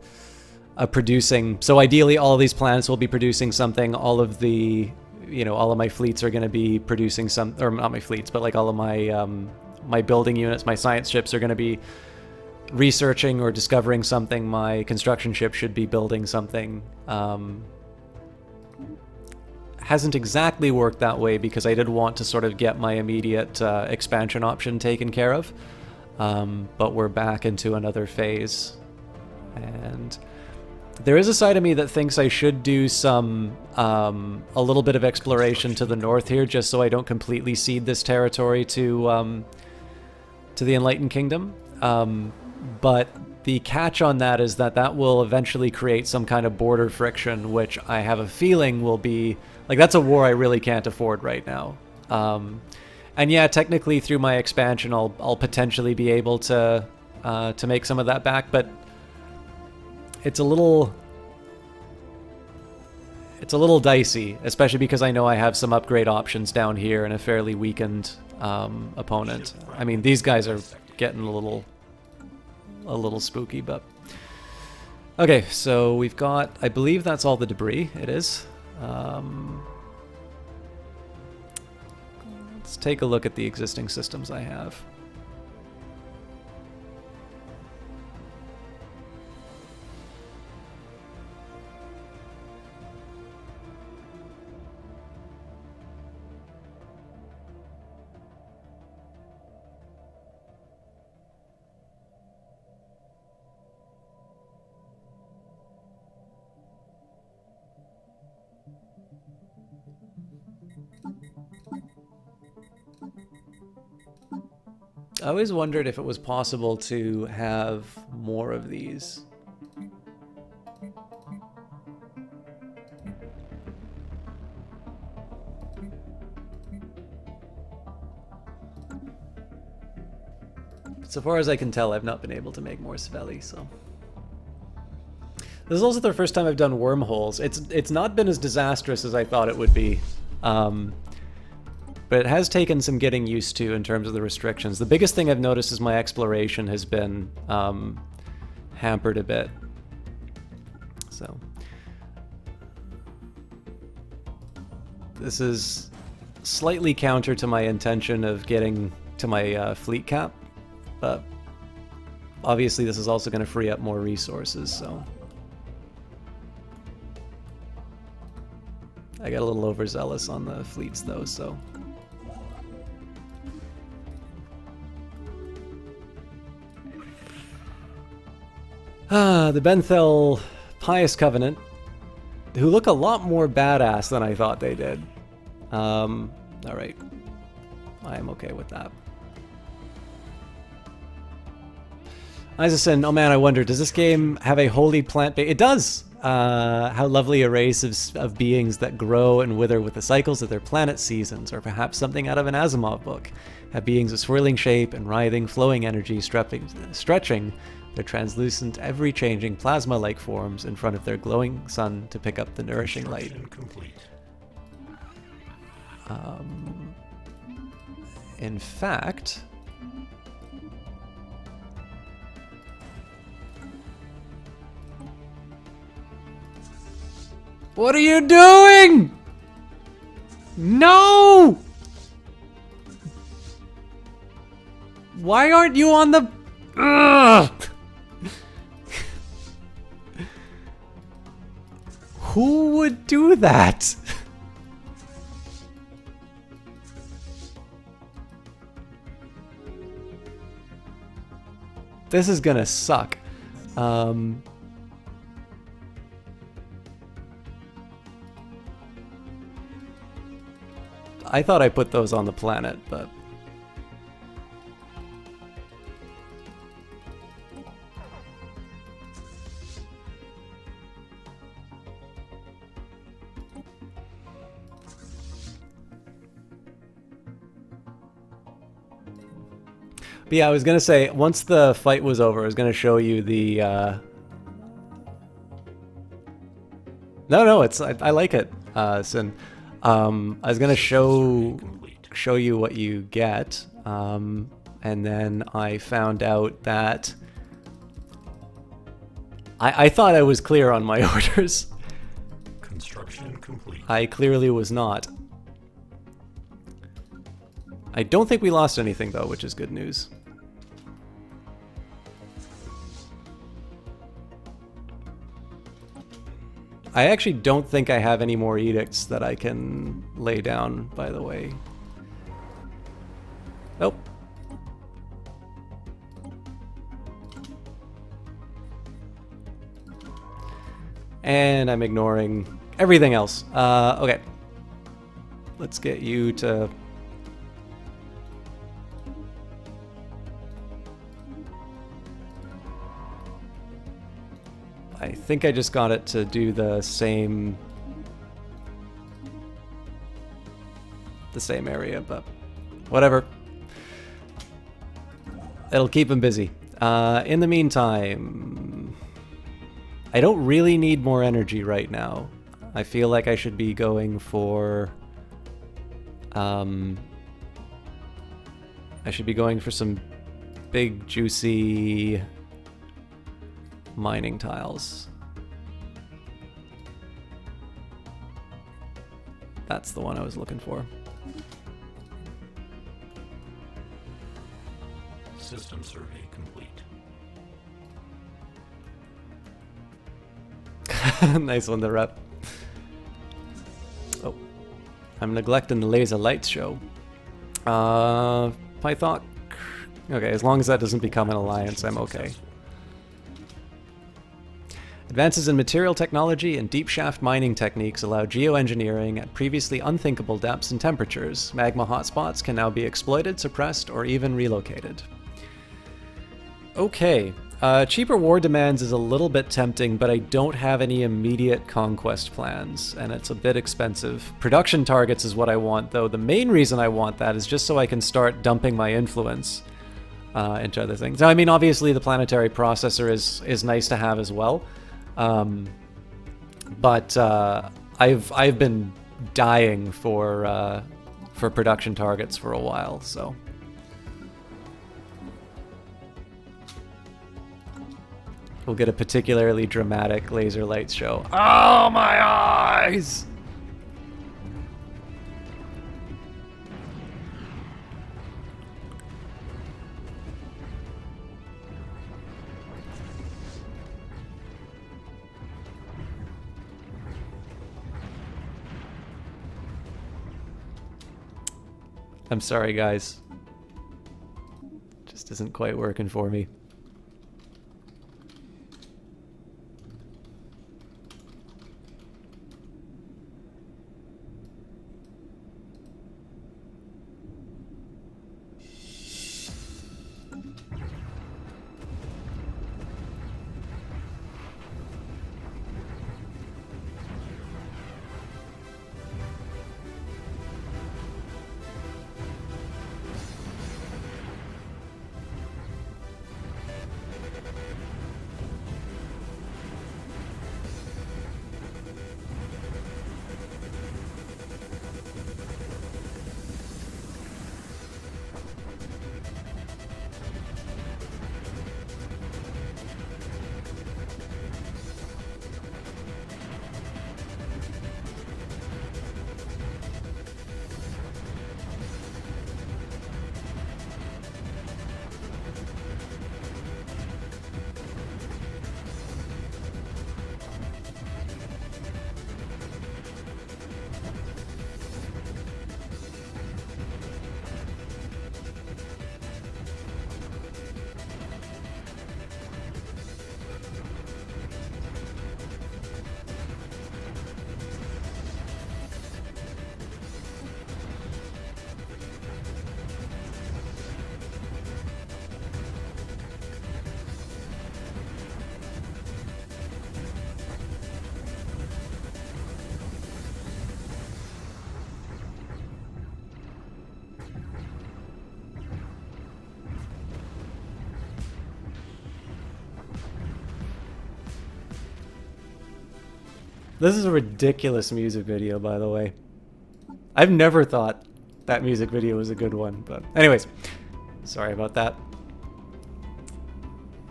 producing... So ideally all of these planets will be producing something, all of my fleets are going to be producing some, or not my fleets, but like all of my my building units, my science ships are going to be researching or discovering something. My construction ship should be building something. Hasn't exactly worked that way because I did want to sort of get my immediate expansion option taken care of. But we're back into another phase. And there is a side of me that thinks I should do some, a little bit of exploration to the north here, just so I don't completely cede this territory to the Enlightened Kingdom. But the catch on that is that will eventually create some kind of border friction, which I have a feeling will be, like, that's a war I really can't afford right now. And yeah, technically through my expansion, I'll potentially be able to make some of that back, but it's a little dicey, especially because I know I have some upgrade options down here and a fairly weakened opponent. I mean, these guys are getting a little spooky, but okay. So we've got, I believe that's all the debris. It is. Let's take a look at the existing systems I have. I always wondered if it was possible to have more of these. So far as I can tell, I've not been able to make more Sveli, so... This is also the first time I've done wormholes. It's not been as disastrous as I thought it would be. But it has taken some getting used to in terms of the restrictions. The biggest thing I've noticed is my exploration has been hampered a bit. So this is slightly counter to my intention of getting to my fleet cap, but obviously this is also going to free up more resources, so... I got a little overzealous on the fleets though, so... The Benthel Pious Covenant, who look a lot more badass than I thought they did. Alright. I am okay with that. Isaacson, oh man, I wonder, does this game have a holy plant base? It does! How lovely a race of beings that grow and wither with the cycles of their planet's seasons, or perhaps something out of an Asimov book. Have beings of swirling shape and writhing, flowing energy stretching their translucent, ever-changing plasma-like forms in front of their glowing sun to pick up the nourishing light. Construction complete. In fact... What are you doing? No! Why aren't you on the... Ugh! Who would do that? This is gonna suck. I thought I put those on the planet, but... But yeah, I was gonna say, once the fight was over, I was gonna show you the, No, I like it, Sin. I was gonna show you what you get, and then I found out that I thought I was clear on my orders. Construction complete. I clearly was not. I don't think we lost anything though, which is good news. I actually don't think I have any more edicts that I can lay down, by the way. Nope. And I'm ignoring everything else. Okay. Let's get you to... I think I just got it to do the same area, but whatever. It'll keep him busy. In the meantime, I don't really need more energy right now. I feel like I should be going for I should be going for some big juicy mining tiles. That's the one I was looking for. System survey complete. Nice one, the rep. Oh, I'm neglecting the laser lights show. Python. Okay, as long as that doesn't become an alliance, I'm okay. Advances in material technology and deep shaft mining techniques allow geoengineering at previously unthinkable depths and temperatures. Magma hotspots can now be exploited, suppressed, or even relocated. Okay, cheaper war demands is a little bit tempting, but I don't have any immediate conquest plans, and it's a bit expensive. Production targets is what I want, though. The main reason I want that is just so I can start dumping my influence into other things. Now, I mean, obviously the planetary processor is nice to have as well. But I've been dying for production targets for a while, so we'll get a particularly dramatic laser lights show. Oh, my eyes! I'm sorry, guys. Just isn't quite working for me. This is a ridiculous music video, by the way. I've never thought that music video was a good one, but anyways, sorry about that.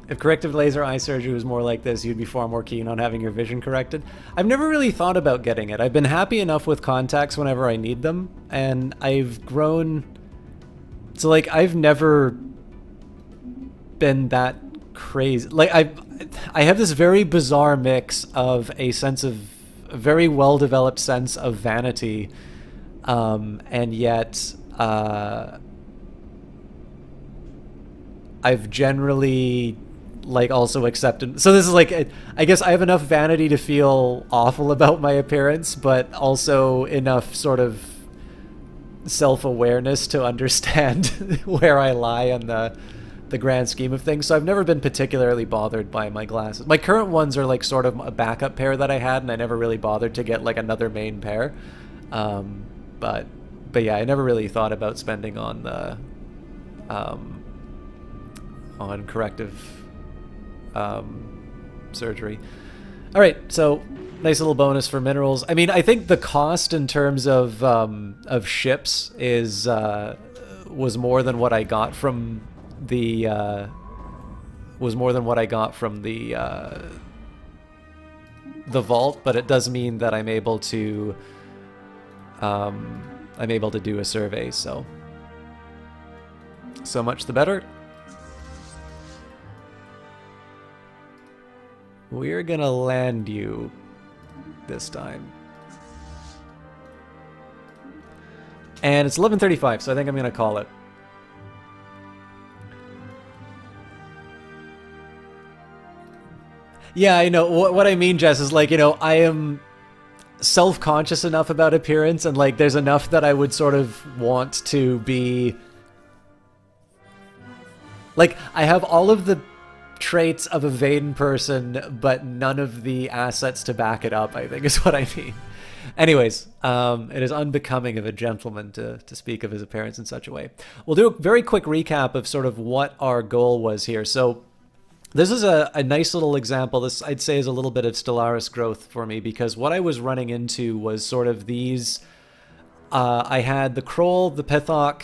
If corrective laser eye surgery was more like this, you'd be far more keen on having your vision corrected. I've never really thought about getting it. I've been happy enough with contacts whenever I need them, and I've grown... So, like, I've never been that crazy. Like, I have this very bizarre mix of a sense of... a very well-developed sense of vanity, and yet... I've generally... like also accepted. So this is like, I guess I have enough vanity to feel awful about my appearance, but also enough sort of self-awareness to understand where I lie on the grand scheme of things. So I've never been particularly bothered by my glasses. My current ones are like sort of a backup pair that I had, and I never really bothered to get like another main pair. But yeah, I never really thought about spending on the on corrective surgery. All right, so nice little bonus for minerals. I mean, I think the cost in terms of ships is was more than what I got from the the vault, but it does mean that I'm able to do a survey. So much the better. We're gonna land you this time. And it's 11:35, so I think I'm gonna call it. Yeah, I know. What I mean, Jess, is like, you know, I am self-conscious enough about appearance, and like there's enough that I would sort of want to be... Like, I have all of the traits of a vain person, but none of the assets to back it up, I think is what I mean. Anyways, it is unbecoming of a gentleman to speak of his appearance in such a way. We'll do a very quick recap of sort of what our goal was here. So this is a nice little example. This, I'd say, is a little bit of Stellaris growth for me, because what I was running into was sort of these... I had the Kroll, the Pithok,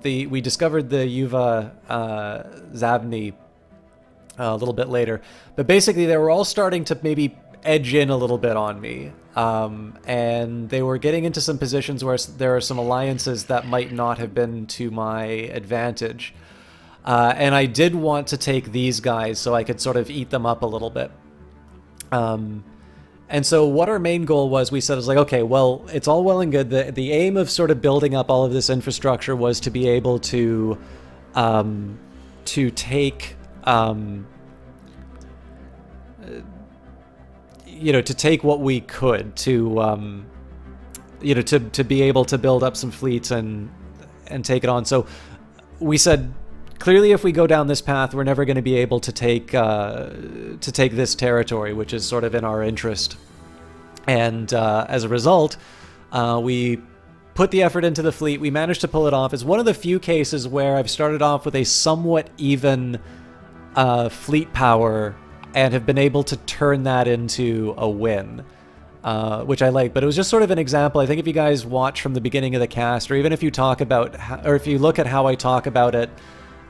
we discovered the Yuva Zabni a little bit later, but basically they were all starting to maybe edge in a little bit on me, and they were getting into some positions where there are some alliances that might not have been to my advantage, and I did want to take these guys so I could sort of eat them up a little bit. And so what our main goal was, we said, is like, okay, well, it's all well and good. The aim of sort of building up all of this infrastructure was to be able to take you know, to take what we could to you know, to be able to build up some fleets and take it on. So we said, clearly, if we go down this path, we're never going to be able to take this territory, which is sort of in our interest. And as a result, we put the effort into the fleet. We managed to pull it off. It's one of the few cases where I've started off with a somewhat even fleet power and have been able to turn that into a win, which I like. But it was just sort of an example. I think if you guys watch from the beginning of the cast, or even if you talk about, or if you look at how I talk about it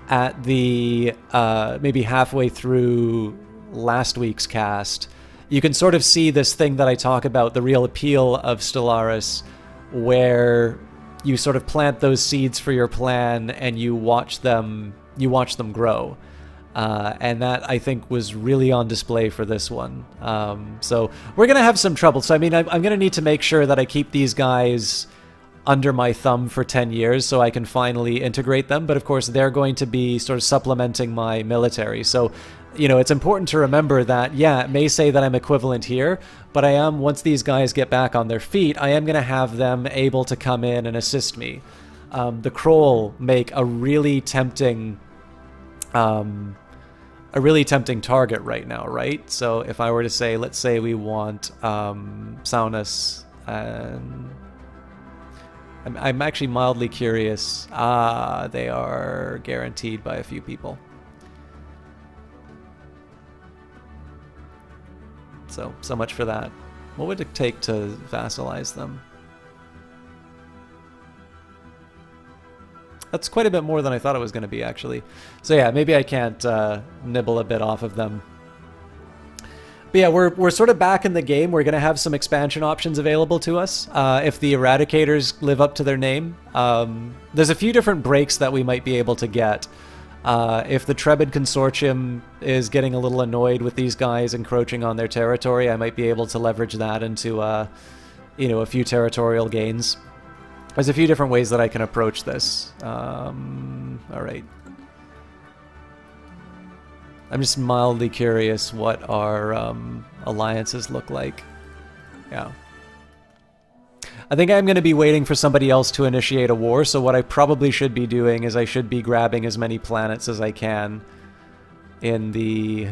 at the maybe halfway through last week's cast, you can sort of see this thing that I talk about, the real appeal of Stellaris, where you sort of plant those seeds for your plan and you watch them grow. And that, I think, was really on display for this one. So we're going to have some trouble. So, I mean, I'm going to need to make sure that I keep these guys under my thumb for 10 years so I can finally integrate them. But of course, they're going to be sort of supplementing my military. So, you know, it's important to remember that, yeah, it may say that I'm equivalent here, but I am, once these guys get back on their feet, I am going to have them able to come in and assist me. The Kroll make a really tempting target right now, right? So if I were to say, let's say we want Saunus, and I'm actually mildly curious. They are guaranteed by a few people. So much for that. What would it take to vassalize them? That's quite a bit more than I thought it was going to be, actually. So yeah, maybe I can't nibble a bit off of them. But yeah, we're sort of back in the game. We're going to have some expansion options available to us if the Eradicators live up to their name. There's a few different breaks that we might be able to get. If the Trebid Consortium is getting a little annoyed with these guys encroaching on their territory, I might be able to leverage that into, you know, a few territorial gains. There's a few different ways that I can approach this. All right. I'm just mildly curious what our alliances look like. Yeah. I think I'm going to be waiting for somebody else to initiate a war, so what I probably should be doing is I should be grabbing as many planets as I can in the...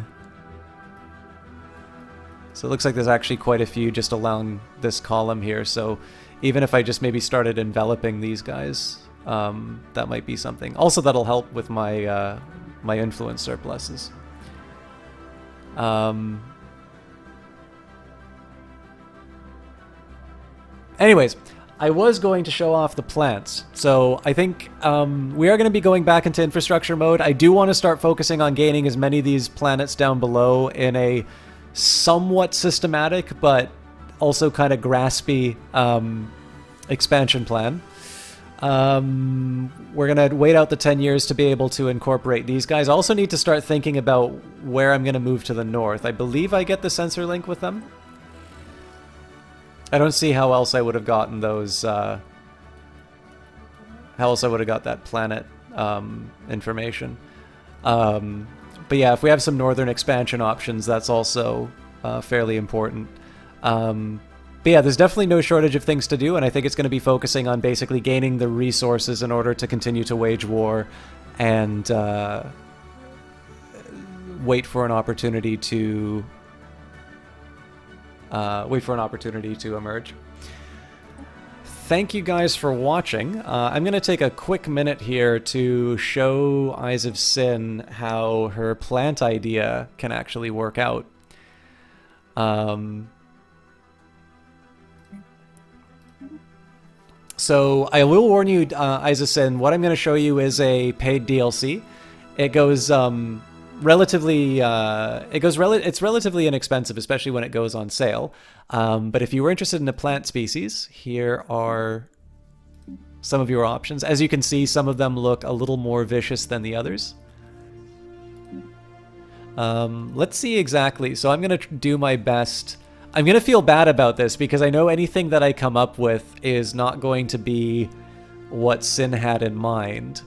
So it looks like there's actually quite a few just along this column here, so even if I just maybe started enveloping these guys, that might be something. Also, that'll help with my, my influence surpluses. Anyways, I was going to show off the plants, so I think we are going to be going back into infrastructure mode. I do want to start focusing on gaining as many of these planets down below in a somewhat systematic, but also kind of graspy expansion plan. We're going to wait out the 10 years to be able to incorporate these guys. I also need to start thinking about where I'm going to move to the north. I believe I get the sensor link with them. I don't see how else I would have gotten those, how else I would have got that planet information. But yeah, if we have some northern expansion options, that's also fairly important. But yeah, there's definitely no shortage of things to do, and I think it's going to be focusing on basically gaining the resources in order to continue to wage war and wait for an opportunity to emerge. Thank you guys for watching. I'm going to take a quick minute here to show Eyes of Sin how her plant idea can actually work out. So I will warn you, Eyes of Sin, what I'm going to show you is a paid DLC. It goes it's relatively inexpensive, especially when it goes on sale. But if you were interested in a plant species, here are some of your options. As you can see, some of them look a little more vicious than the others. Let's see exactly. So I'm going to do my best. I'm going to feel bad about this because I know anything that I come up with is not going to be what Sin had in mind.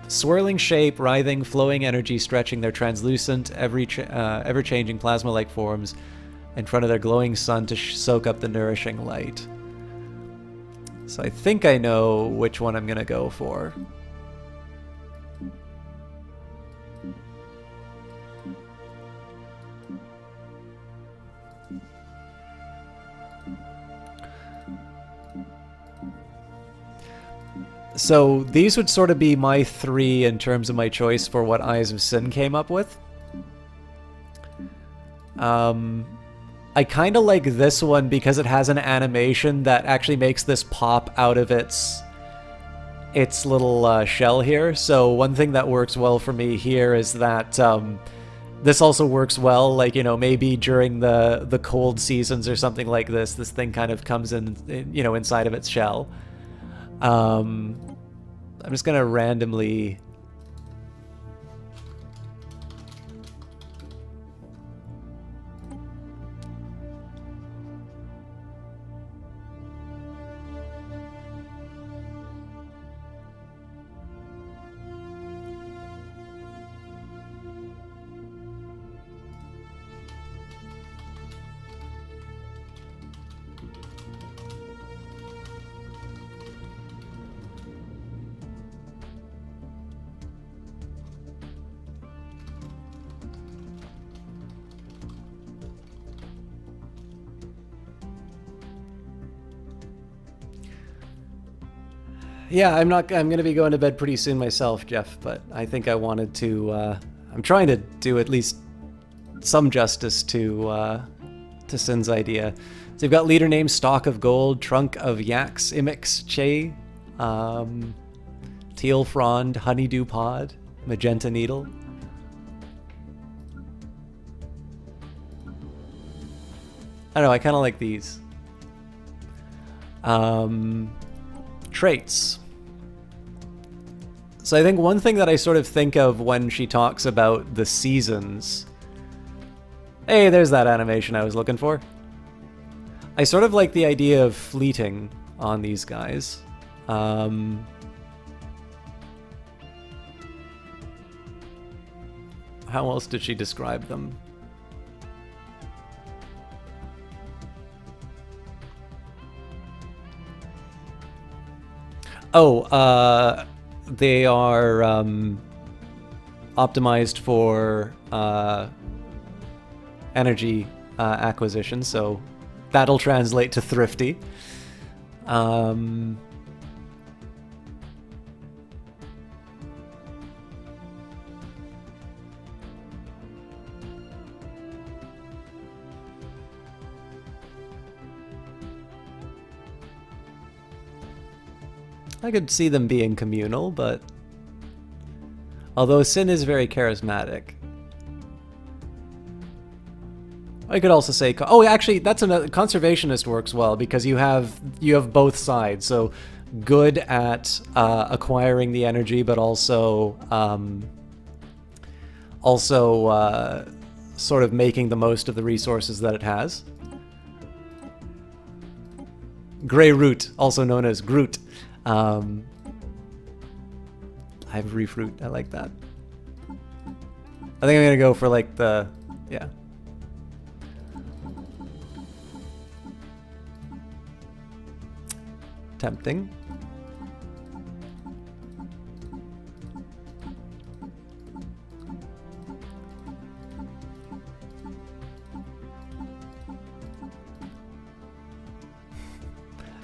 Swirling shape, writhing, flowing energy, stretching their translucent, ever-changing plasma-like forms in front of their glowing sun to soak up the nourishing light. So I think I know which one I'm going to go for. So these would sort of be my three in terms of my choice for what Eyes of Sin came up with. I kind of like this one because it has an animation that actually makes this pop out of its little shell here. So one thing that works well for me here is that this also works well, like, you know, maybe during the cold seasons or something like this, this thing kind of comes in, you know, inside of its shell. I'm just gonna randomly... Yeah, I'm not. I'm gonna be going to bed pretty soon myself, Jeff. But I think I wanted to. I'm trying to do at least some justice to Sin's idea. So you've got leader name Stalk of Gold, Trunk of Yaks, Imix Che, Teal Frond, Honeydew Pod, Magenta Needle. I don't know. I kind of like these. Traits. So I think one thing that I sort of think of when she talks about the seasons. Hey, there's that animation I was looking for. I sort of like the idea of fleeting on these guys. How else did she describe them? Oh, they are optimized for energy acquisition, so that'll translate to thrifty. I could see them being communal, but although Sin is very charismatic. I could also say, oh, actually, that's another conservationist works well because you have both sides. So good at acquiring the energy, but also sort of making the most of the resources that it has. Grey Root, also known as Groot. Ivory Fruit, I like that. I think I'm gonna go for like the, yeah. Tempting.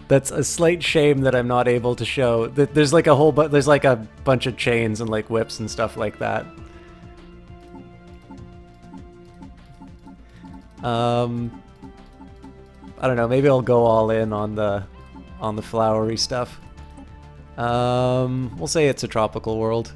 That's a slight shame that I'm not able to show. There's like a whole there's like a bunch of chains and like whips and stuff like that. I don't know. Maybe I'll go all in on the flowery stuff. We'll say it's a tropical world.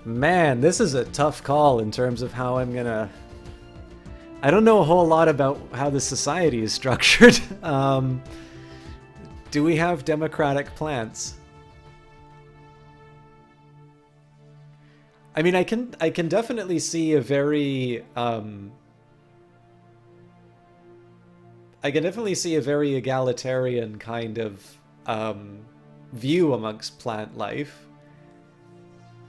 Man, this is a tough call in terms of how I'm gonna... I don't know a whole lot about how the society is structured. Do we have democratic plants? I mean, I can definitely see a very I can definitely see a very egalitarian kind of view amongst plant life.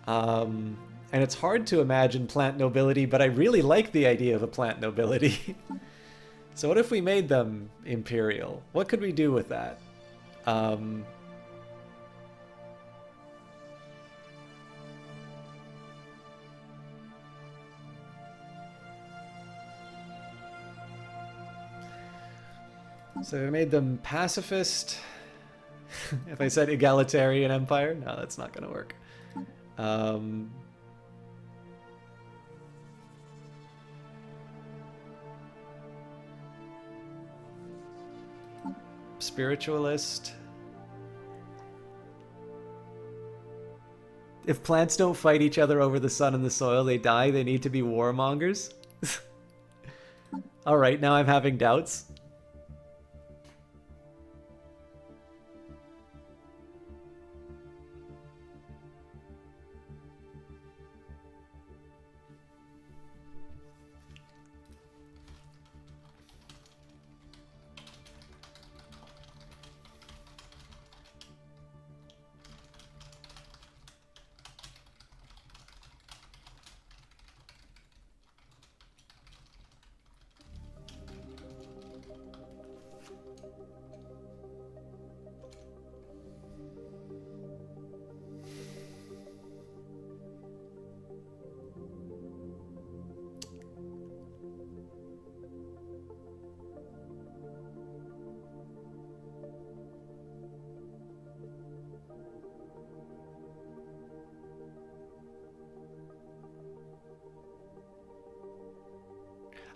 And it's hard to imagine plant nobility, but I really like the idea of a plant nobility. So what if we made them imperial? What could we do with that? So we made them pacifist. If I said egalitarian empire, no, that's not going to work. Spiritualist. If plants don't fight each other over the sun and the soil, they die. They need to be warmongers. All right, now I'm having doubts.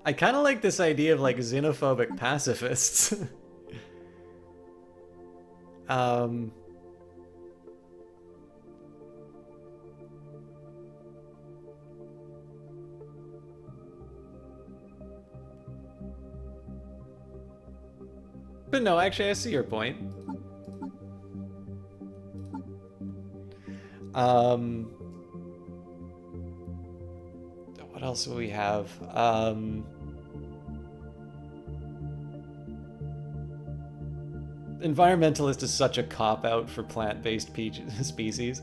I kind of like this idea of like xenophobic pacifists. um, but no, actually, I see your point. What else do we have? Environmentalist is such a cop-out for plant-based species.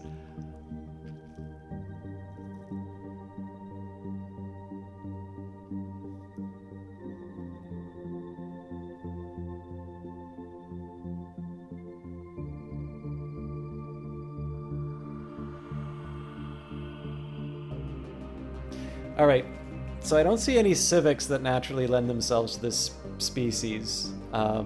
Alright, so I don't see any civics that naturally lend themselves to this species. I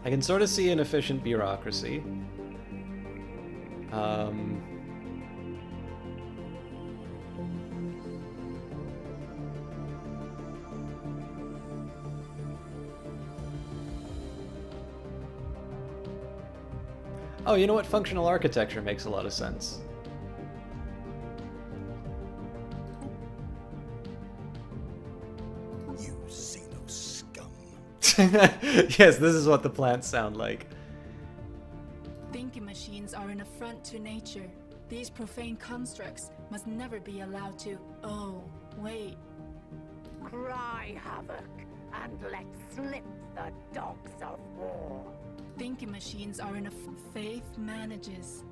can sort of see an efficient bureaucracy. Oh, you know what? Functional architecture makes a lot of sense. You Xeno scum. Yes, this is what the plants sound like. Thinking machines are an affront to nature. These profane constructs must never be allowed to. Oh, wait. Cry havoc and let slip the dogs of war. Thinking machines are in a faith manages.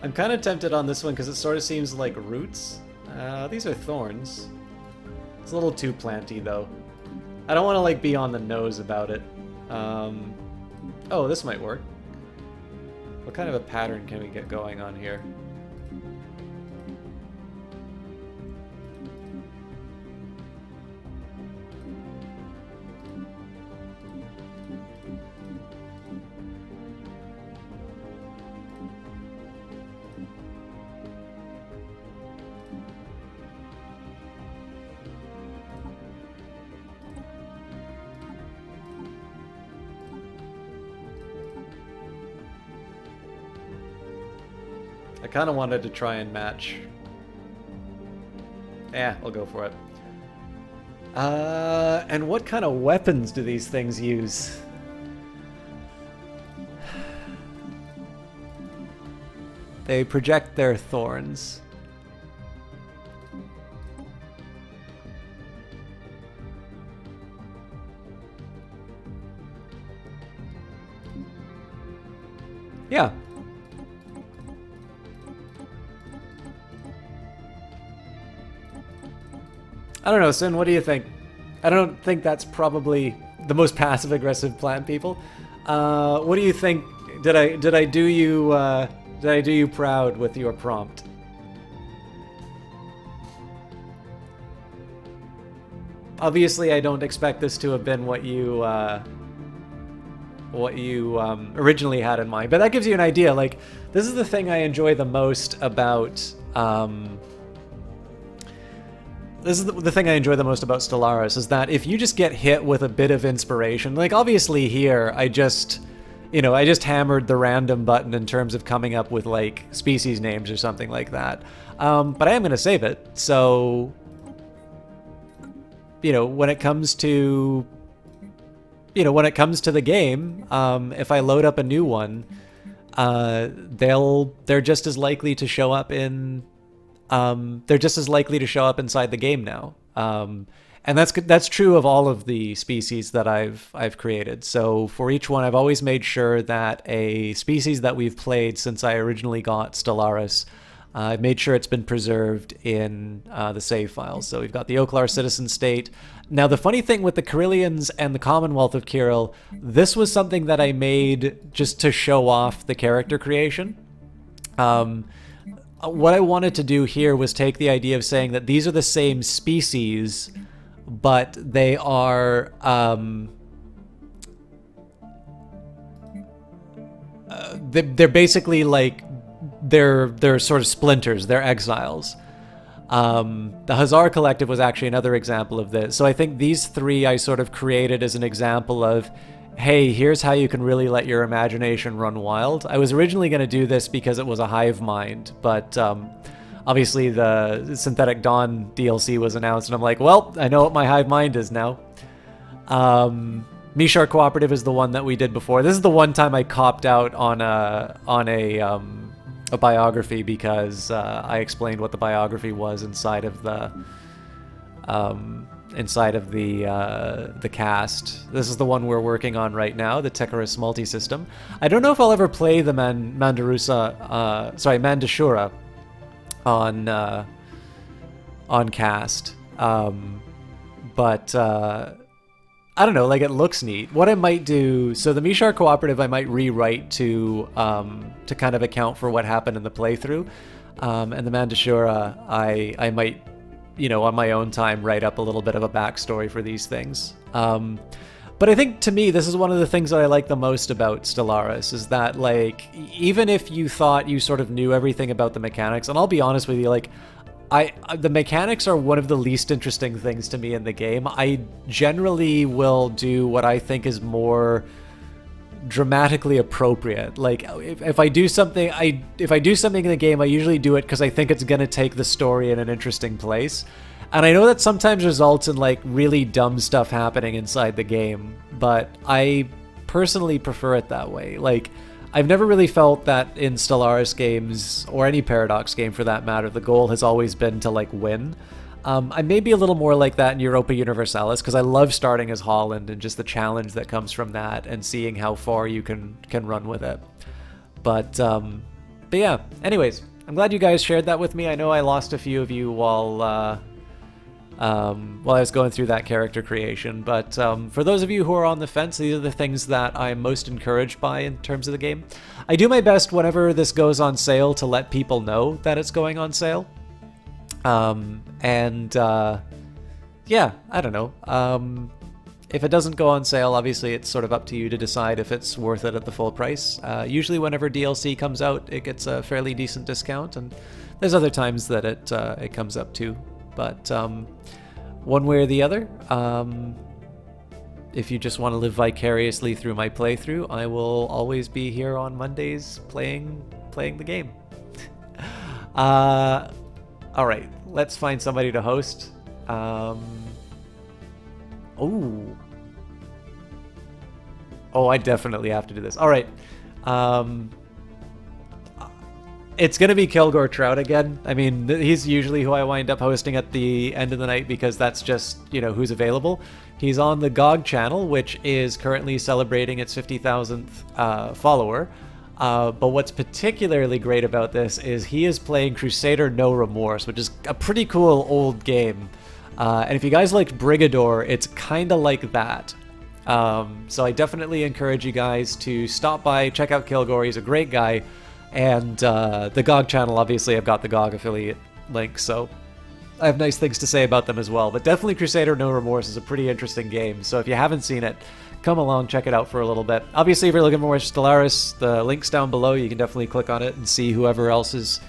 I'm kind of tempted on this one because it sort of seems like roots. These are thorns. It's a little too planty though. I don't want to like be on the nose about it. Oh, this might work. What kind of a pattern can we get going on here? I kind of wanted to try and match. Yeah, I'll go for it. And what kind of weapons do these things use? They project their thorns. Yeah. I don't know, Sin, what do you think? I don't think that's probably the most passive-aggressive plant people. What do you think? Did I do you proud with your prompt? Obviously, I don't expect this to have been what you originally had in mind, but that gives you an idea. Like, this is the thing I enjoy the most about. This is the thing I enjoy the most about Stellaris, is that if you just get hit with a bit of inspiration, like obviously here, you know, I just hammered the random button in terms of coming up with like species names or something like that. But I am going to save it. So, you know, when it comes to, the game, if I load up a new one, they're just as likely to show up inside the game now. And that's true of all of the species that I've created. So for each one, I've always made sure that a species that we've played since I originally got Stellaris, I've made sure it's been preserved in the save files. So we've got the Oklar citizen state. Now, the funny thing with the Carillions and the Commonwealth of Kirill, this was something that I made just to show off the character creation. What I wanted to do here was take the idea of saying that these are the same species, but they are they're basically like they're sort of splinters. They're exiles. The Hazar Collective was actually another example of this. So I think these three I sort of created as an example of, hey, here's how you can really let your imagination run wild. I was originally going to do this because it was a hive mind, but obviously the Synthetic Dawn DLC was announced, and I'm like, well, I know what my hive mind is now. Mishar Cooperative is the one that we did before. This is the one time I copped out on a biography because I explained what the biography was inside of the cast. This is the one we're working on right now, the Tecarus multi-system. I don't know if I'll ever play the Mandashura on cast, but I don't know, like, it looks neat. What I might do, so the Mishar Cooperative I might rewrite to kind of account for what happened in the playthrough, and the Mandashura I might, you know, on my own time write up a little bit of a backstory for these things. But I think, to me, this is one of the things that I like the most about Stellaris, is that, like, even if you thought you sort of knew everything about the mechanics, and I'll be honest with you, like, the mechanics are one of the least interesting things to me in the game. I generally will do what I think is more dramatically appropriate. Like, if I do something, if I do something in the game, I usually do it because I think it's gonna take the story in an interesting place. And I know that sometimes results in like really dumb stuff happening inside the game, but I personally prefer it that way. Like, I've never really felt that in Stellaris games, or any Paradox game for that matter, the goal has always been to like win. I may be a little more like that in Europa Universalis, because I love starting as Holland and just the challenge that comes from that and seeing how far you can run with it. But yeah, anyways, I'm glad you guys shared that with me. I know I lost a few of you while I was going through that character creation, but for those of you who are on the fence, these are the things that I'm most encouraged by in terms of the game. I do my best whenever this goes on sale to let people know that it's going on sale. Yeah, I don't know. If it doesn't go on sale, obviously it's sort of up to you to decide if it's worth it at the full price. Usually whenever DLC comes out, it gets a fairly decent discount, and there's other times that it comes up too. But one way or the other, if you just want to live vicariously through my playthrough, I will always be here on Mondays playing the game. All right, let's find somebody to host. Oh, I definitely have to do this. All right. It's going to be Kilgore Trout again. I mean, he's usually who I wind up hosting at the end of the night because that's just, you know, who's available. He's on the GOG channel, which is currently celebrating its 50,000th follower. But what's particularly great about this is he is playing Crusader No Remorse, which is a pretty cool old game. And if you guys liked Brigador, it's kind of like that. So I definitely encourage you guys to stop by, check out Kilgore. He's a great guy. And the GOG channel, obviously, I've got the GOG affiliate link, so I have nice things to say about them as well. But definitely Crusader No Remorse is a pretty interesting game, so if you haven't seen it, come along, check it out for a little bit. Obviously, if you're looking for more Stellaris, the link's down below. You can definitely click on it and see whoever else is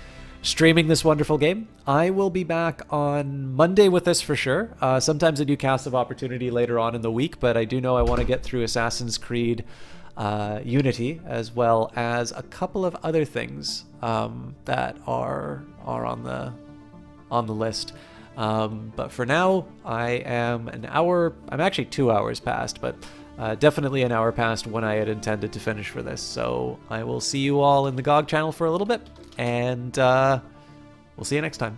streaming this wonderful game. I will be back on Monday with this for sure. Sometimes I do Cast of Opportunity later on in the week, but I do know I want to get through Assassin's Creed Unity, as well as a couple of other things that are on the list. But for now, I'm actually 2 hours past, but definitely an hour past when I had intended to finish for this. So I will see you all in the GOG channel for a little bit, and we'll see you next time.